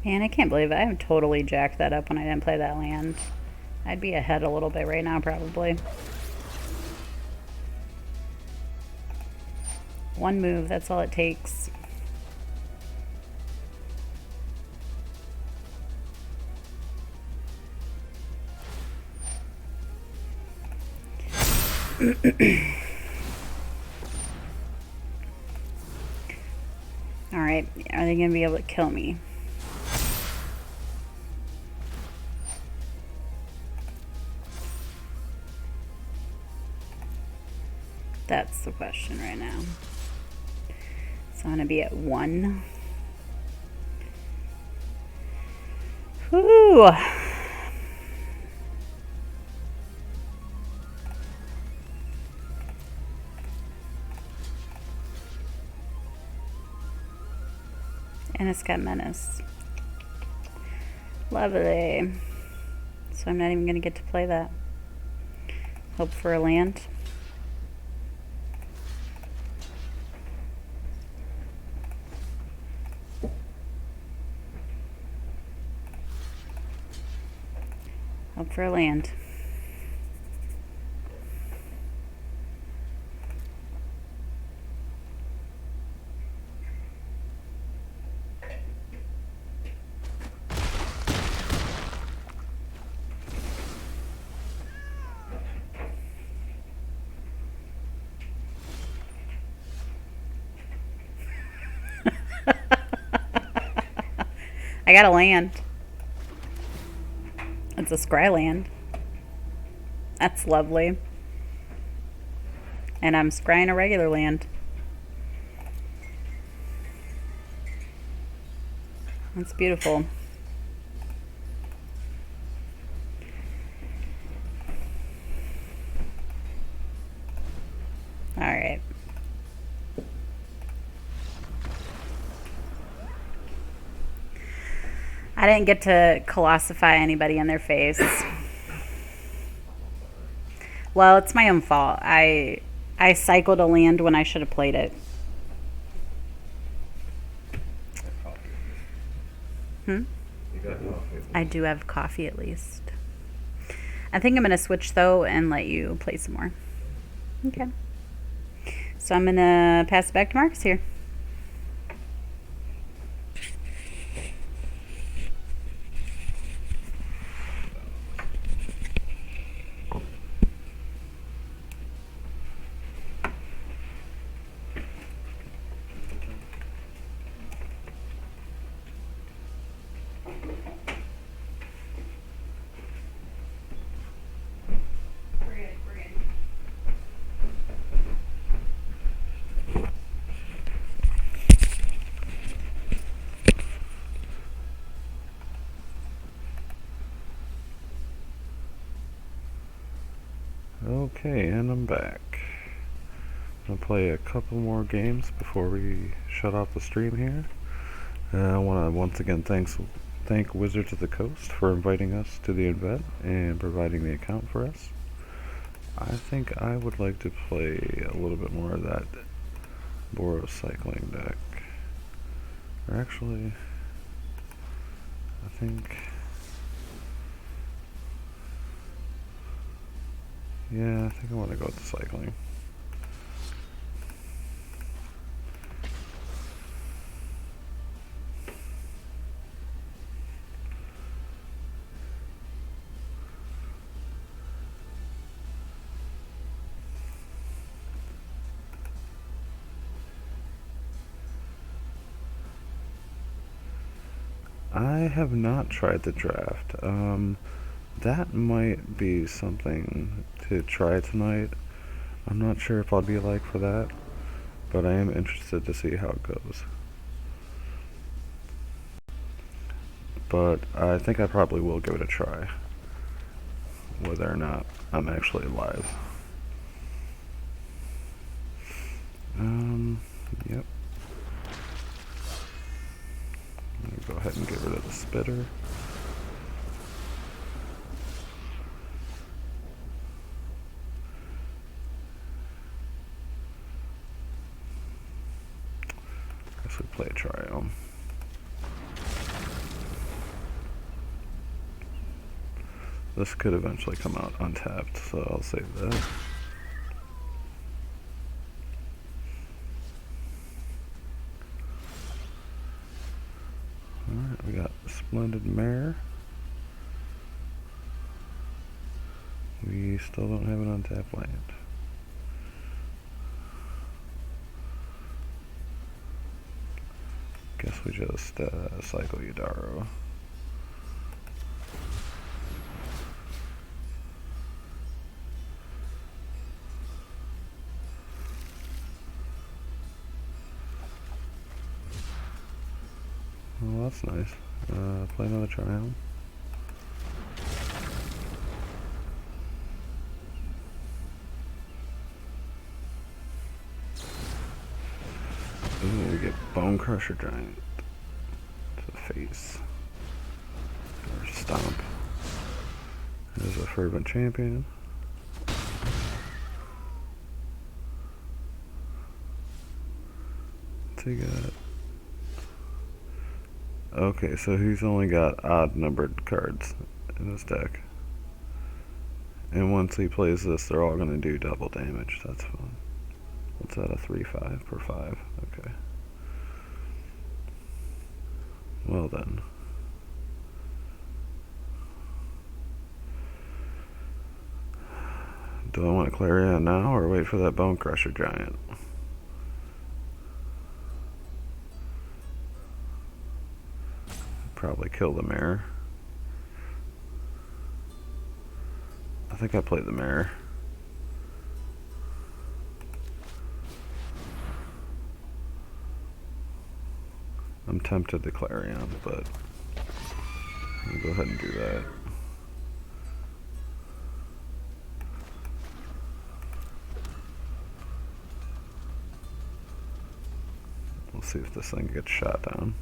Man, I can't believe it. I have totally jacked that up when I didn't play that land. I'd be ahead a little bit right now, probably. One move, that's all it takes. Alright, are they going to be able to kill me? That's the question right now. So I'm going to be at 1. Whew. And it's got menace. Lovely. So I'm not even going to get to play that. Hope for a land. Hope for a land. I got a land. It's a scry land. That's lovely. And I'm scrying a regular land. That's beautiful. Alright. I didn't get to colossify anybody in their face. Well, it's my own fault. I cycled a land when I should have played it. I do have coffee at least. I think I'm going to switch though and let you play some more. Okay. So I'm going to pass it back to Marcus here. Okay, and I'm back. I'm gonna play a couple more games before we shut off the stream here. I want to once again thank Wizards of the Coast for inviting us to the event and providing the account for us. I think I would like to play a little bit more of that Boros cycling deck. Or actually, I think... yeah, I think I want to go with the cycling. I have not tried the draft. That might be something to try tonight. I'm not sure if I'll be like for that, but I am interested to see how it goes. But I think I probably will give it a try, whether or not I'm actually live. Yep. I'm gonna go ahead and get rid of the spitter. Guess we play a triome. This could eventually come out untapped, so I'll save that. Alright, we got Splendid Mare. We still don't have an untapped land. Guess we just cycle Yadaro. Well, that's nice. Play another triumph. Ooh, we get Bone Crusher Giant to the face. Or Stomp. There's a Fervent Champion. What's he got? Okay, so he's only got odd numbered cards in his deck. And once he plays this, they're all going to do double damage. That's fun. What's that, a 3/5 per 5? Okay. Well then. Do I want to Clarion now or wait for that Bone Crusher Giant? Probably kill the Mare. I think I played the Mare. I'm tempted to Clarion, but I'll go ahead and do that. We'll see if this thing gets shot down.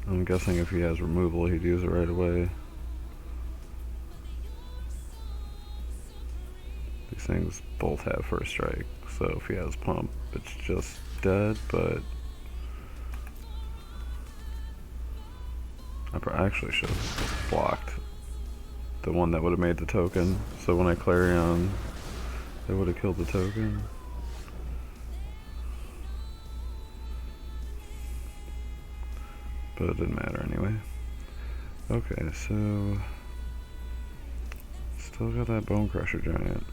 I'm guessing if he has removal, he'd use it right away. These things both have first strike, so if he has pump, it's just dead, but I actually should have blocked the one that would have made the token, so when I Clarion, it would have killed the token. But it didn't matter anyway. Okay, so still got that Bone Crusher Giant.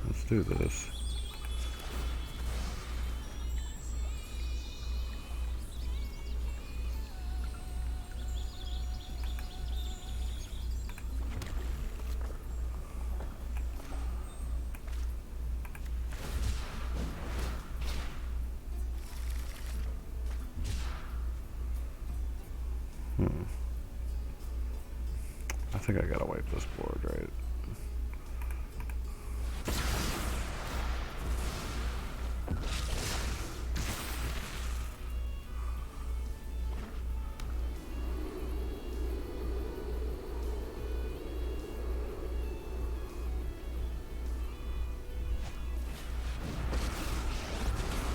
Let's do this. I think I gotta wipe this board, right?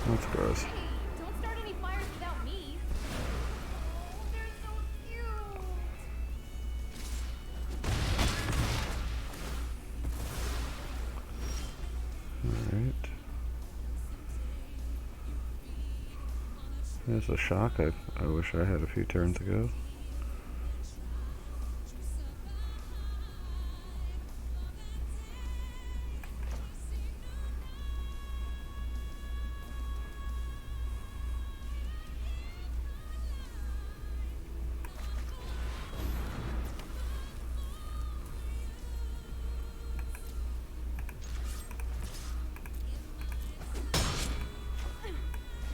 That's gross. Hey, don't start any fires without me. Oh, they're so cute. Alright. There's a shock. I wish I had a few turns ago.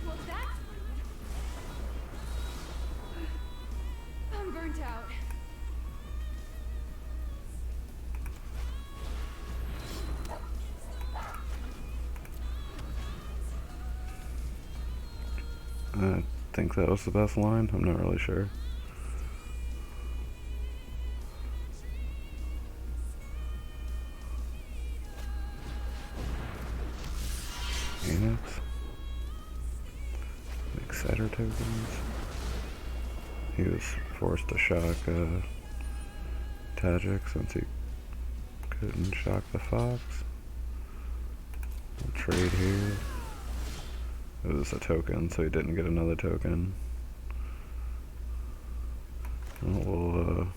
Well, that's rude. I'm burnt out. I think that was the best line. I'm not really sure. Phoenix. Exciter tokens. He was forced to shock Tajik since he couldn't shock the Fox. We'll trade here. It was a token, so he didn't get another token. We'll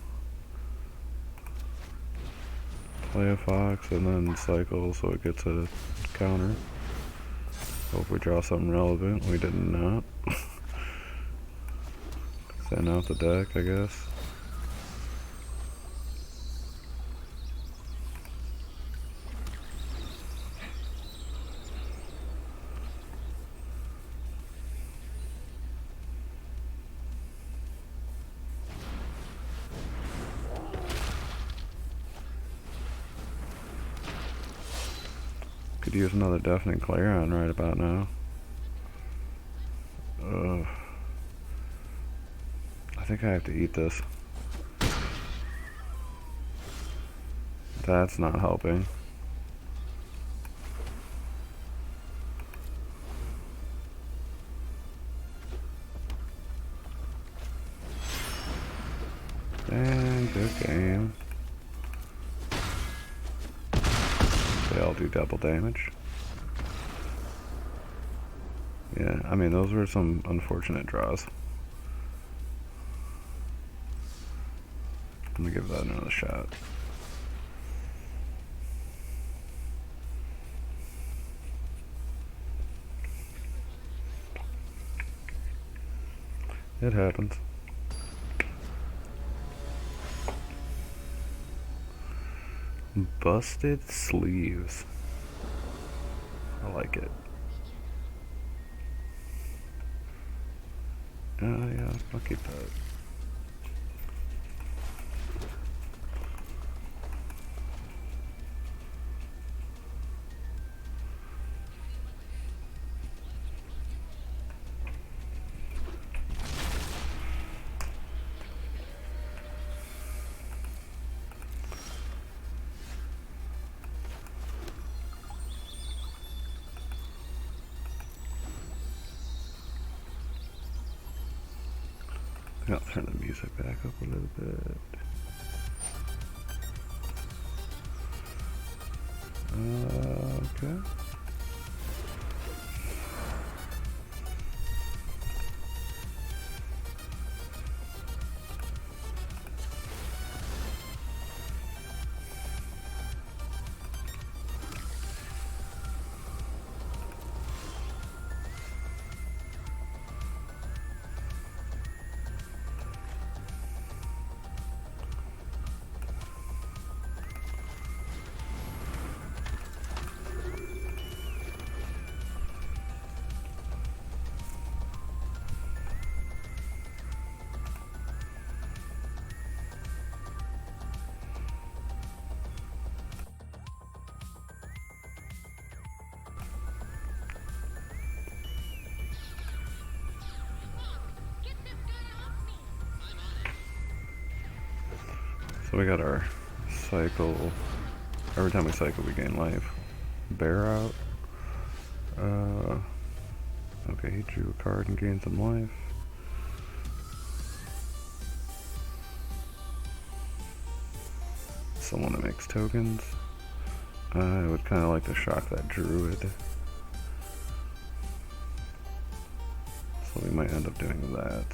play a Fox and then cycle so it gets a counter. Hope we draw something relevant. We did not. Send out the deck, I guess. Could use another Deafening Clarion right about now. I think I have to eat this. That's not helping. And good game. They all do double damage. Yeah, I mean, those were some unfortunate draws. I'm gonna give that another shot. It happens. Busted sleeves. I like it. Yeah, I'll keep that. I'll turn the music back up a little bit. Okay. So we got our cycle. Every time we cycle, we gain life. Bear out. Okay, he drew a card and gained some life. Someone that makes tokens. I would kind of like to shock that druid. So we might end up doing that.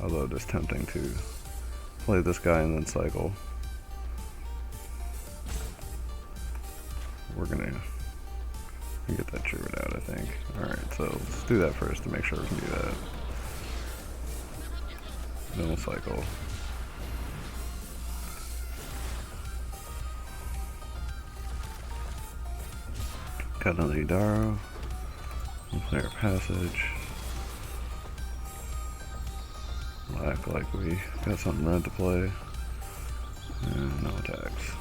Although it is tempting to play this guy and then cycle. We're gonna get that druid out, I think. Alright, so let's do that first to make sure we can do that. Then we'll cycle. Got another Idaro. We'll play our passage. We'll act like we got something red to play. And no attacks.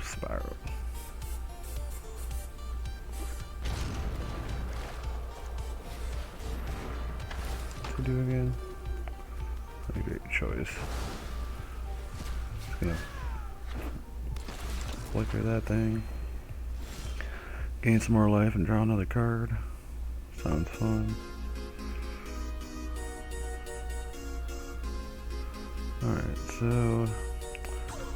Spiral. What's he do again? What a great choice. Just gonna flicker that thing. Gain some more life and draw another card. Sounds fun. Alright, so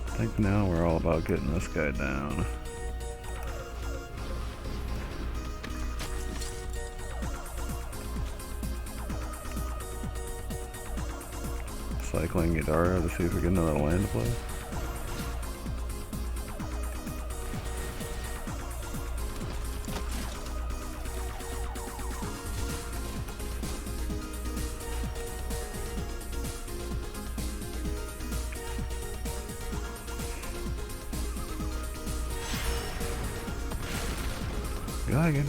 I think now we're all about getting this guy down. Cycling Ikoria to see if we get another land to play. Again.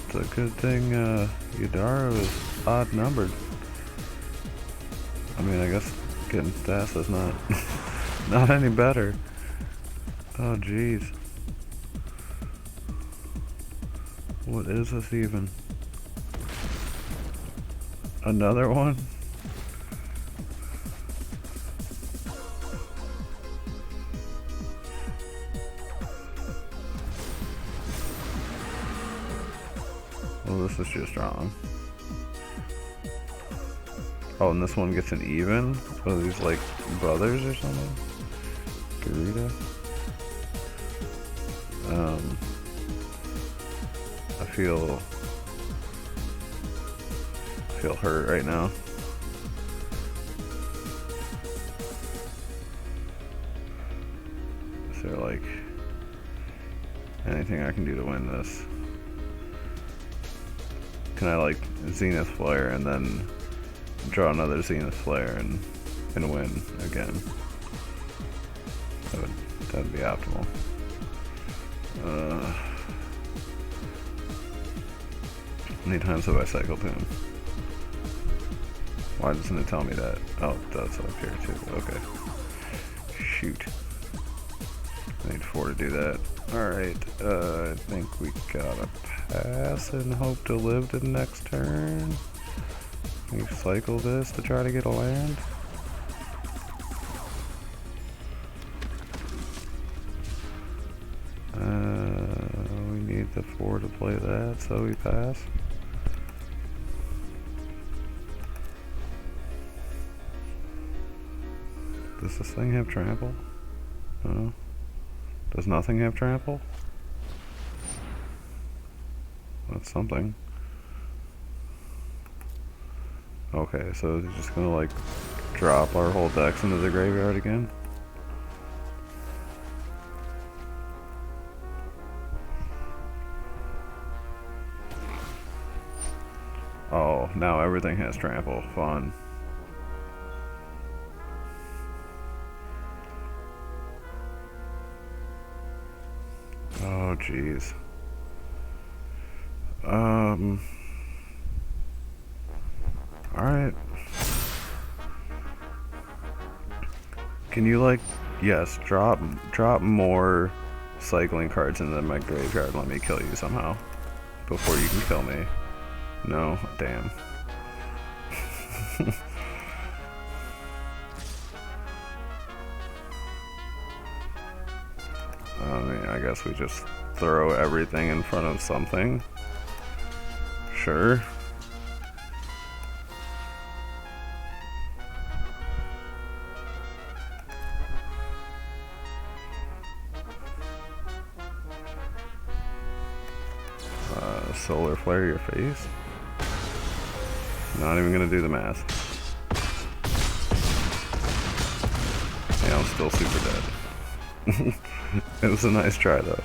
It's a good thing Yadara is odd numbered. I mean, I guess getting stats is not not any better. Oh jeez. What is this even? Another one? Well, this is just wrong. Oh, and this one gets an even? Are these like brothers or something? Garita? I feel hurt right now. Is there like anything I can do to win this? Can I like Zenith Flare and then draw another Zenith Flare and win again? That'd be optimal. How many times have I cycled him? Why doesn't it tell me that? Oh, that's up here too. Okay. Shoot. I need 4 to do that. Alright, I think we gotta pass and hope to live to the next turn. We cycle this to try to get a land. We need the 4 to play that, so we pass. Does this thing have trample? No. Does nothing have trample? That's something. Okay, so they're just gonna like drop our whole decks into the graveyard again? Oh, now everything has trample. Fun. Oh, jeez. Alright. Can you like, yes, drop more cycling cards into my graveyard and let me kill you somehow before you can kill me? No? Damn. I mean, I guess we just throw everything in front of something. Sure. Solar flare your face? Not even gonna do the math. Yeah, I'm still super dead. It was a nice try though.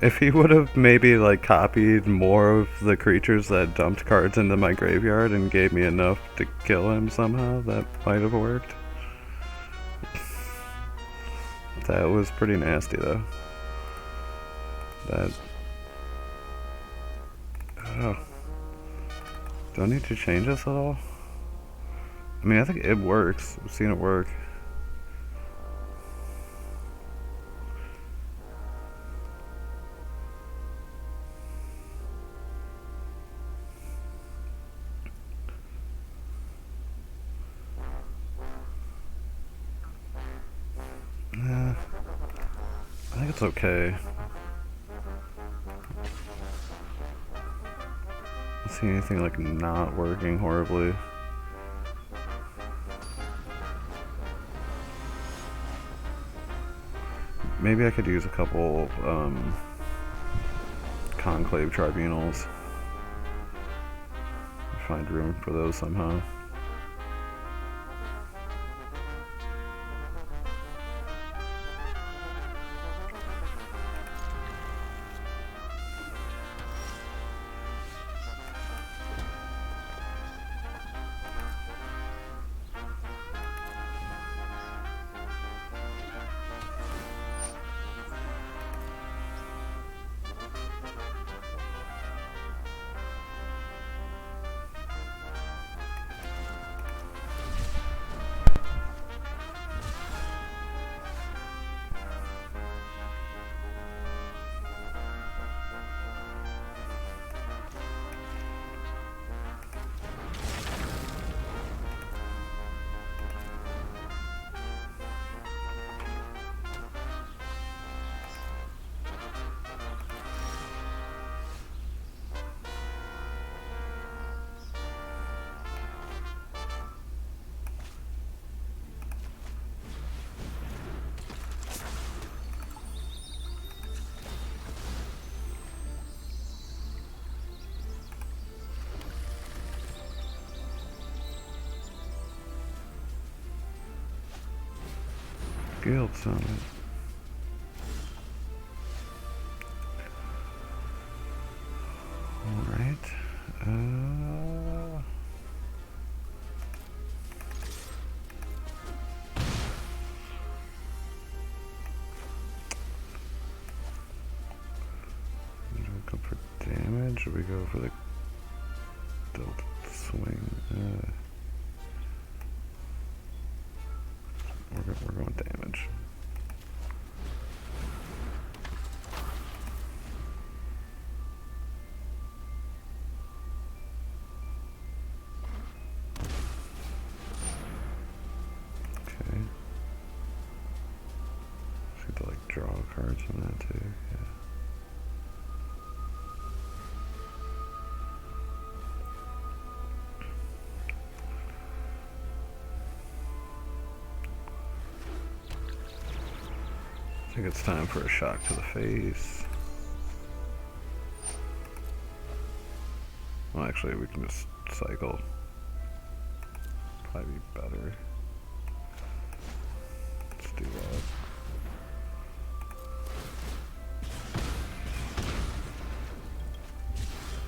If he would have maybe like copied more of the creatures that dumped cards into my graveyard and gave me enough to kill him somehow, that might have worked. That was pretty nasty though. Oh. Do I need to change this at all? I mean, I think it works. I've seen it work. Yeah, I think it's okay. I don't see anything like not working horribly. Maybe I could use a couple conclave tribunals. Find room for those somehow. Guild Summit. Alright. Do we go for damage or we go for the delta swing? We're going damage. Okay. Should to like draw cards from that too. Yeah. I think it's time for a shock to the face. Well, actually, we can just cycle. Probably be better. Let's do that.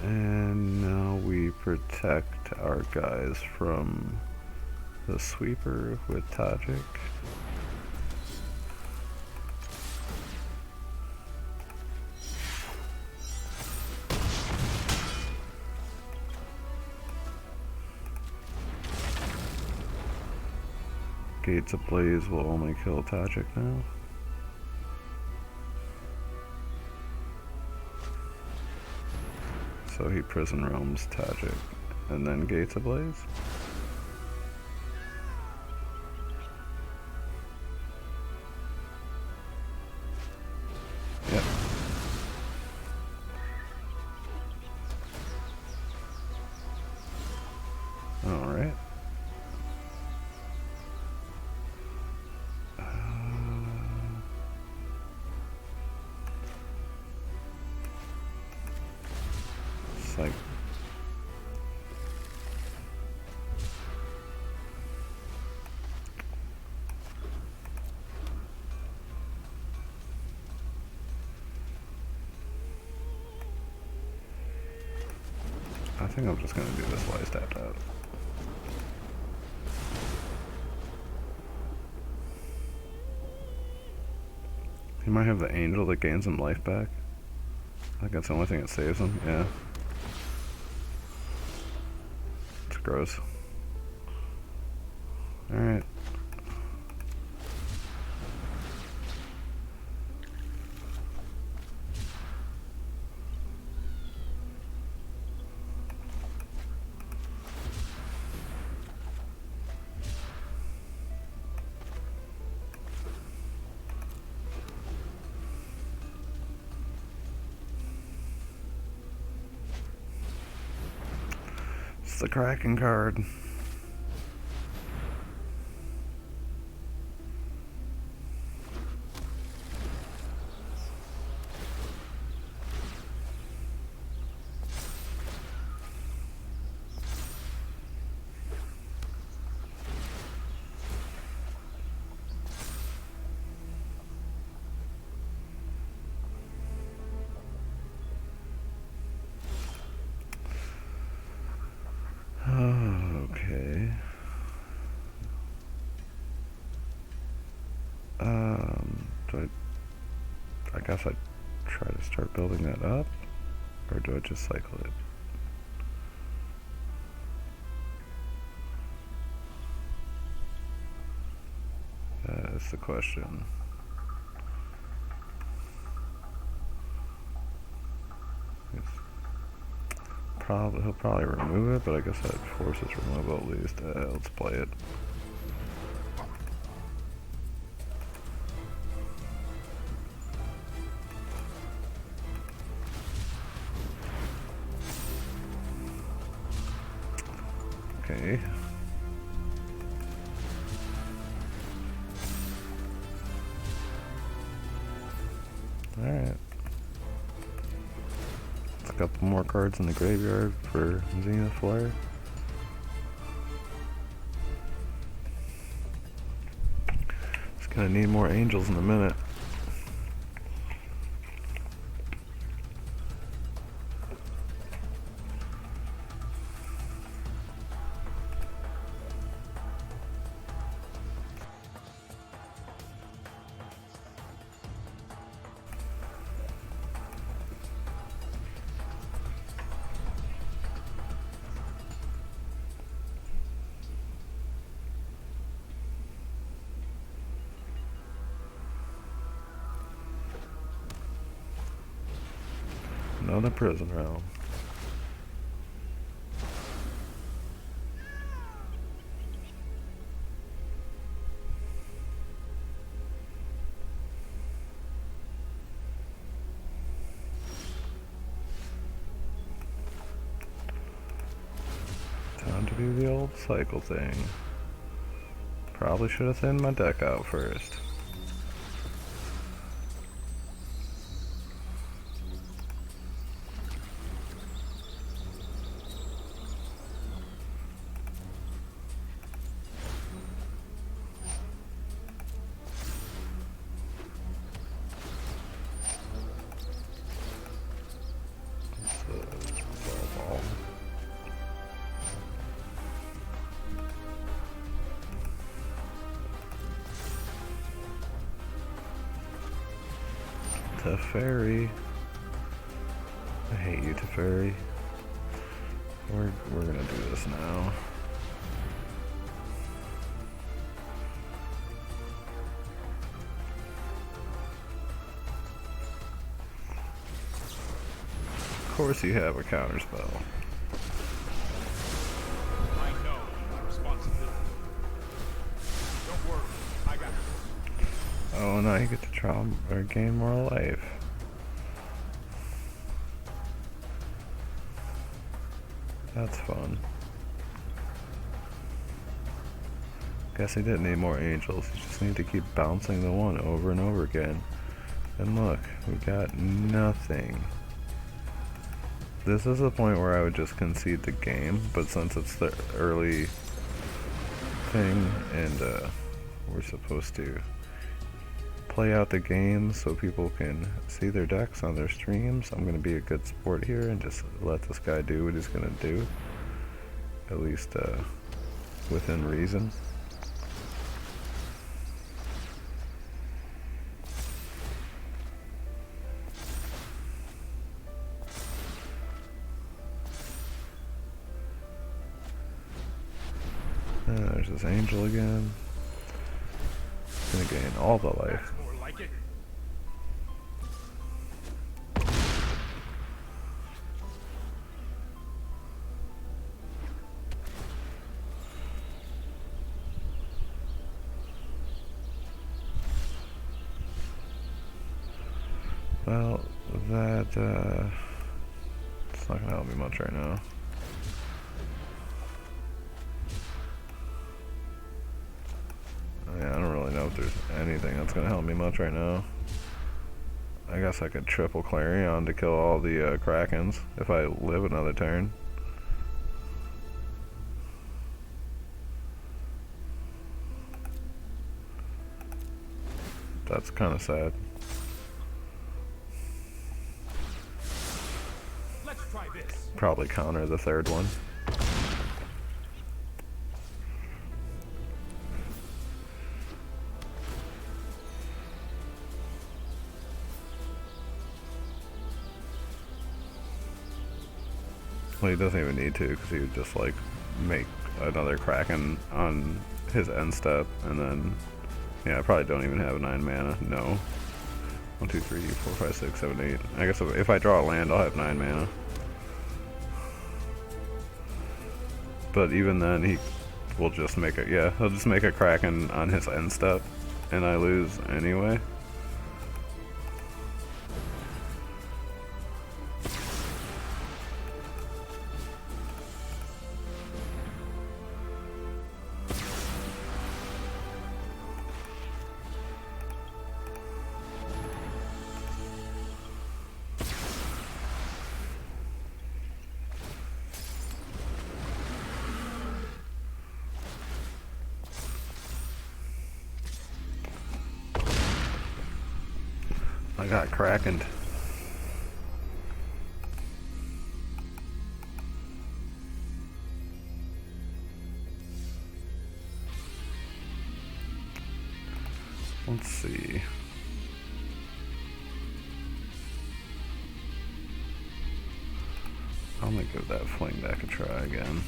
And now we protect our guys from the sweeper with Tajik. Gates Ablaze will only kill Tajik now. So he prison realms Tajik and then Gates Ablaze. Yep. Alright. Like I think I'm just gonna do this while he's tapped out. He might have the angel that gains him life back. I think that's the only thing that saves him, yeah. gross. Alright. It's the Kraken card. Okay. I guess I'd try to start building that up, or do I just cycle it? That is the question. He'll probably remove it, but I guess that forces removal at least. Let's play it. Okay. Alright. A couple more cards in the graveyard for Zenith Lair. Just gonna need more angels in a minute. Another prison realm. Time to do the old cycle thing. Probably should have thinned my deck out first. Teferi. I hate you, Teferi. We're gonna do this now. Of course you have a counterspell. I know my responsibility. Don't worry, I got it. Oh, now you get to try or gain more life. That's fun. Guess he didn't need more angels. You just need to keep bouncing the one over and over again. And look, we got nothing. This is the point where I would just concede the game, but since it's the early thing and we're supposed to play out the game so people can see their decks on their streams, I'm going to be a good sport here and just let this guy do what he's going to do. At least within reason. There's this angel again. Gonna gain all the life. That's more like it. Well, it's not gonna help me much right now. Yeah, I don't really know if there's anything that's gonna help me much right now. I guess I could triple Clarion to kill all the Krakens if I live another turn. That's kind of sad. Let's try this. Probably counter the third one. Well, he doesn't even need to, because he would just like make another Kraken on his end step, and then yeah, I probably don't even have 9 mana. No. 1, 2, 3, 4, 5, 6, 7, 8. I guess if I draw a land, I'll have 9 mana. But even then, he will just make it. Yeah, he'll just make a Kraken on his end step, and I lose anyway. I got Krakened. Let's see. I'm gonna give that fling back a try again.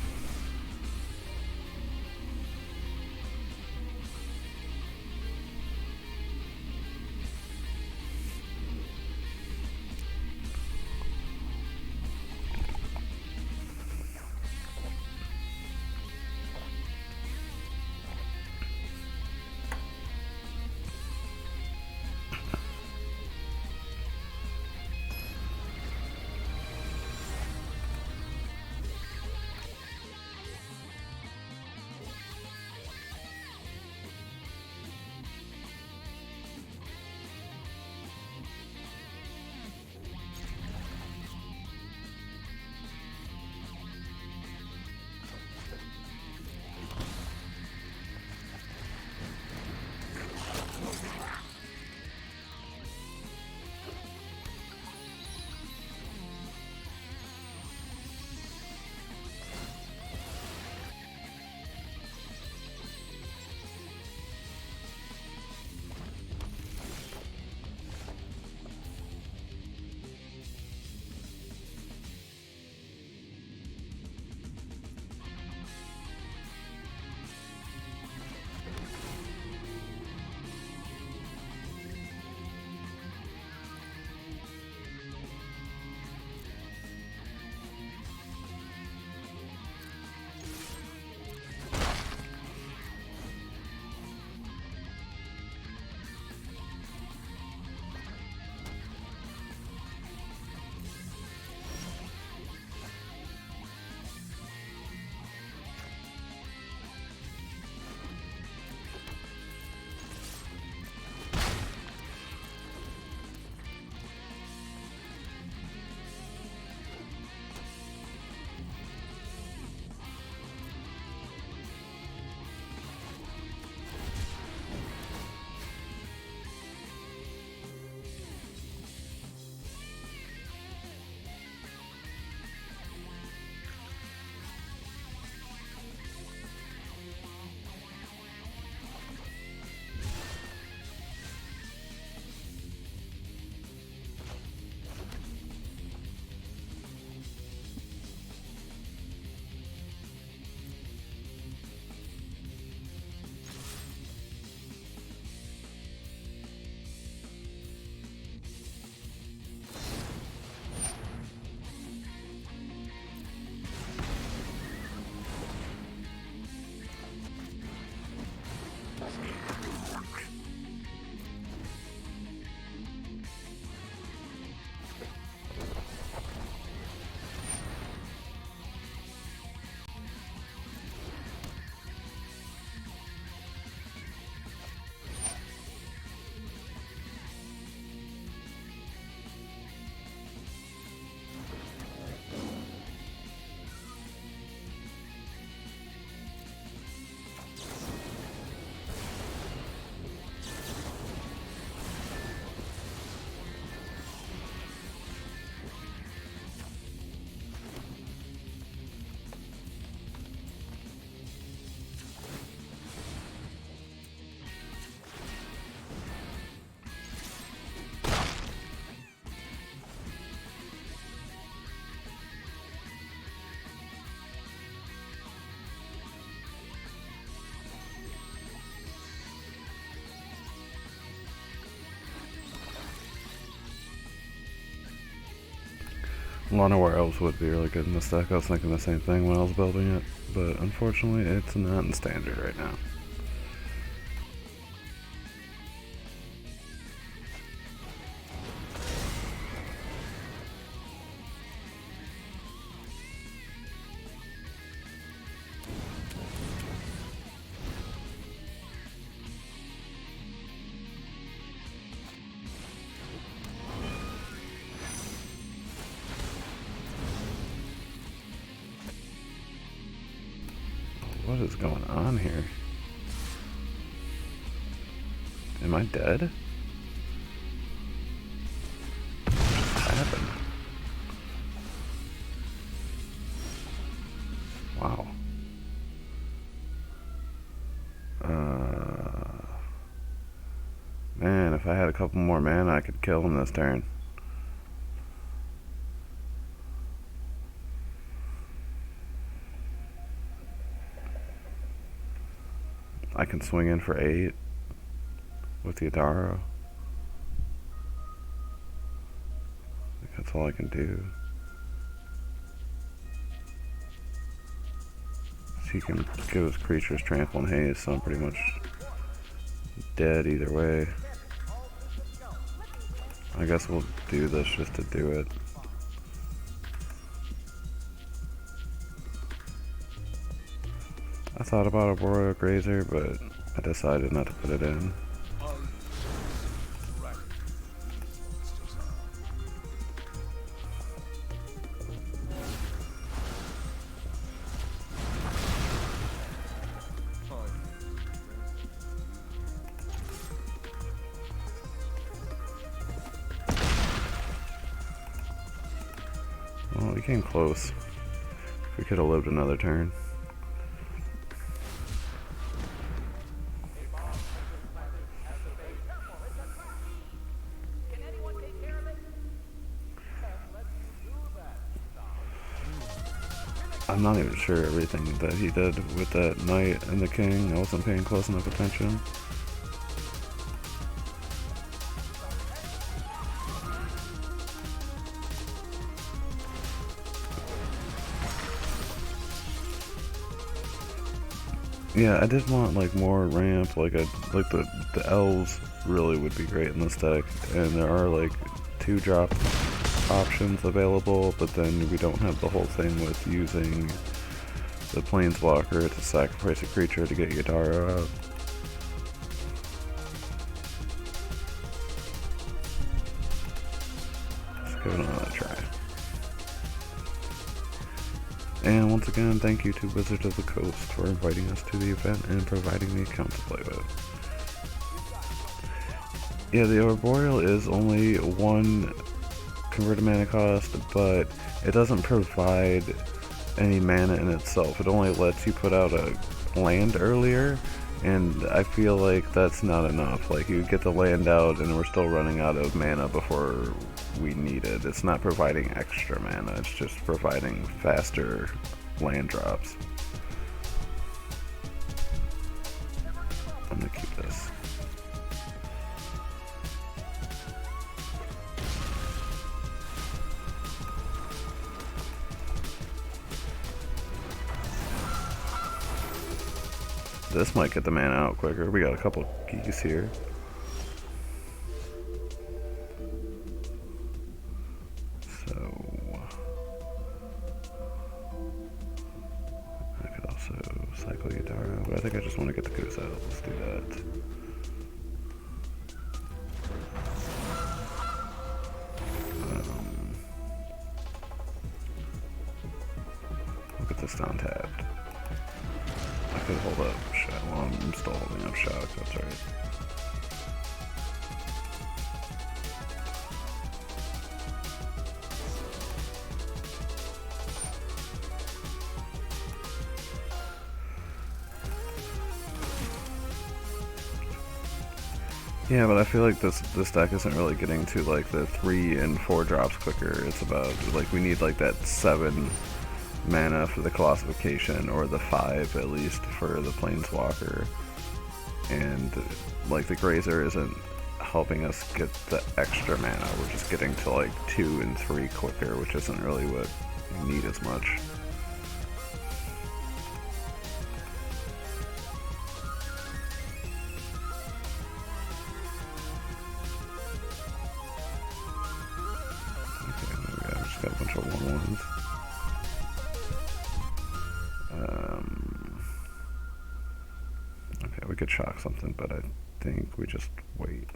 Llanowar Elves would be really good in this deck. I was thinking the same thing when I was building it, but unfortunately it's not in standard right now. What is going on here? Am I dead? What just happened? Wow. Man, if I had a couple more mana, I could kill him this turn. I can swing in for 8 with the Adaro. I think that's all I can do. He can give his creatures trample and haste, so I'm pretty much dead either way. I guess we'll do this just to do it. I thought about a Royal Grazer, but I decided not to put it in. Well, we came close. We could have lived another turn. I'm not even sure everything that he did with that knight and the king. I wasn't paying close enough attention. Yeah, I did want like more ramp, like the elves really would be great in this deck, and there are like 2-drop options available, but then we don't have the whole thing with using the planeswalker to sacrifice a creature to get Yadara out. Let's give it another try. And once again, thank you to Wizards of the Coast for inviting us to the event and providing the account to play with. Yeah, the Arboreal is only 1 converted mana cost, but it doesn't provide any mana in itself. It only lets you put out a land earlier, and I feel like that's not enough. Like, you get the land out and we're still running out of mana before we need it. It's not providing extra mana, it's just providing faster land drops. I'm gonna keep this. This might get the mana out quicker. We got a couple geese here. So I could also cycle Yadara, but I think I just want to get the goose out. Let's do that. Look at this down tabbed. I could hold up shock. Well, I'm still holding up shock, that's right. Yeah, but I feel like this deck isn't really getting to like the 3 and 4 drops quicker. It's about like we need like that 7 mana for the Colossification, or the 5 at least for the Planeswalker. And like the Grazer isn't helping us get the extra mana. We're just getting to like 2 and 3 quicker, which isn't really what we need as much. Okay, maybe I just got a bunch of 1/1s. Okay, we could shock something, but I think we just wait.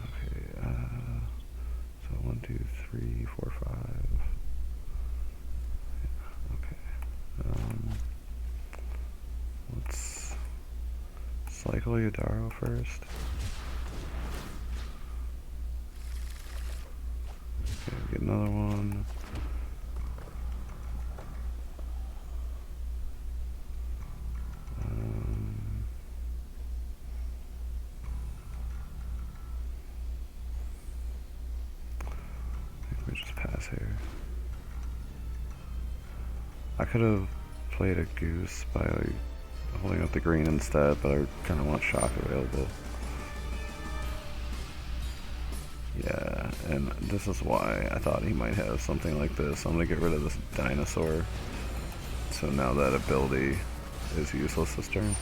Okay, so 1, 2, 3, 4, 5. Yeah, okay. Let's cycle Yadaro first. Okay, get another one. We just pass here. I could have played a goose by like, holding up the green instead, but I kind of want shock available. Yeah, and this is why I thought he might have something like this. I'm gonna get rid of this dinosaur. So now that ability is useless this turn.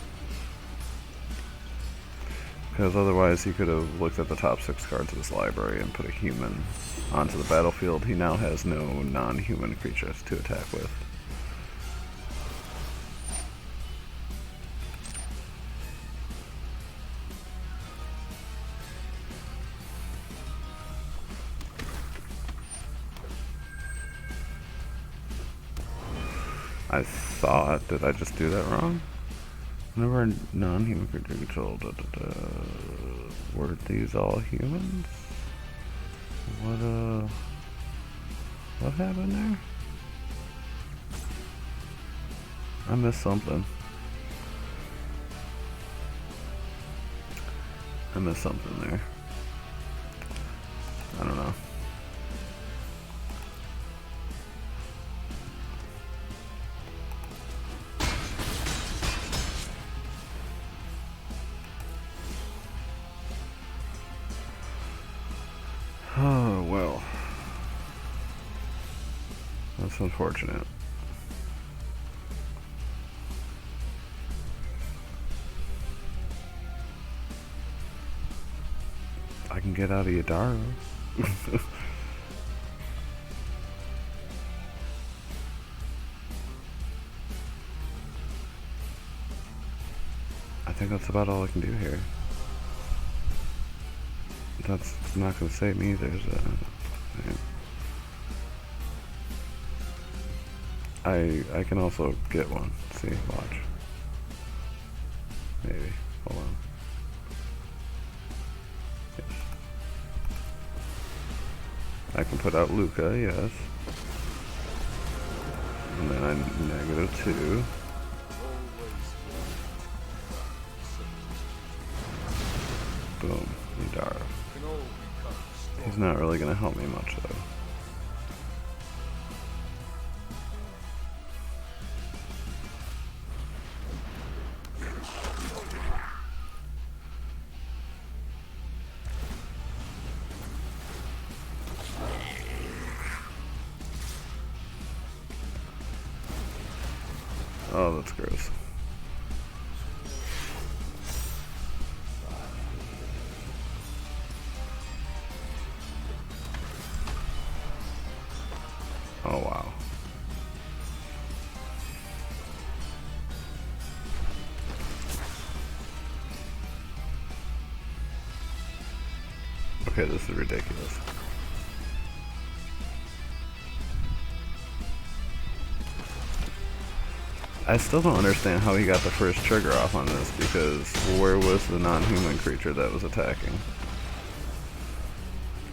Because otherwise he could have looked at the top 6 cards of his library and put a human onto the battlefield. He now has no non-human creatures to attack with. I thought, did I just do that wrong? Whenever a non-human creature controlled, were these all humans? What happened there? I missed something. I missed something there. I don't know. Oh, well. That's unfortunate. I can get out of Yadaro. I think that's about all I can do here. That's not going to save me. There's I can also get one. See, watch. Maybe. Hold on. Yes. I can put out Luca, yes. And then I'm -2. Boom. Yadaro. He's not really going to help me much, though. Oh, that's gross. Oh, wow. Okay, this is ridiculous. I still don't understand how he got the first trigger off on this, because where was the non-human creature that was attacking?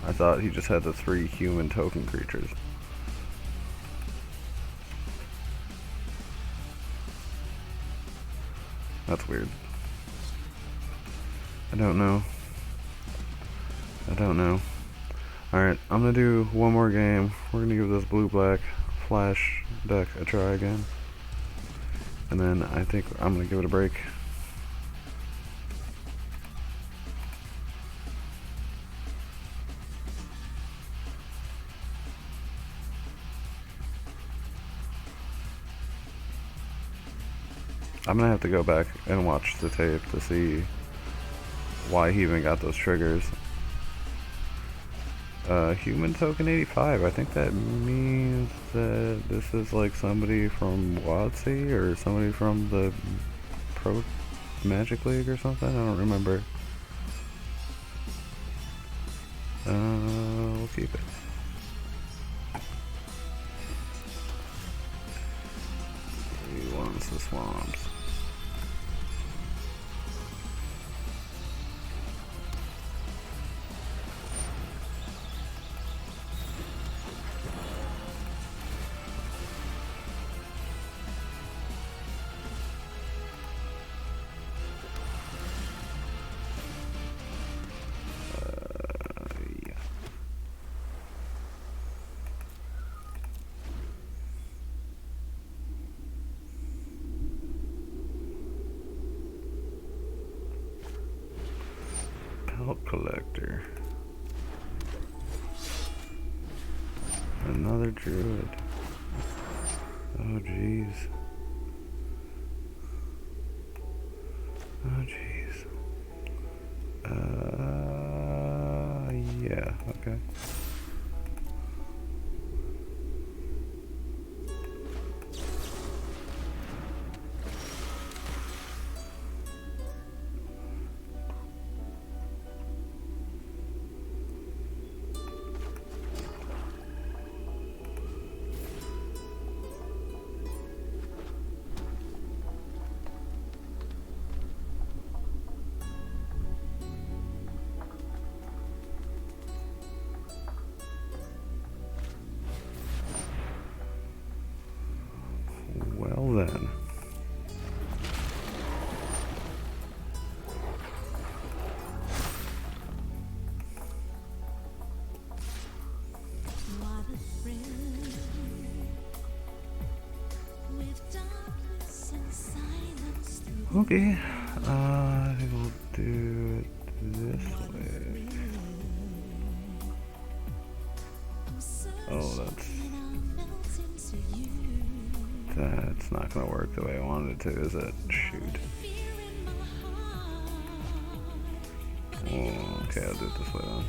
I thought he just had the 3 human token creatures. That's weird. I don't know. Alright, I'm gonna do one more game. We're gonna give this blue-black flash deck a try again. And then I think I'm gonna give it a break. I'm gonna have to go back and watch the tape to see why he even got those triggers. Human token 85. I think that means that this is like somebody from WotC or somebody from the Pro Magic League or something. I don't remember. We'll keep it. He wants the swamps. Yeah. Pelt collector. Another druid. Oh jeez. Oh jeez. Yeah, okay. Well then. Okay, I think we'll do it this way. Oh, that's not gonna work the way I wanted it to, is it? Shoot. Oh, okay, I'll do it this way then.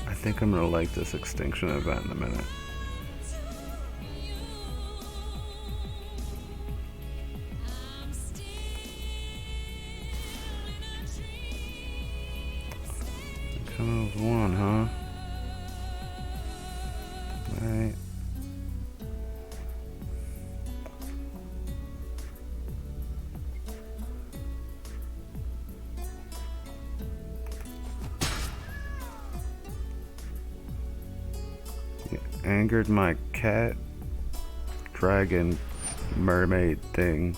I think I'm gonna like this extinction event in a minute. Kind of one, huh? Right. Angered my cat, dragon, mermaid thing.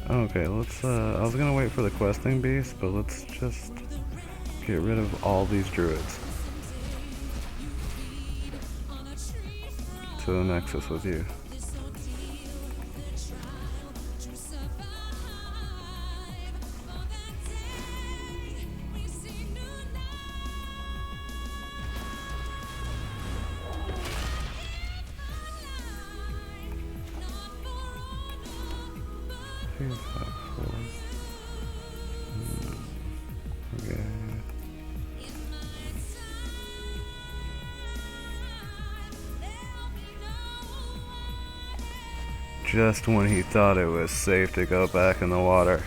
Okay, let's, I was gonna wait for the questing beast, but let's just get rid of all these druids. To the Nexus with you. Okay. Just when he thought it was safe to go back in the water.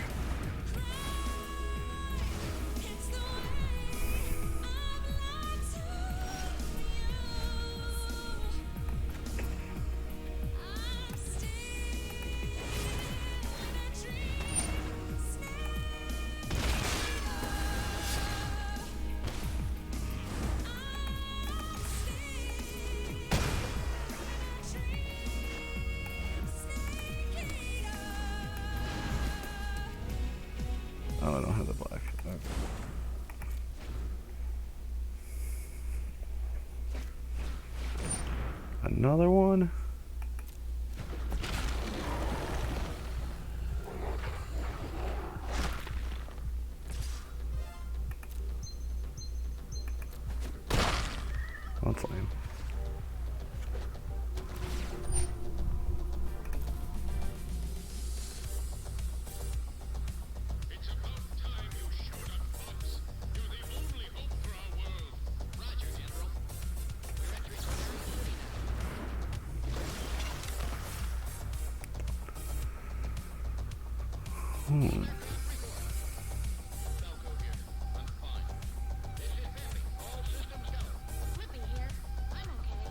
Another one? That's lame. Flippy here. I'm okay.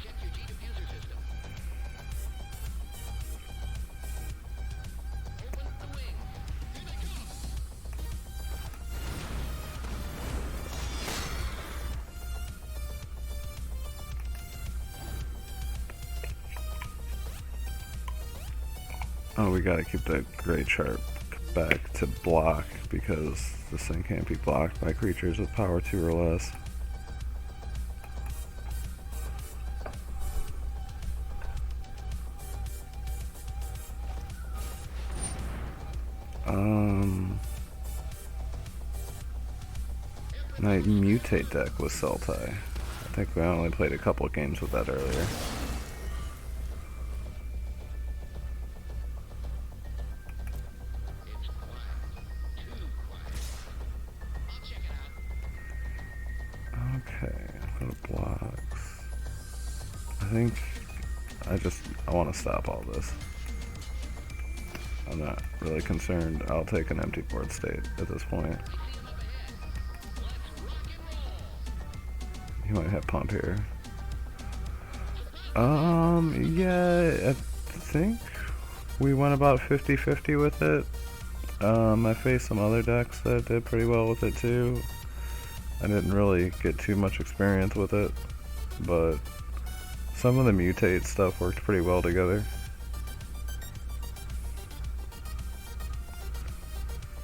Check your G-diffuser system. Open the wing. Here they come. Oh, we gotta keep that great sharp back to block because this thing can't be blocked by creatures with power 2 or less. My mutate deck was Sultai. I think we only played a couple games with that earlier. It's quiet. Too quiet. I'll check it out. Okay, go to blocks. I think I want to stop all this. I'm not really concerned. I'll take an empty board state at this point. He might have pump here. Yeah, I think we went about 50-50 with it. I faced some other decks that did pretty well with it too. I didn't really get too much experience with it, but some of the mutate stuff worked pretty well together.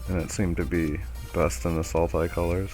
And it seemed to be best in the Sultai colors.